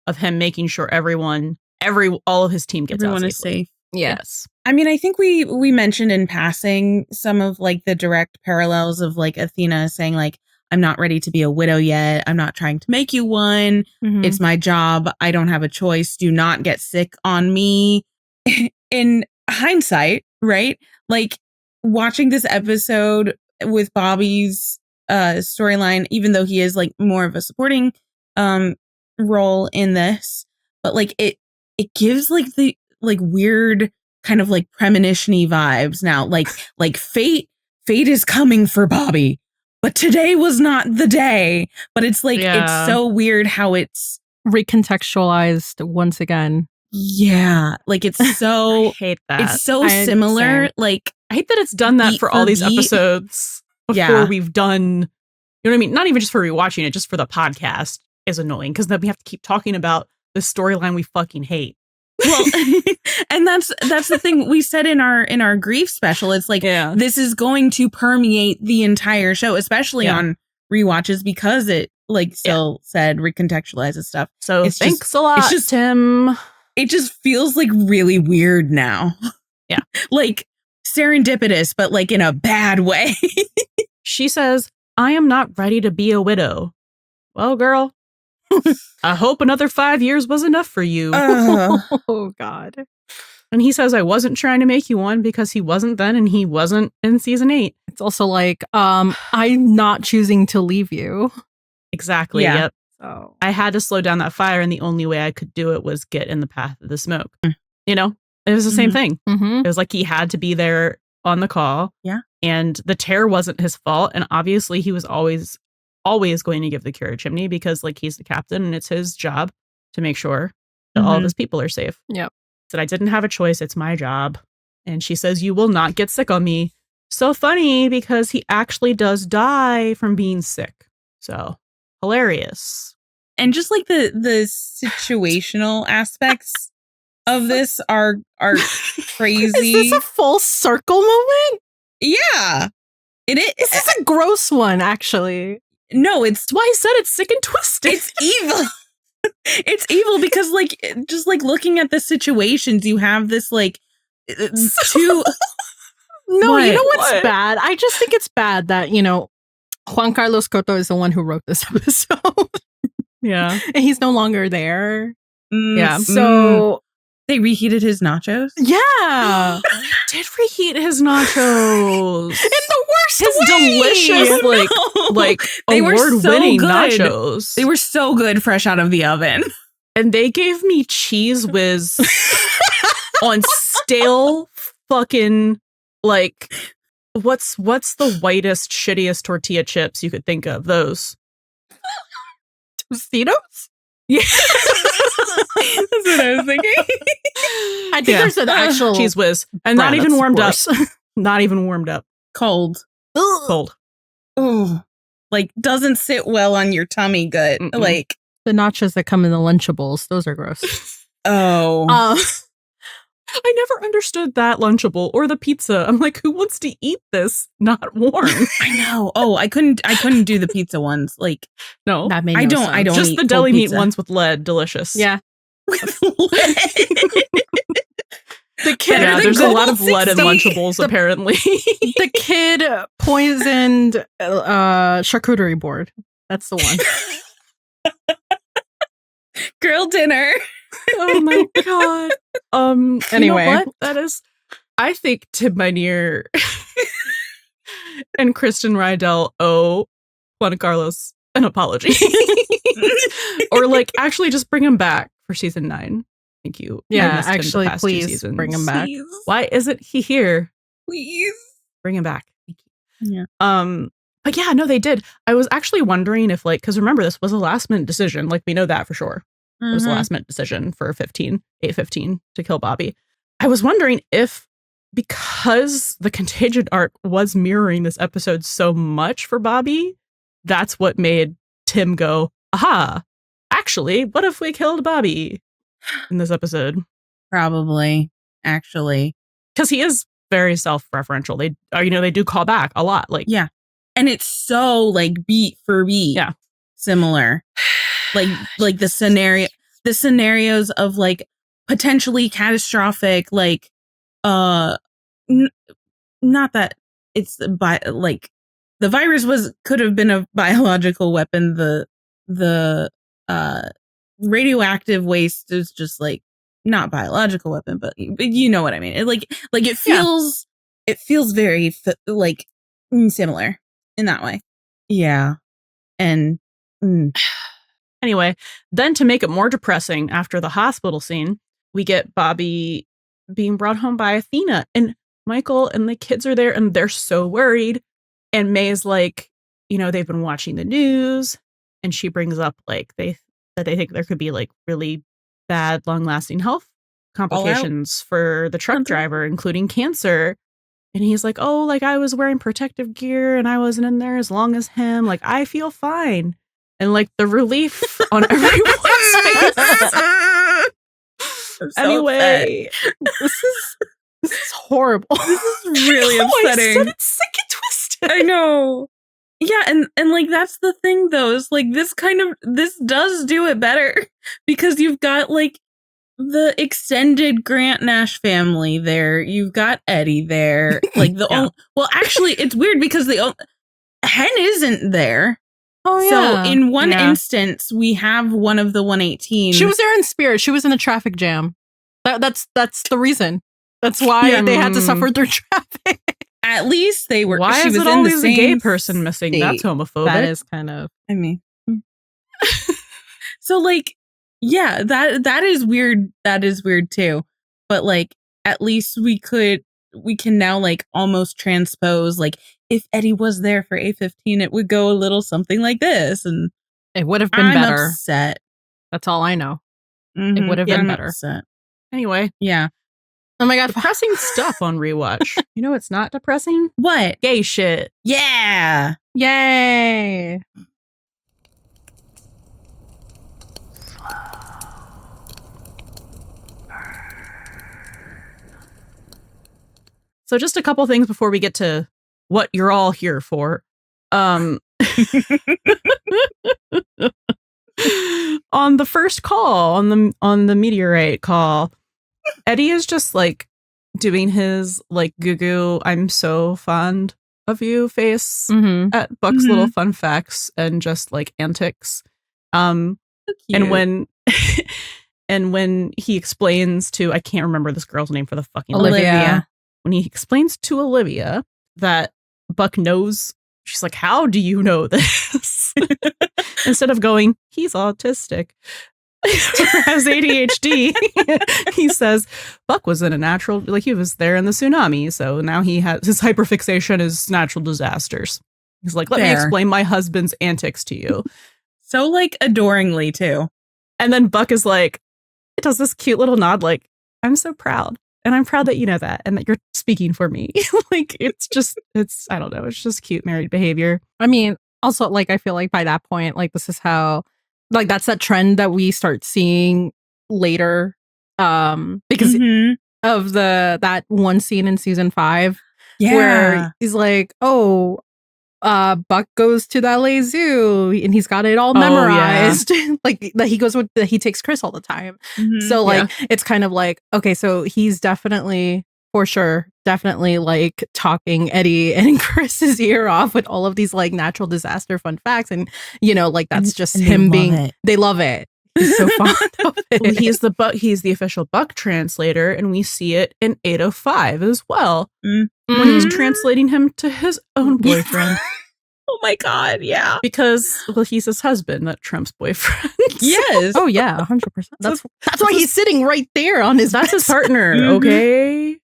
of him making sure all of his team gets Everyone out is safely. safe. Yes. I mean, I think we mentioned in passing some of like the direct parallels of like Athena saying like, I'm not ready to be a widow yet. I'm not trying to make you one. Mhm. It's my job. I don't have a choice. Do not get sick on me. In hindsight, right? Like watching this episode with Bobby's storyline, even though he is like more of a supporting role in this, but like it gives like the like weird kind of like premonition-y vibes now. Like fate is coming for Bobby, but today was not the day. But it's like it's so weird how it's recontextualized once again. Yeah, like it's so I hate that. it's so similar. Like I hate that it's done that beat for all for these beat. episodes before Yeah. we've done, you know what I mean? Not even just for rewatching it, just for the podcast is annoying because then we have to keep talking about the storyline we fucking hate. Well, and that's the thing we said in our grief special. It's like this is going to permeate the entire show, especially on rewatches, because it like still said recontextualizes stuff. So it's thanks just, a lot, it's just, Tim. It just feels like really weird now. Yeah. Like serendipitous, but like in a bad way. She says, I am not ready to be a widow. Well, girl, I hope another 5 years was enough for you. Oh, God. And he says, I wasn't trying to make you one because he wasn't then and he wasn't in season 8. It's also like, I'm not choosing to leave you. Exactly. Yeah. Yep. So I had to slow down that fire, and the only way I could do it was get in the path of the smoke. You know, it was the same thing. Mm-hmm. It was like he had to be there on the call. Yeah. And the tear wasn't his fault. And obviously he was always going to give the cure to Chimney because like he's the captain and it's his job to make sure that all of his people are safe. Yep. Said, I didn't have a choice. It's my job. And she says, you will not get sick on me. So funny because he actually does die from being sick. So hilarious. And just like the situational aspects of this are crazy. Is this a full circle moment? Yeah. It is. This is a gross one, actually. No, it's That's why I said it's sick and twisted. it's evil. It's evil because like just like looking at the situations, you have this like two. No, What? you know what's What? bad? I just think it's bad that, you know, Juan Carlos Cotto is the one who wrote this episode. Yeah. And he's no longer there. Yeah. So, they reheated his nachos. yeah. Did reheat his nachos. In the worst His way. delicious, like They were so award-winning good. nachos. They were so good fresh out of the oven. And they gave me cheese whiz on stale fucking, like, what's the whitest, shittiest tortilla chips you could think of? Those. Tostitos? Yeah. That's what I was thinking. I think there's an actual cheese whiz. And not brand even that's warmed worse. up. Not even warmed up. Cold. Cold. Ooh. Like doesn't sit well on your tummy gut. Mm-mm. Like, The nachos that come in the Lunchables, those are gross. oh. I never understood that Lunchable or the pizza. I'm like, who wants to eat this not warm? I know. Oh, I couldn't do the pizza ones. Like, No. That made I no don't sense. eat Just the cold deli meat pizza. ones with lead. Delicious. Yeah. The kid- Yeah, the there's a lot of Gold lead in 60. Lunchables, apparently. The kid poisoned charcuterie board. That's the one. Grill dinner. Oh my god. Anyway. You know what? That is, I think Tim Minear and Kristen Rydell owe Juan Carlos an apology. Or like actually just bring him back for season 9. Thank you. Yeah, I missed him the actually, past 2 please seasons. bring him back. Please. Why isn't he here? Please. Bring him back. Thank you. Yeah. But yeah, no, they did. I was actually wondering if, like, because remember, this was a last minute decision. Like, we know that for sure. It was a last minute decision for 8:15 to kill Bobby. I was wondering if, because the Contagion arc was mirroring this episode so much for Bobby, that's what made Tim go, aha, actually, what if we killed Bobby in this episode? Probably, actually. Because he is very self-referential. They do call back a lot. Like, Yeah. And it's so like beat for beat. Yeah. Similar. Like the scenarios of like potentially catastrophic, like not that it's like the virus could have been a biological weapon. The radioactive waste is just like not biological weapon, but you know what I mean. It feels very like similar in that way. Yeah. And anyway, then to make it more depressing, after the hospital scene, we get Bobby being brought home by Athena, and Michael and the kids are there, and they're so worried. And May's like, they've been watching the news, and she brings up like they think there could be like really bad, long-lasting health complications for the truck driver, including cancer. And he's like, oh, like I was wearing protective gear and I wasn't in there as long as him. Like, I feel fine. And like the relief on everyone's face. Anyway, this is horrible. This is really upsetting. I said it's sick and twisted. I know. Yeah, and like that's the thing though, is like this does do it better because you've got like the extended Grant Nash family there. You've got Eddie there. Like well, actually, it's weird because Hen isn't there. Oh yeah. So in one instance, we have one of the 118. She was there in spirit. She was in a traffic jam. That's the reason. That's why they had to suffer through traffic. At least they were. Why is it always a gay person missing? That's homophobic. That is kind of. I mean. So like, yeah, that is weird. That is weird too. But like, at least we can now like almost transpose like if Eddie was there for 8:15, it would go a little something like this, and it would have been better. Upset. That's all I know. It would have been better. Upset. Anyway, yeah. Oh my god, depressing stuff on rewatch. It's not depressing. What? Gay shit. Yeah. Yay. So just a couple things before we get to what you're all here for. On the first call, on the meteorite call, Eddie is just like doing his like goo I'm so fond of you face at Buck's little fun facts and just like antics. And when he explains to, I can't remember this girl's name for the fucking Olivia. When he explains to Olivia that Buck knows, she's like, how do you know this? Instead of going, he's autistic or has ADHD, he says, Buck was in a natural, like he was there in the tsunami. So now he has, his hyperfixation is natural disasters. He's like, let me explain my husband's antics to you. So like adoringly too. And then Buck is like, it does this cute little nod like, I'm so proud. And I'm proud that you know that and that you're speaking for me. Like, it's I don't know. It's just cute married behavior. I mean, also, like, I feel like by that point, like, this is how, like, that's that trend that we start seeing later. Because of that one scene in season 5 where he's like, oh, Buck goes to the LA Zoo and he's got it all memorized. Like that he takes Chris all the time. So like it's kind of like, okay, so he's definitely for sure like talking Eddie and Chris's ear off with all of these like natural disaster fun facts, and like that's just him being they love it. He's so fond of it. Well, he's the official Buck translator, and we see it in 805 as well when he's translating him to his own boyfriend. Oh my God, yeah. Because, well, he's his husband, that Trump's boyfriend. Yes. Oh yeah, 100%. That's why he's sitting right there on his. That's his partner, Mhm. okay?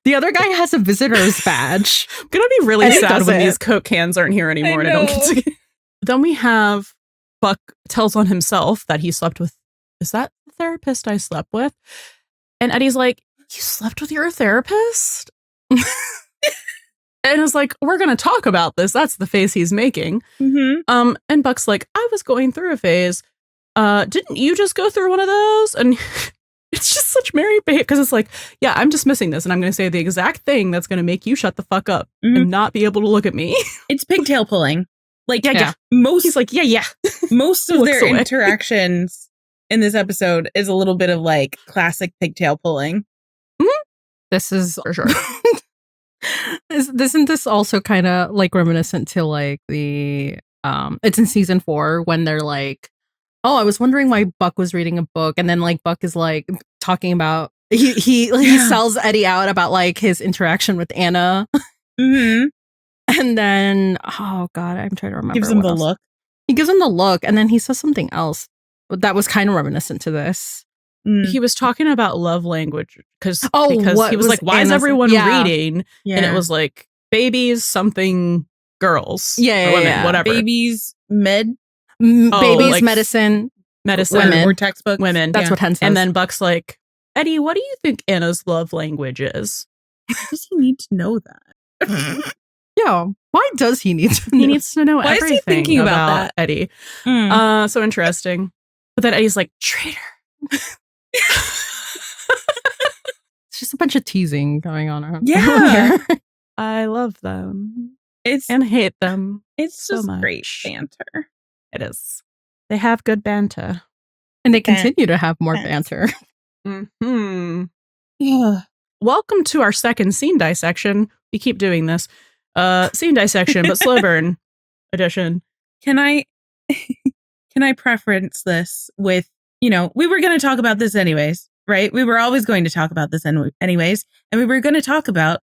The other guy has a visitor's badge. I'm gonna be really And he sad when doesn't. these Coke cans aren't here anymore. And I don't get to... Then we have Buck tells on himself that he slept with, is that the therapist I slept with? And Eddie's like, you slept with your therapist? And it's like, we're going to talk about this. That's the face he's making. Mm-hmm. And Buck's like, I was going through a phase. Didn't you just go through one of those? And it's just such Mary bait because it's like, yeah, I'm dismissing this and I'm going to say the exact thing that's going to make you shut the fuck up and not be able to look at me. It's pigtail pulling. Like, Yeah. most, He's like, yeah. most of Looks their away. interactions in this episode is a little bit of like classic pigtail pulling. This is For sure. Isn't this also kind of like reminiscent to like the it's in season 4 when they're like, oh, I was wondering why Buck was reading a book, and then like Buck is like talking about he sells Eddie out about like his interaction with Anna, Mm-hmm. and then oh god, I'm trying to remember. Gives him what the else. look. He gives him the look, and then he says something else that was kind of reminiscent to this. He was talking about love language because Oh, he what was was like, why is Anna's- everyone yeah. reading? Yeah. And it was like babies, something girls. Yeah, or women, yeah. whatever. Babies, med, Babies, like medicine, medicine, women. or textbooks. women. that's Yeah. what Hen says. And then Buck's like, Eddie, what do you think Anna's love language is? Why does he need to know that? yeah, why does he need to? He needs to know Why is he everything thinking about that? Eddie. Mm. So interesting. But then Eddie's like, traitor. It's just a bunch of teasing going on. around Yeah. here. I love them It's and hate them. it's so just great much. banter. It is. They have good banter. And they continue to have more banter. Hmm. Yeah. Welcome to our second scene dissection. We keep doing this. Scene dissection, but slow burn edition. Can I preference this with, we were going to talk about this anyways, right? We were always going to talk about this anyways, and we were going to talk about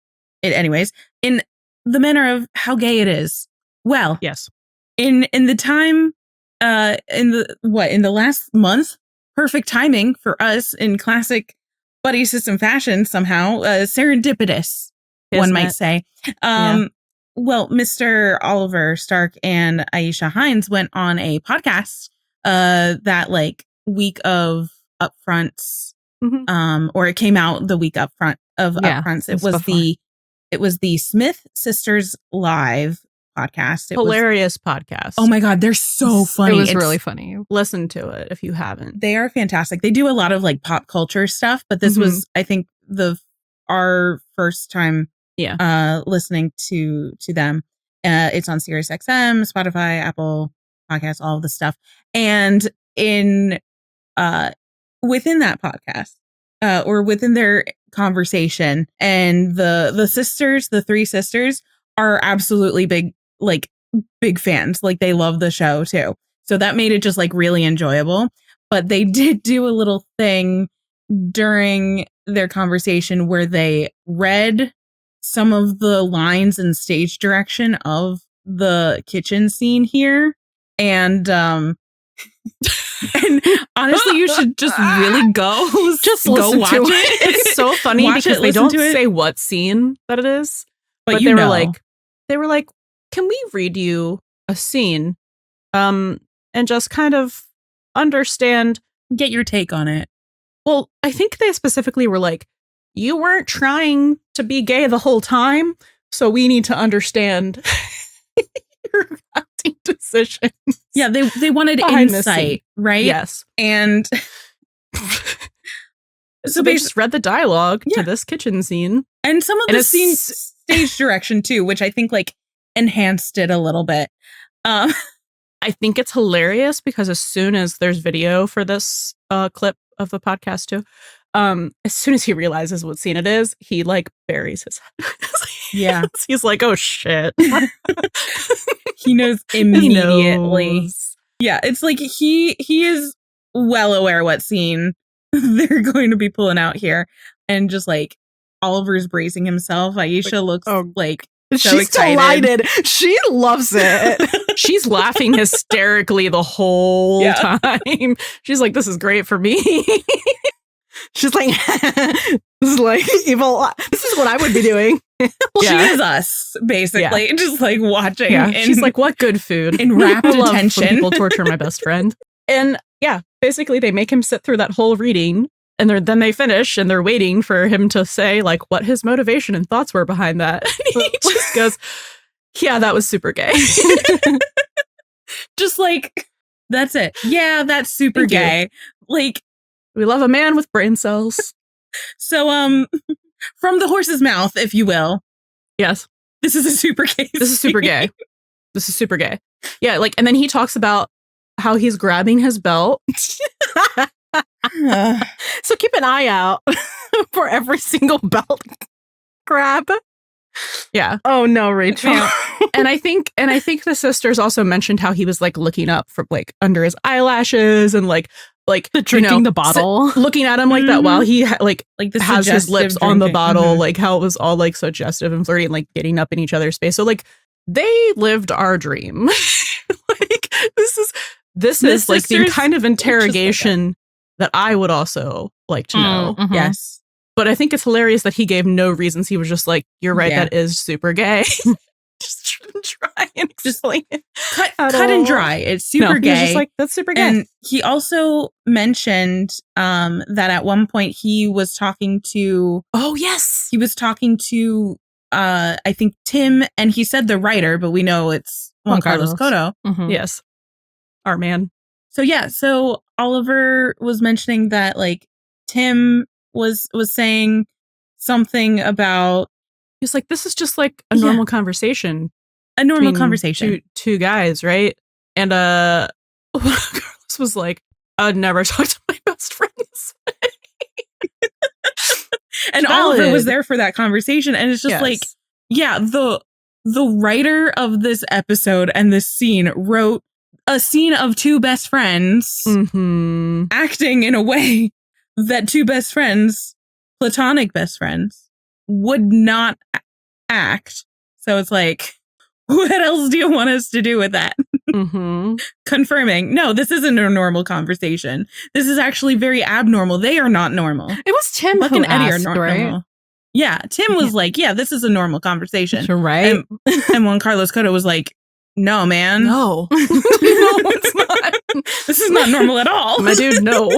it anyways in the manner of how gay it is. Well, Yes. in the time, in the last month, perfect timing for us in classic buddy system fashion somehow, serendipitous, one might say. Well, Mr. Oliver Stark and Aisha Hines went on a podcast that like week of upfronts, or it came out the week upfront of upfronts. It was the Smith Sisters Live podcast. It Hilarious podcast. oh my God, they're so funny. It was It's- really funny. Listen to it if you haven't. They are fantastic. They do a lot of like pop culture stuff, but this was, I think, our first time listening to them. It's on Sirius XM, Spotify, Apple Podcasts, all of the stuff. And in within that podcast, or within their conversation, and the sisters, the three sisters, are absolutely big fans. Like they love the show too. So that made it just like really enjoyable. But they did do a little thing during their conversation where they read some of the lines and stage direction of the kitchen scene here. And and honestly, you should just really go listen watch to it. It's so funny Watch because it, they listen don't to it. say what scene that it is. But But you they know. were like, can we read you a scene? And just kind of understand. Get your take on it. Well, I think they specifically were like, you weren't trying to be gay the whole time, so we need to understand your acting decisions. Yeah, they wanted Behind the insight, scene. right? Yes. And So they just read the dialogue Yeah. to this kitchen scene. and some of And the it's- scene stage direction too, which I think like enhanced it a little bit. I think it's hilarious because as soon as there's video for this clip of the podcast too, as soon as he realizes what scene it is, he like buries his head. Yeah. He's like, oh shit. He knows He immediately. knows. Yeah, it's like he is well aware what scene they're going to be pulling out here, and just like Oliver's bracing himself. Aisha looks oh, like She's excited. delighted. She loves it. She's laughing hysterically the whole time. She's like, this is great for me. She's like, this is like evil. This is what I would be doing. She is us, basically, just like watching. Yeah. She's like, what good food. In rapt I love when attention. people torture my best friend. And yeah, basically they make him sit through that whole reading. And then they finish and they're waiting for him to say like what his motivation and thoughts were behind that. And he just goes, yeah, that was super gay. Just like, that's it. Yeah, that's super Thank you. gay. Like, We love a man with brain cells. so, from the horse's mouth, if you will, Yes. this is a super gay. This is super scene. gay. This is super gay. Yeah, like, and then he talks about how he's grabbing his belt. So keep an eye out for every single belt grab. Yeah. Oh no, Rachel. And I think the sisters also mentioned how he was like looking up from like under his eyelashes and like Drinking the bottle. looking at him like that while he Like the has his lips suggestive on the drinking. bottle, Mhm. like how it was all like suggestive and flirty and like getting up in each other's space. So like they lived our dream. Like this is like the sisters kind of just like interrogation that I would also like to know. Mhm. Yes. But I think it's hilarious that he gave no reasons. He was just like, "You're right, Yeah. that is super gay." Just try and explain it. Cut At and all. dry. It's super No, gay. He was just like, "That's super gay." And he also mentioned that at one point he was talking to oh yes, I think Tim, and he said the writer, but we know it's Juan Carlos Cotto. Mhm. yes, our man. So Oliver was mentioning that like Tim was saying something about He's like, "This is just like a Yeah. normal conversation, a normal between conversation. two guys, right?" And Carlos was like, "I'd never talk to my best friend this way." And Valid. Oliver was there for that conversation, and it's just Yes. like, yeah, the writer of this episode and this scene wrote a scene of two best friends Mhm. acting in a way that two best friends, platonic best friends, would not act. So it's like, what else do you want us to do with that? Mhm. Confirming, no, this isn't a normal conversation. This is actually very abnormal. They are not normal. It was Tim Buck who and Eddie are asked, not right? normal. Yeah, Tim was like, yeah, this is a normal conversation. Right? And Juan Carlos Cotto was like, no, man. No, No, it's not. This is not normal at all. my dude. No.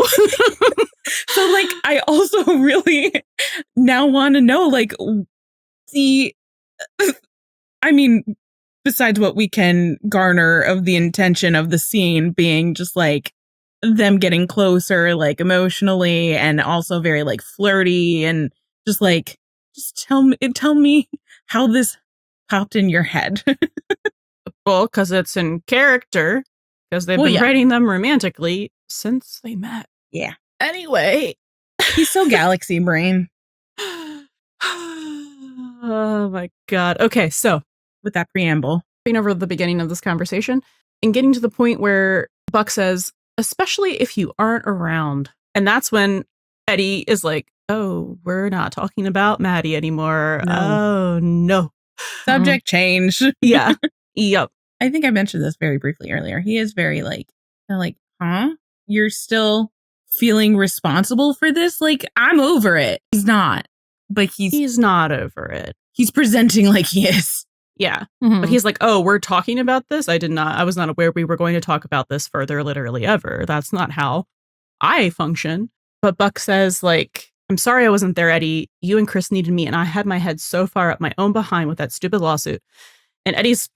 So, like, I also really now want to know, like, I mean, besides what we can garner of the intention of the scene being just like them getting closer, like emotionally, and also very like flirty, and just like, just tell me how this popped in your head. Well, because it's in character, because they've Well, been yeah. writing them romantically since they met. Yeah. Anyway. He's so galaxy brain Oh my God. Okay, so with that preamble. being over the beginning of this conversation and getting to the point where Buck says, especially if you aren't around. And that's when Eddie is like, oh, we're not talking about Maddie anymore. No. Oh, no. Subject change. Yeah. Yep. I think I mentioned this very briefly earlier. He is very like, huh? You're still feeling responsible for this? Like, I'm over it. He's not. But He's not over it. he's presenting like he is. Yeah. Mhm. But he's like, oh, we're talking about this? I was not aware we were going to talk about this further, literally ever. That's not how I function. But Buck says, like, I'm sorry I wasn't there, Eddie. You and Chris needed me, and I had my head so far up my own behind with that stupid lawsuit. And Eddie's,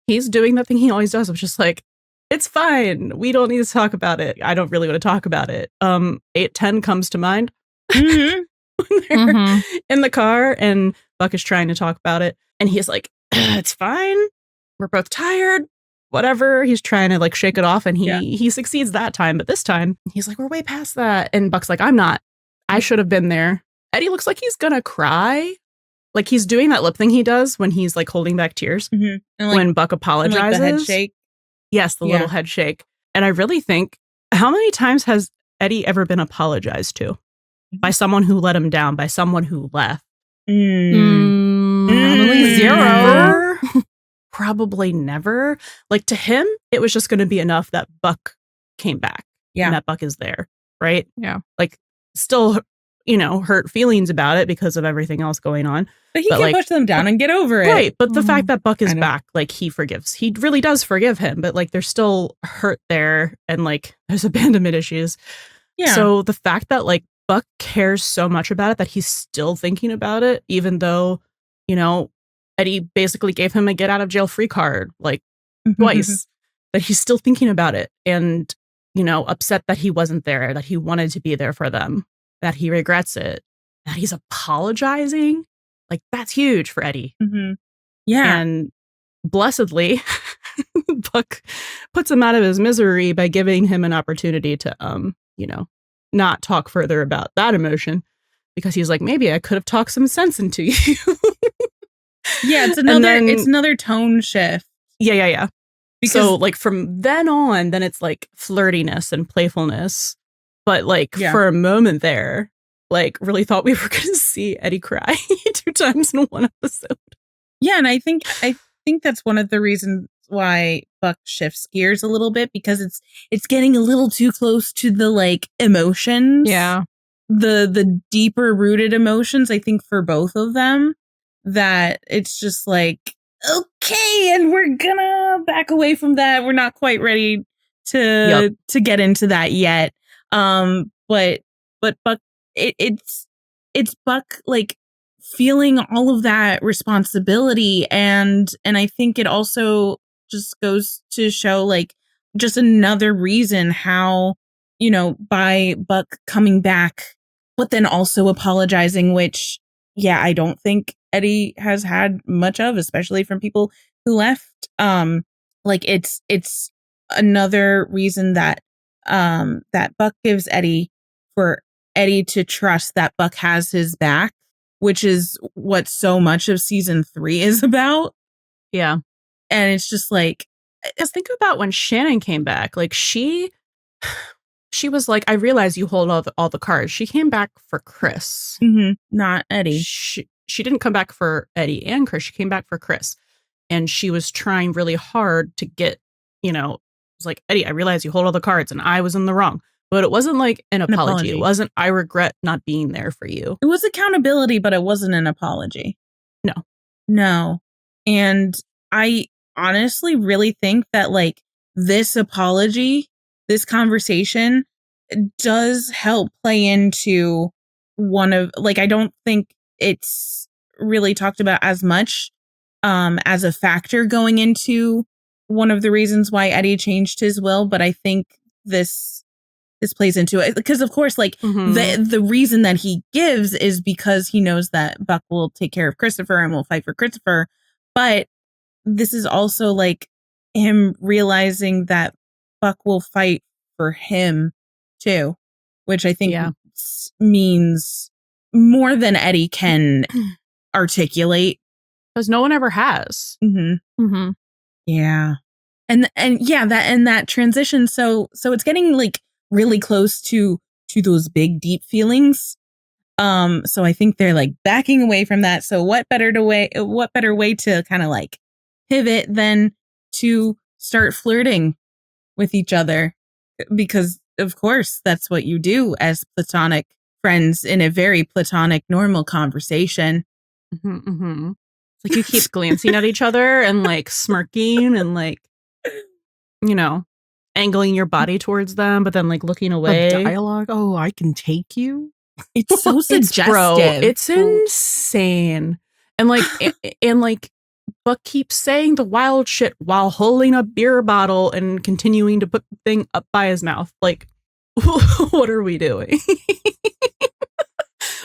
he's doing that thing he always does, which is like, it's fine. We don't need to talk about it. I don't really want to talk about it. 810 comes to mind. Mhm. When they're Mhm. in the car and Buck is trying to talk about it. And he's like, it's fine. We're both tired. Whatever. He's trying to like shake it off, and he succeeds that time. But this time he's like, we're way past that. And Buck's like, I'm not. I should have been there. Eddie looks like he's gonna cry. Like he's doing that lip thing he does when he's like holding back tears Mhm. And like, when Buck and, apologizes. like the head shake. Yes, the little Yeah. head shake. And I really think, how many times has Eddie ever been apologized to by someone who let him down, by someone who left? Mm. I don't Probably zero. never. Probably never. Like, to him, it was just going to be enough that Buck came back. Yeah. And that Buck is there, right? Yeah. Like, still, hurt feelings about it because of everything else going on. But he can push them down and get over it. Right. But the fact that Buck is Kind of. back, like, he forgives. He really does forgive him, but like there's still hurt there and like there's abandonment issues. Yeah. So the fact that like Buck cares so much about it that he's still thinking about it, even though, Eddie basically gave him a get out of jail free card like twice, that he's still thinking about it and, upset that he wasn't there, that he wanted to be there for them, that he regrets it, that he's apologizing. Like, that's huge for Eddie. Mm-hmm. Yeah. And blessedly, Buck puts him out of his misery by giving him an opportunity to, not talk further about that emotion, because he's like, maybe I could have talked some sense into you. Yeah, it's another tone shift. Yeah. Because, so like from then on, then it's like flirtiness and playfulness. But like for a moment there, like really thought we were going to see Eddie cry 2 times in one episode. Yeah, and I think that's one of the reasons why Buck shifts gears a little bit, because it's getting a little too close to the like emotions. Yeah. The deeper rooted emotions, I think, for both of them, that it's just like, okay, and we're gonna back away from that. We're not quite ready to get into that yet. But Buck, it's Buck like feeling all of that responsibility, and I think it also just goes to show like just another reason how, by Buck coming back, but then also apologizing, which I don't think Eddie has had much of, especially from people who left. Like it's another reason that that Buck gives Eddie, for Eddie to trust that Buck has his back, which is what so much of season 3 is about. Yeah. And it's just like, just think about when Shannon came back. Like she was like, I realize you hold all the cards. She came back for Chris. Not Eddie. She didn't come back for Eddie and Chris. She came back for Chris. And she was trying really hard to get, it was like, Eddie, I realize you hold all the cards and I was in the wrong. But it wasn't like an apology. It wasn't, I regret not being there for you. It was accountability, but it wasn't an apology. No. And I honestly really think that like this apology, this conversation does help play into one of, like, I don't think it's really talked about as much as a factor going into one of the reasons why Eddie changed his will. But I think this plays into it, because of course, like the reason that he gives is because he knows that Buck will take care of Christopher and will fight for Christopher. But this is also like him realizing that Buck will fight for him too, which I think means more than Eddie can articulate, because no one ever has. Yeah. And that transition. So it's getting like really close to those big deep feelings. So I think they're like backing away from that. So what better way to kind of like pivot than to start flirting with each other, because of course that's what you do as platonic friends in a very platonic normal conversation. Like you keep glancing at each other and like smirking and like, angling your body towards them, but then like looking away. The dialogue. Oh, I can take you. It's so suggestive. It's insane. And like Buck keeps saying the wild shit while holding a beer bottle and continuing to put the thing up by his mouth. Like, what are we doing?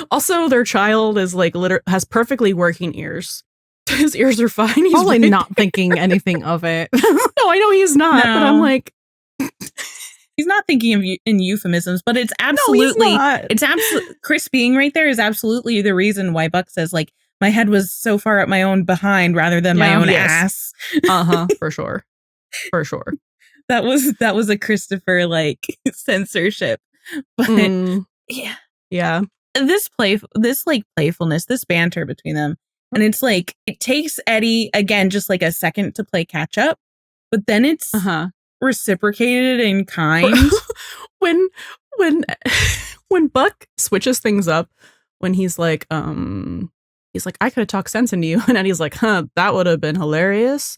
Also, their child is like has perfectly working ears. His ears are fine. He's probably not thinking anything of it. No, I know he's not. No. But I'm like, he's not thinking of in euphemisms, but it's absolutely, Chris being right there is absolutely the reason why Buck says like, my head was so far up my own behind rather than my own ass. For sure. That was a Christopher like censorship. But yeah. Yeah. This like playfulness, this banter between them And it's like, it takes Eddie, again, just like a second to play catch up, but then it's reciprocated in kind. when Buck switches things up, when he's like, I could have talked sense into you. And Eddie's like, that would have been hilarious.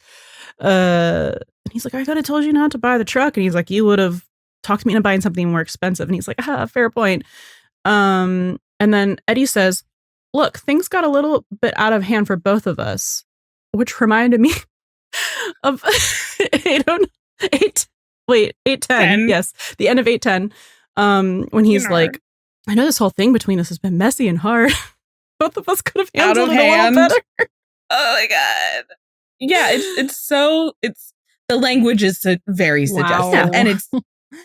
And he's like, I could have told you not to buy the truck. And he's like, you would have talked me into buying something more expensive. And he's like, fair point. And then Eddie says, look, things got a little bit out of hand for both of us, which reminded me of 810. Yes, the end of 810. When he's like, I know this whole thing between us has been messy and hard. Both of us could have handled it a little better. Oh my God. Yeah, it's the language is very suggestive and it's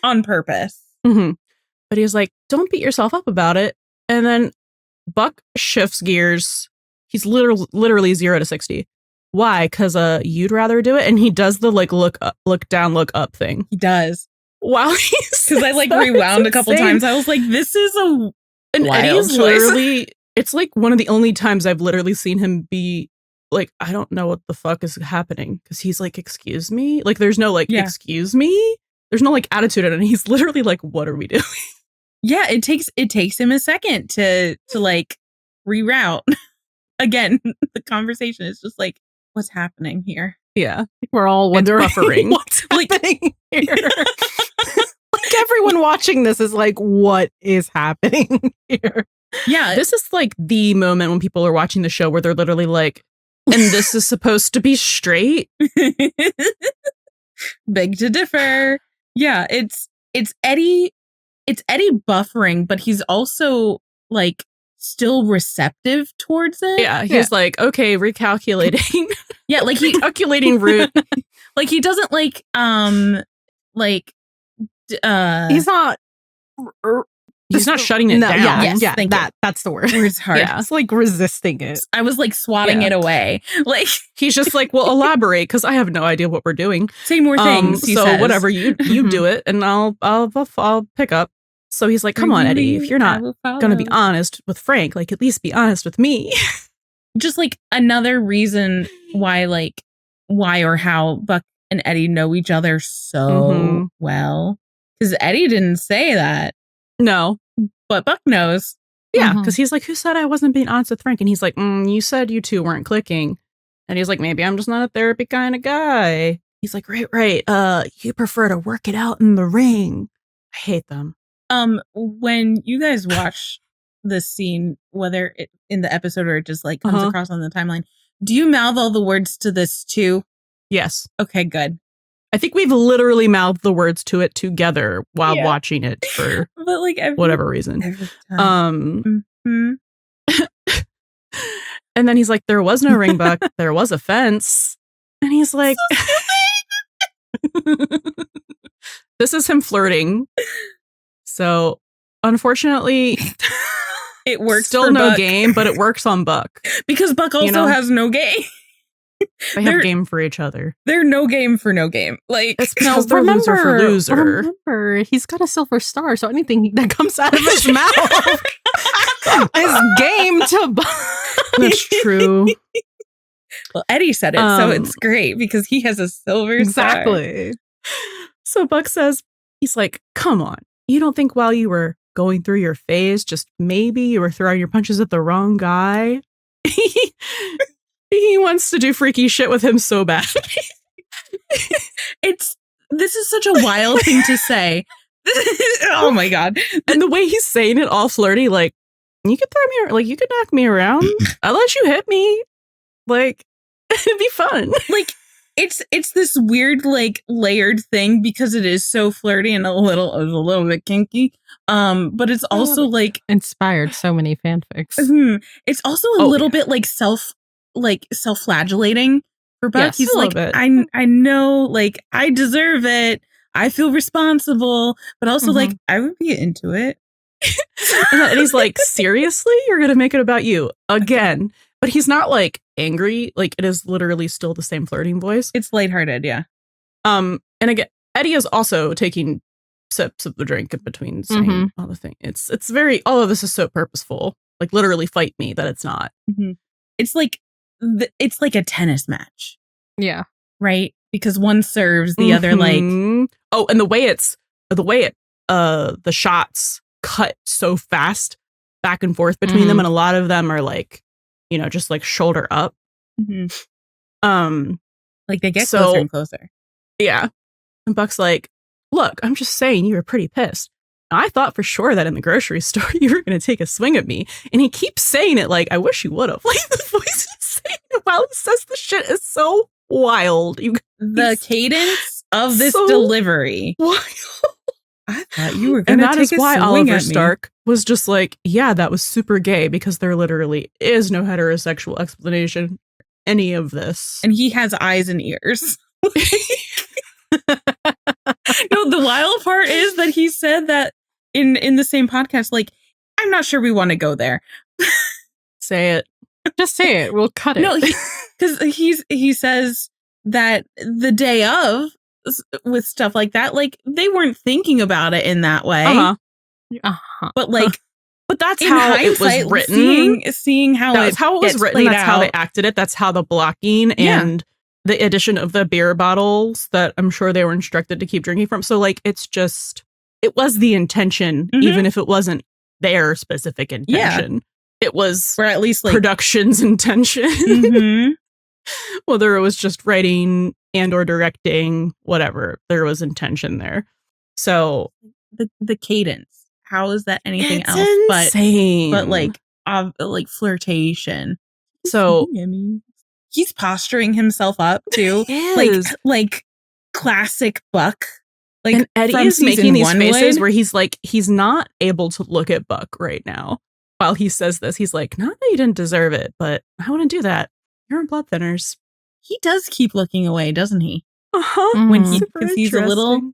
on purpose. Mm-hmm. But he was like, don't beat yourself up about it. And then Buck shifts gears. He's literally 0 to 60. Why? Because you'd rather do it? And he does the like look down, look up thing. He does. Wow. Because I like rewound a couple times. I was like, this is a and wild Eddie's choice. Literally, it's like one of the only times I've literally seen him be like, I don't know what the fuck is happening. Because he's like, excuse me? Like, there's no like, excuse me? There's no like attitude in it. And he's literally like, what are we doing? Yeah, it takes him a second to like reroute. Again, the conversation is just like, what's happening here? Yeah. We're all wondering buffering. what's happening here. Like everyone watching this is like, what is happening here? Yeah. This is like the moment when people are watching the show where they're literally like, and this is supposed to be straight? Beg to differ. Yeah, it's Eddie buffering, but he's also like still receptive towards it. Yeah, he's like, okay, recalculating. Yeah, like he calculating route. Like he doesn't like he's not shutting it down. Yeah, that's the word. It's hard. Yeah. It's like resisting it. I was like swatting it away. Like he's just like, well, elaborate because I have no idea what we're doing. Say more things. So says. Whatever you do it, and I'll pick up. So he's like, come on, Eddie, if you're not going to be honest with Frank, like at least be honest with me. Just like another reason why or how Buck and Eddie know each other so well. Because Eddie didn't say that. No. But Buck knows. Yeah, because he's like, who said I wasn't being honest with Frank? And he's like, you said you two weren't clicking. And he's like, maybe I'm just not a therapy kind of guy. He's like, right. You prefer to work it out in the ring. I hate them. When you guys watch this scene, whether it in the episode or it just like comes across on the timeline, do you mouth all the words to this too? Yes. Okay, good. I think we've literally mouthed the words to it together while watching it for but like whatever reason. And then he's like, there was no ring, Buck. There was a fence. And he's like, this is him flirting. So unfortunately, it works. Still for no Buck. game, but it works on Buck. Because Buck also has no game. They have game for each other. They're no game for no game. Like it's because they're loser for loser. Remember, he's got a silver star, so anything that comes out of his mouth is game to Buck. That's true. Well, Eddie said it, so it's great because he has a silver star. Exactly. So Buck says, he's like, come on. You don't think while you were going through your phase, just maybe you were throwing your punches at the wrong guy? He wants to do freaky shit with him so bad. This is such a wild thing to say. Oh my God. And the way he's saying it all flirty, like, you could throw me, like, you could knock me around. I'll let you hit me. Like, it'd be fun. Like, it's this weird, like, layered thing because it is so flirty and a little bit kinky. But it's also like inspired so many fanfics. It's also a little bit like self-flagellating for Buck. Yes, he's like, I know, like, I deserve it. I feel responsible, but also like I would be into it. And he's like, seriously? You're going to make it about you again? But he's not like angry. Like it is literally still the same flirting voice. It's lighthearted. Yeah. And again, Eddie is also taking sips of the drink in between saying all the thing. It's very, all of this is so purposeful. Like literally fight me that it's not. It's like it's like a tennis match, Yeah. right? Because one serves, the other like. Oh, and the way the shots cut so fast back and forth between them, and a lot of them are like, just like shoulder up. Like they get closer and closer. Yeah. And Buck's like, look, I'm just saying you were pretty pissed. I thought for sure that in the grocery store you were going to take a swing at me. And he keeps saying it like, I wish you would have. Like the voice is saying it while he says the shit is so wild. The cadence of this delivery. Wild. I thought you were going to take a swing at me. And that is why Oliver Stark was just like, yeah, that was super gay, because there literally is no heterosexual explanation for any of this. And he has eyes and ears. No, the wild part is that he said that in the same podcast, like, I'm not sure we want to go there. Say it. Just say it. We'll cut it. No, because he says that the day of, with stuff like that, like they weren't thinking about it in that way. But like, but that's how it was written. Seeing how that's how it was written. That's how they acted it. That's how the blocking and the addition of the beer bottles that I'm sure they were instructed to keep drinking from. So like, it was the intention, even if it wasn't their specific intention. Yeah. It was, or at least like production's intention. Whether it was just writing and or directing, whatever, there was intention there. So the cadence, how is that anything else insane. but like flirtation? So he's posturing himself up too, like classic Buck. Like, and Eddie is making these faces where he's like, he's not able to look at Buck right now while he says this. He's like, not that you didn't deserve it, but I wouldn't do that. You're on blood thinners. He does keep looking away, doesn't he? When because he's a little,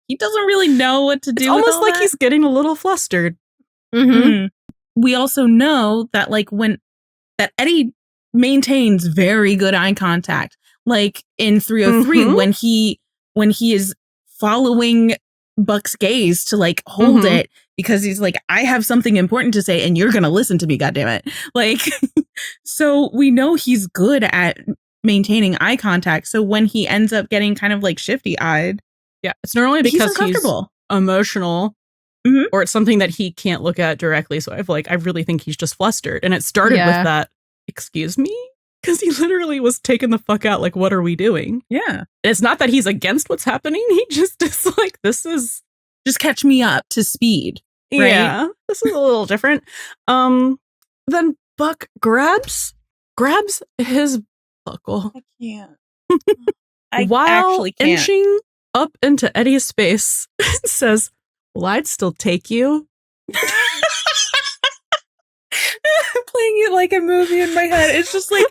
he doesn't really know what to do. It's almost like he's getting a little flustered. We also know that that Eddie maintains very good eye contact. Like in 303, when he is following Buck's gaze to like hold it, because he's like, I have something important to say and you're going to listen to me, goddammit. Like, so we know he's good at maintaining eye contact. So when he ends up getting kind of like shifty eyed. Yeah. It's normally because he's emotional or it's something that he can't look at directly. So I really think he's just flustered. And it started with that, excuse me? Because he literally was taken the fuck out. Like, what are we doing? Yeah. And it's not that he's against what's happening. He just is like, this is just catch me up to speed. Right? Yeah. This is a little different. Then Buck grabs his buckle. I can't. While actually can't. Inching up into Eddie's space, says, well, I'd still take you. Playing it like a movie in my head. It's just like,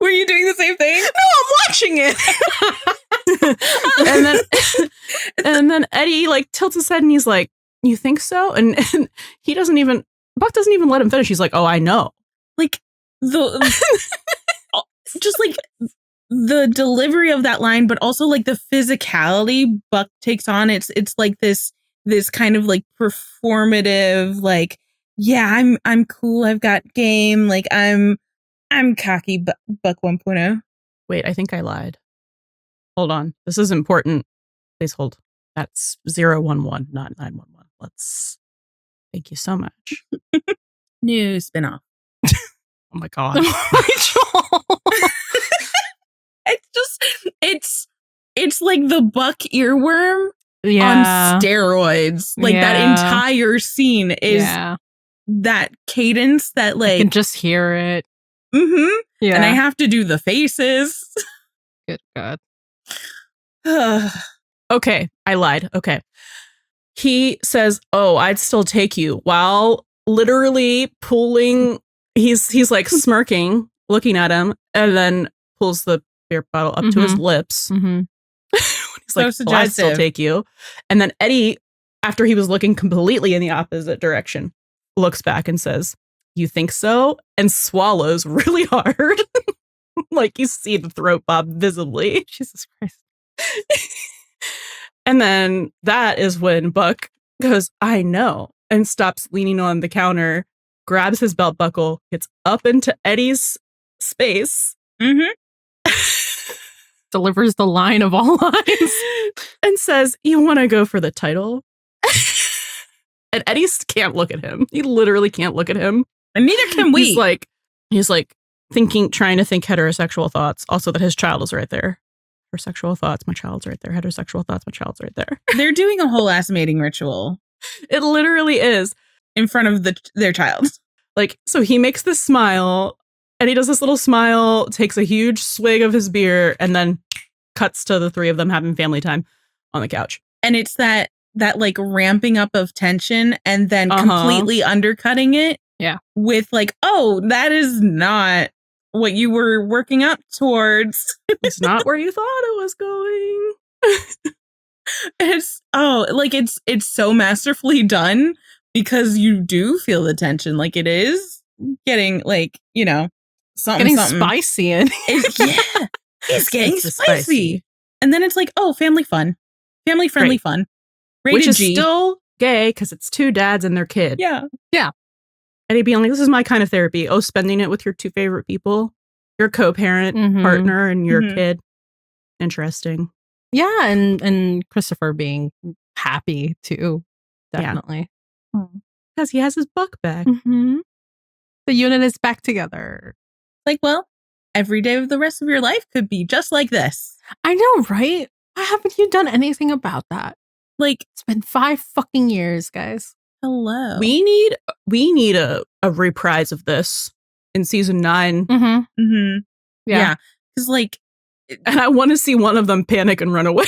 were you doing the same thing? No, I'm watching it. and then Eddie like tilts his head and he's like, you think so? And Buck doesn't even let him finish. He's like, oh, I know. Like just like the delivery of that line, but also like the physicality Buck takes on. It's like this kind of like performative, like, yeah, I'm cool. I've got game. Like I'm cocky, Buck 1.0. Wait, I think I lied. Hold on. This is important. Please hold. That's 011, not 911. Thank you so much. New spinoff. Oh my God. It's like the Buck earworm on steroids. Like that entire scene is that cadence that like I can just hear it. Yeah. And I have to do the faces. Good God. Okay, I lied. Okay. He says, oh, I'd still take you, while literally pulling, he's like smirking, looking at him, and then pulls the beer bottle up to his lips. He's like, so well, I'd still take you. And then Eddie, after he was looking completely in the opposite direction, looks back and says, you think so? And swallows really hard. Like you see the throat bob visibly. Jesus Christ. And then that is when Buck goes, I know, and stops leaning on the counter grabs his belt buckle, gets up into Eddie's space, delivers the line of all lines, and says, "You want to go for the title?" And Eddie can't look at him. He literally can't look at him. And neither can we. He's like trying to think heterosexual thoughts. Also, that his child is right there. Heterosexual thoughts, my child's right there. Heterosexual thoughts, my child's right there. They're doing a whole ass mating ritual. It literally is. In front of their child. Like, so he makes this smile, and he does this little smile, takes a huge swig of his beer, and then cuts to the three of them having family time on the couch. And it's that like ramping up of tension and then completely undercutting it. Yeah. With like, oh, that is not what you were working up towards. It's not where you thought it was going. It's so masterfully done because you do feel the tension. Like it is getting like, something spicy. And it's getting spicy. And then it's like, oh, family fun. Family friendly fun. Rated Which is G. still gay because it's two dads and their kid. Yeah. Yeah. And he'd be like, this is my kind of therapy. Oh, spending it with your two favorite people, your co-parent, partner, and your kid. Interesting. Yeah, and Christopher being happy too. Definitely. Because he has his buck back. The unit is back together. Like, well, every day of the rest of your life could be just like this. I know, right? Why haven't you done anything about that? Like, it's been 5 fucking years, guys. Hello. We need a reprise of this in season 9. Yeah. Because like, and I want to see one of them panic and run away.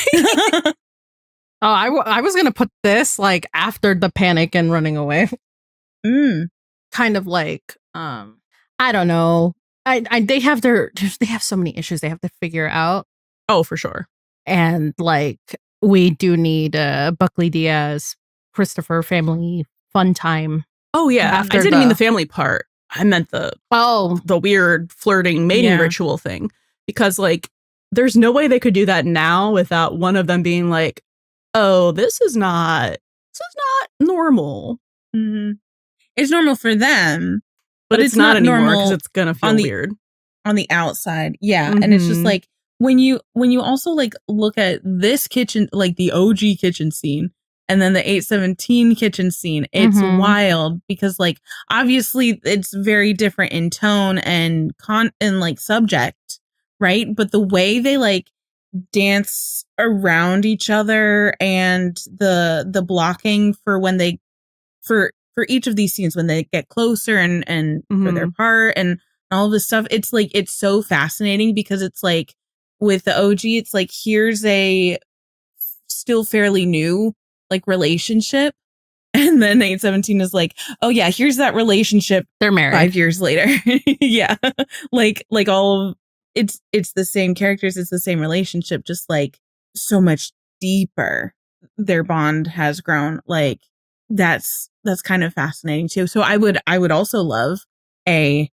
I was gonna put this like after the panic and running away. Kind of like I don't know. They have so many issues they have to figure out. Oh, for sure. And like we do need Buckley Diaz, Christopher family fun time. Oh yeah, I didn't mean the family part. I meant the weird flirting mating ritual thing. Because like there's no way they could do that now without one of them being like, oh, this is not normal. It's normal for them, but it's not anymore because it's gonna feel weird on the outside. Yeah, and it's just like when you also like look at this kitchen, like the OG kitchen scene, and then the 817 kitchen scene, it's wild because like obviously it's very different in tone and like subject, right? But the way they like dance around each other and the blocking for when they for each of these scenes when they get closer and for their part and all this stuff, it's like it's so fascinating because it's like with the OG, it's like here's a still fairly new like relationship, and then 817 is like, oh yeah, here's that relationship, they're married 5 years later. Yeah, like all of it's the same characters, it's the same relationship, just like so much deeper their bond has grown. Like that's kind of fascinating too. So I would also love a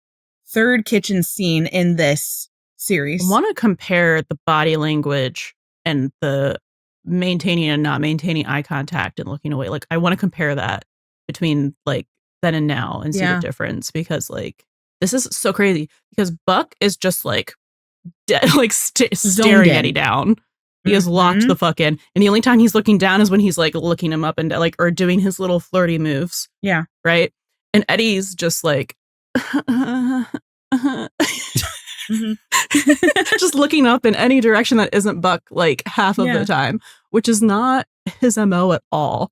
third kitchen scene in this series. I want to compare the body language and the maintaining and not maintaining eye contact and looking away. Like I want to compare that between like then and now and see the difference, because like this is so crazy because Buck is just like like staring Eddie down. He is locked the fuck in, and the only time he's looking down is when he's like looking him up and like or doing his little flirty moves. Yeah, right. And Eddie's just like just looking up in any direction that isn't Buck like half of the time, which is not his MO at all.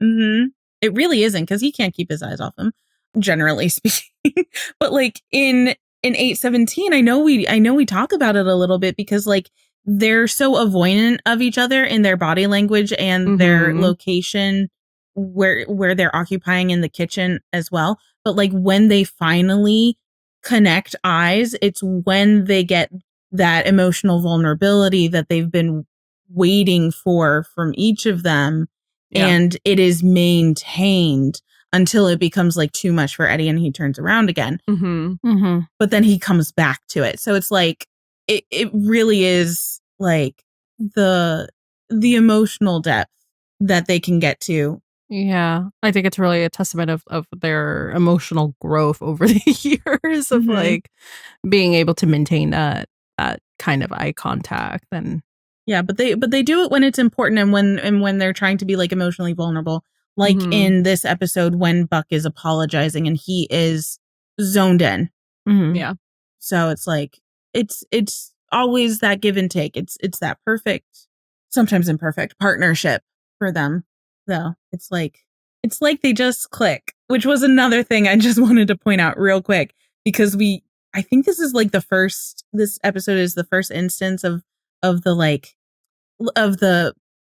It really isn't, because he can't keep his eyes off him, generally speaking. But like in 817, I know we talk about it a little bit because like they're so avoidant of each other in their body language and their location where they're occupying in the kitchen as well. But like when they finally connect eyes, it's when they get that emotional vulnerability that they've been waiting for from each of them. And it is maintained until it becomes like too much for Eddie and he turns around again. But then he comes back to it. So it's like it really is like the emotional depth that they can get to Yeah, I think it's really a testament of their emotional growth over the years of Mhm. like being able to maintain that kind of eye contact. And Yeah, but they do it when it's important and when they're trying to be like emotionally vulnerable. Like Mhm. in this episode when Buck is apologizing and he is zoned in. Yeah. So it's like it's always that give and take. It's that perfect, sometimes imperfect partnership for them. Though it's like they just click, which was another thing I just wanted to point out real quick because I think this is like this episode is the first instance of the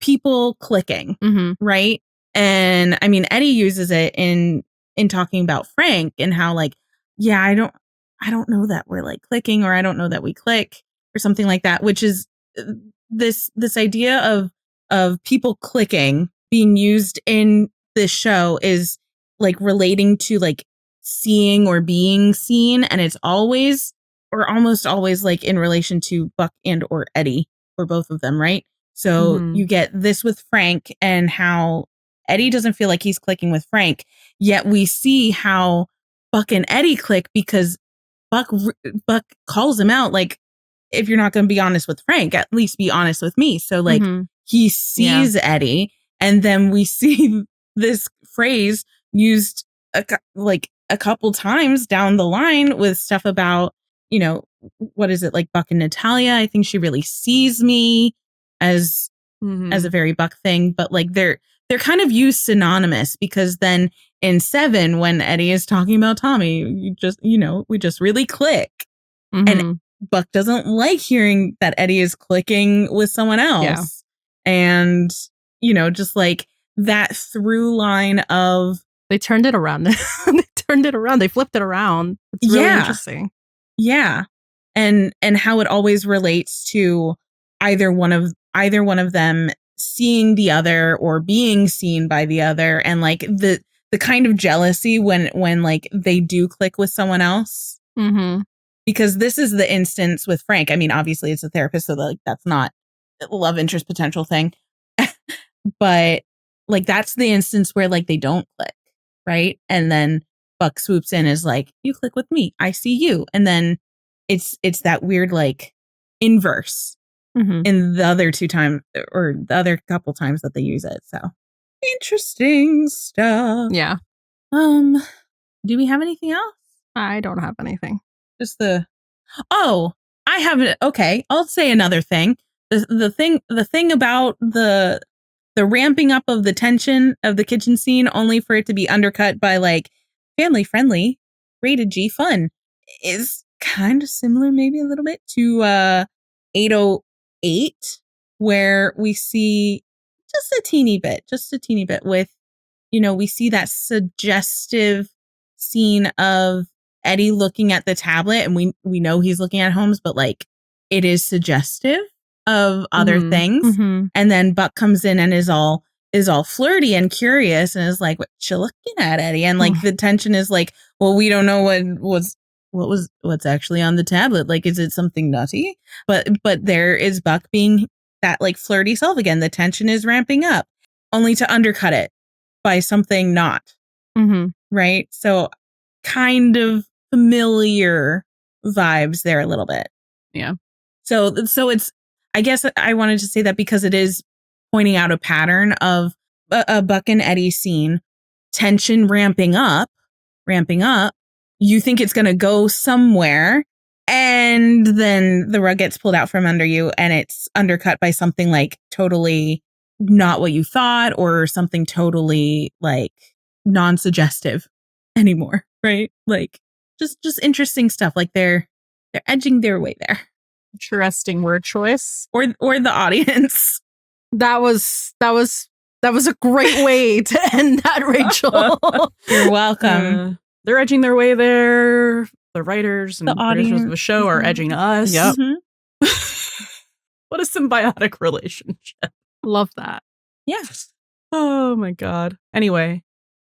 people clicking, right? And I mean Eddie uses it in talking about Frank and how like, yeah, I don't know that we're like clicking, or I don't know that we click, or something like that, which is this idea of people clicking being used in this show is like relating to like seeing or being seen, and it's always or almost always like in relation to Buck and or Eddie, or both of them, right? So Mhm. you get this with Frank and how Eddie doesn't feel like he's clicking with Frank, yet we see how Buck and Eddie click because Buck calls him out like, if you're not going to be honest with Frank, at least be honest with me. So like he sees Eddie, and then we see this phrase used a couple times down the line with stuff about, what is it, like Buck and Natalia? I think she really sees me as a very Buck thing, but like they're kind of used synonymous, because then in 7, when Eddie is talking about Tommy, we just really click. And Buck doesn't like hearing that Eddie is clicking with someone else. Yeah. And, just like that through line of, they turned it around. They flipped it around. It's really interesting. Yeah. And how it always relates to either one of them seeing the other or being seen by the other, and like the kind of jealousy when like they do click with someone else. Because this is the instance with Frank. I mean, obviously it's a therapist, so like that's not a love interest potential thing. But like that's the instance where like they don't click, right? And then Buck swoops in, is like, you click with me, I see you. And then it's that weird like inverse in the other 2 times, or the other couple times that they use it. So interesting stuff. Yeah. Do we have anything else? I don't have anything. Just I have it. Okay, I'll say another thing. The thing about the ramping up of the tension of the kitchen scene, only for it to be undercut by like family friendly, rated G fun, is kind of similar, maybe a little bit, to 808, where we see just a teeny bit with, we see that suggestive scene of Eddie looking at the tablet, and we know he's looking at Holmes, but like it is suggestive of other things. And then Buck comes in and is all flirty and curious, and is like, what you looking at, Eddie? And like the tension is like, well, we don't know what's actually on the tablet. Like, is it something nutty? But there is Buck being that like flirty self again. The tension is ramping up, only to undercut it by something not. Right? So kind of familiar vibes there a little bit. Yeah. So it's, I guess I wanted to say that because it is pointing out a pattern of a Buck and Eddie scene, tension ramping up. You think it's going to go somewhere, and then the rug gets pulled out from under you, and it's undercut by something like totally not what you thought, or something totally like non-suggestive anymore, right? Like just interesting stuff. Like they're edging their way there. Interesting word choice. Or the audience. That was a great way to end that, Rachel. You're welcome. They're edging their way there. The writers and The producers audience. of the show are edging us. Yep. What a symbiotic relationship. Love that. Yes. Oh my God. Anyway,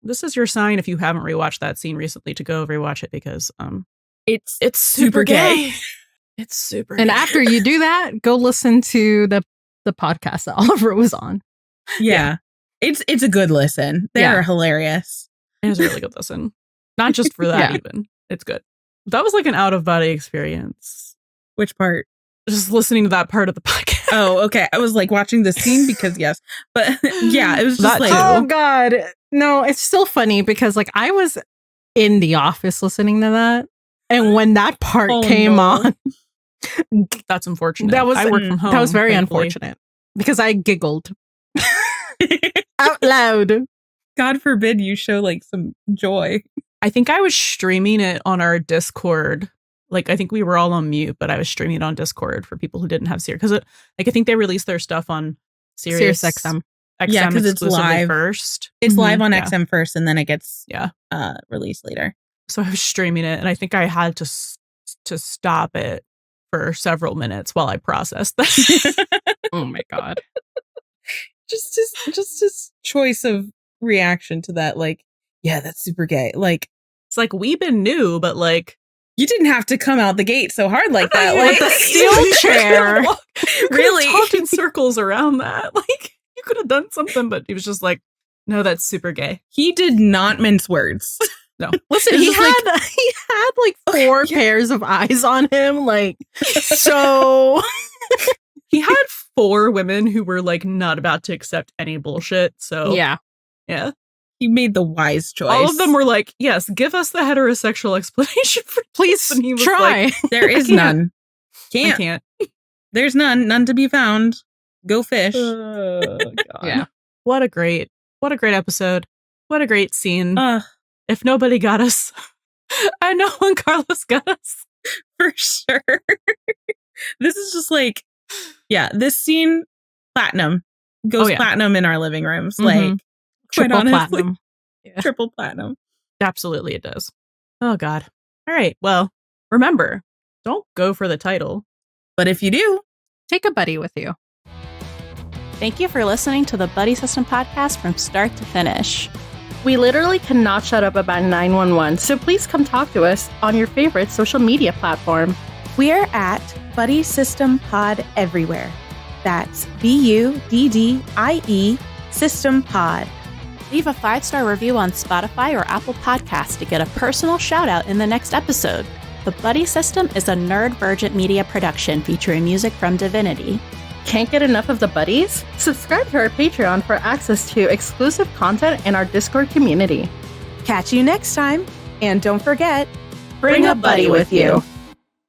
this is your sign, if you haven't rewatched that scene recently, to go rewatch it, because it's super gay. It's super And gay. after you do that, go listen to the podcast that Oliver was on. Yeah. It's a good listen. They're hilarious. It was a really good listen. Not just for that, even. It's good. That was like an out-of-body experience. Which part? Just listening to that part of the podcast. Oh, okay. I was like watching the scene because yes. But yeah, it was just That like, too. Oh God. No, it's still funny because like I was in the office listening to that. And when that part came on, that's unfortunate. that was I work from home. That was very thankfully. unfortunate because I giggled out loud. God forbid you show like some joy. I think I was streaming it on our Discord. Like, I think we were all on mute, but I was streaming it on Discord for people who didn't have Sirius. Because, like, I think they released their stuff on Sirius XM. Yeah, because it's live first. It's live on Yeah. XM first, and then it gets Yeah. released later. So I was streaming it, and I think I had to stop it for several minutes while I processed that. Oh my God. Just his choice of reaction to that, like, yeah, that's super gay. Like, It's like, Weebin knew, but like, you didn't have to come out the gate so hard like that. Yeah, Like the steel chair. Really? Really talked in circles around that. Like, you could have done something, but he was just like, no, that's super gay. He did not mince words. No. Listen, It's he just had like 4 pairs of eyes on him. Like, so He had 4 women who were like not about to accept any bullshit. So yeah. He made the wise choice. All of them were like, yes, give us the heterosexual explanation for Please And he was try. like, There is can't. none. I can't. There's none to be found. Go fish. God. Yeah. What a great episode. What a great scene. Uh, If nobody got us, I know when Carlos got us. for sure. This is just like, yeah, this scene, platinum. Goes platinum in our living rooms. Mhm. Like, quite Triple honestly, platinum. Yeah. triple platinum. Absolutely it does. Oh God. All right. Well, remember, don't go for the title. But if you do, Take a buddy with you. Thank you for listening to the Buddy System podcast from start to finish. We literally cannot shut up about 911, so please come talk to us on your favorite social media platform. We're at Buddy System Pod everywhere. That's BUDDIE System Pod. Leave a 5-star review on Spotify or Apple Podcasts to get a personal shout out in the next episode. The Buddy System is a Nerdvergent media production featuring music from Divinity. Can't get enough of the buddies? Subscribe to our Patreon for access to exclusive content in our Discord community. Catch you next time, and don't forget, Bring a buddy with you.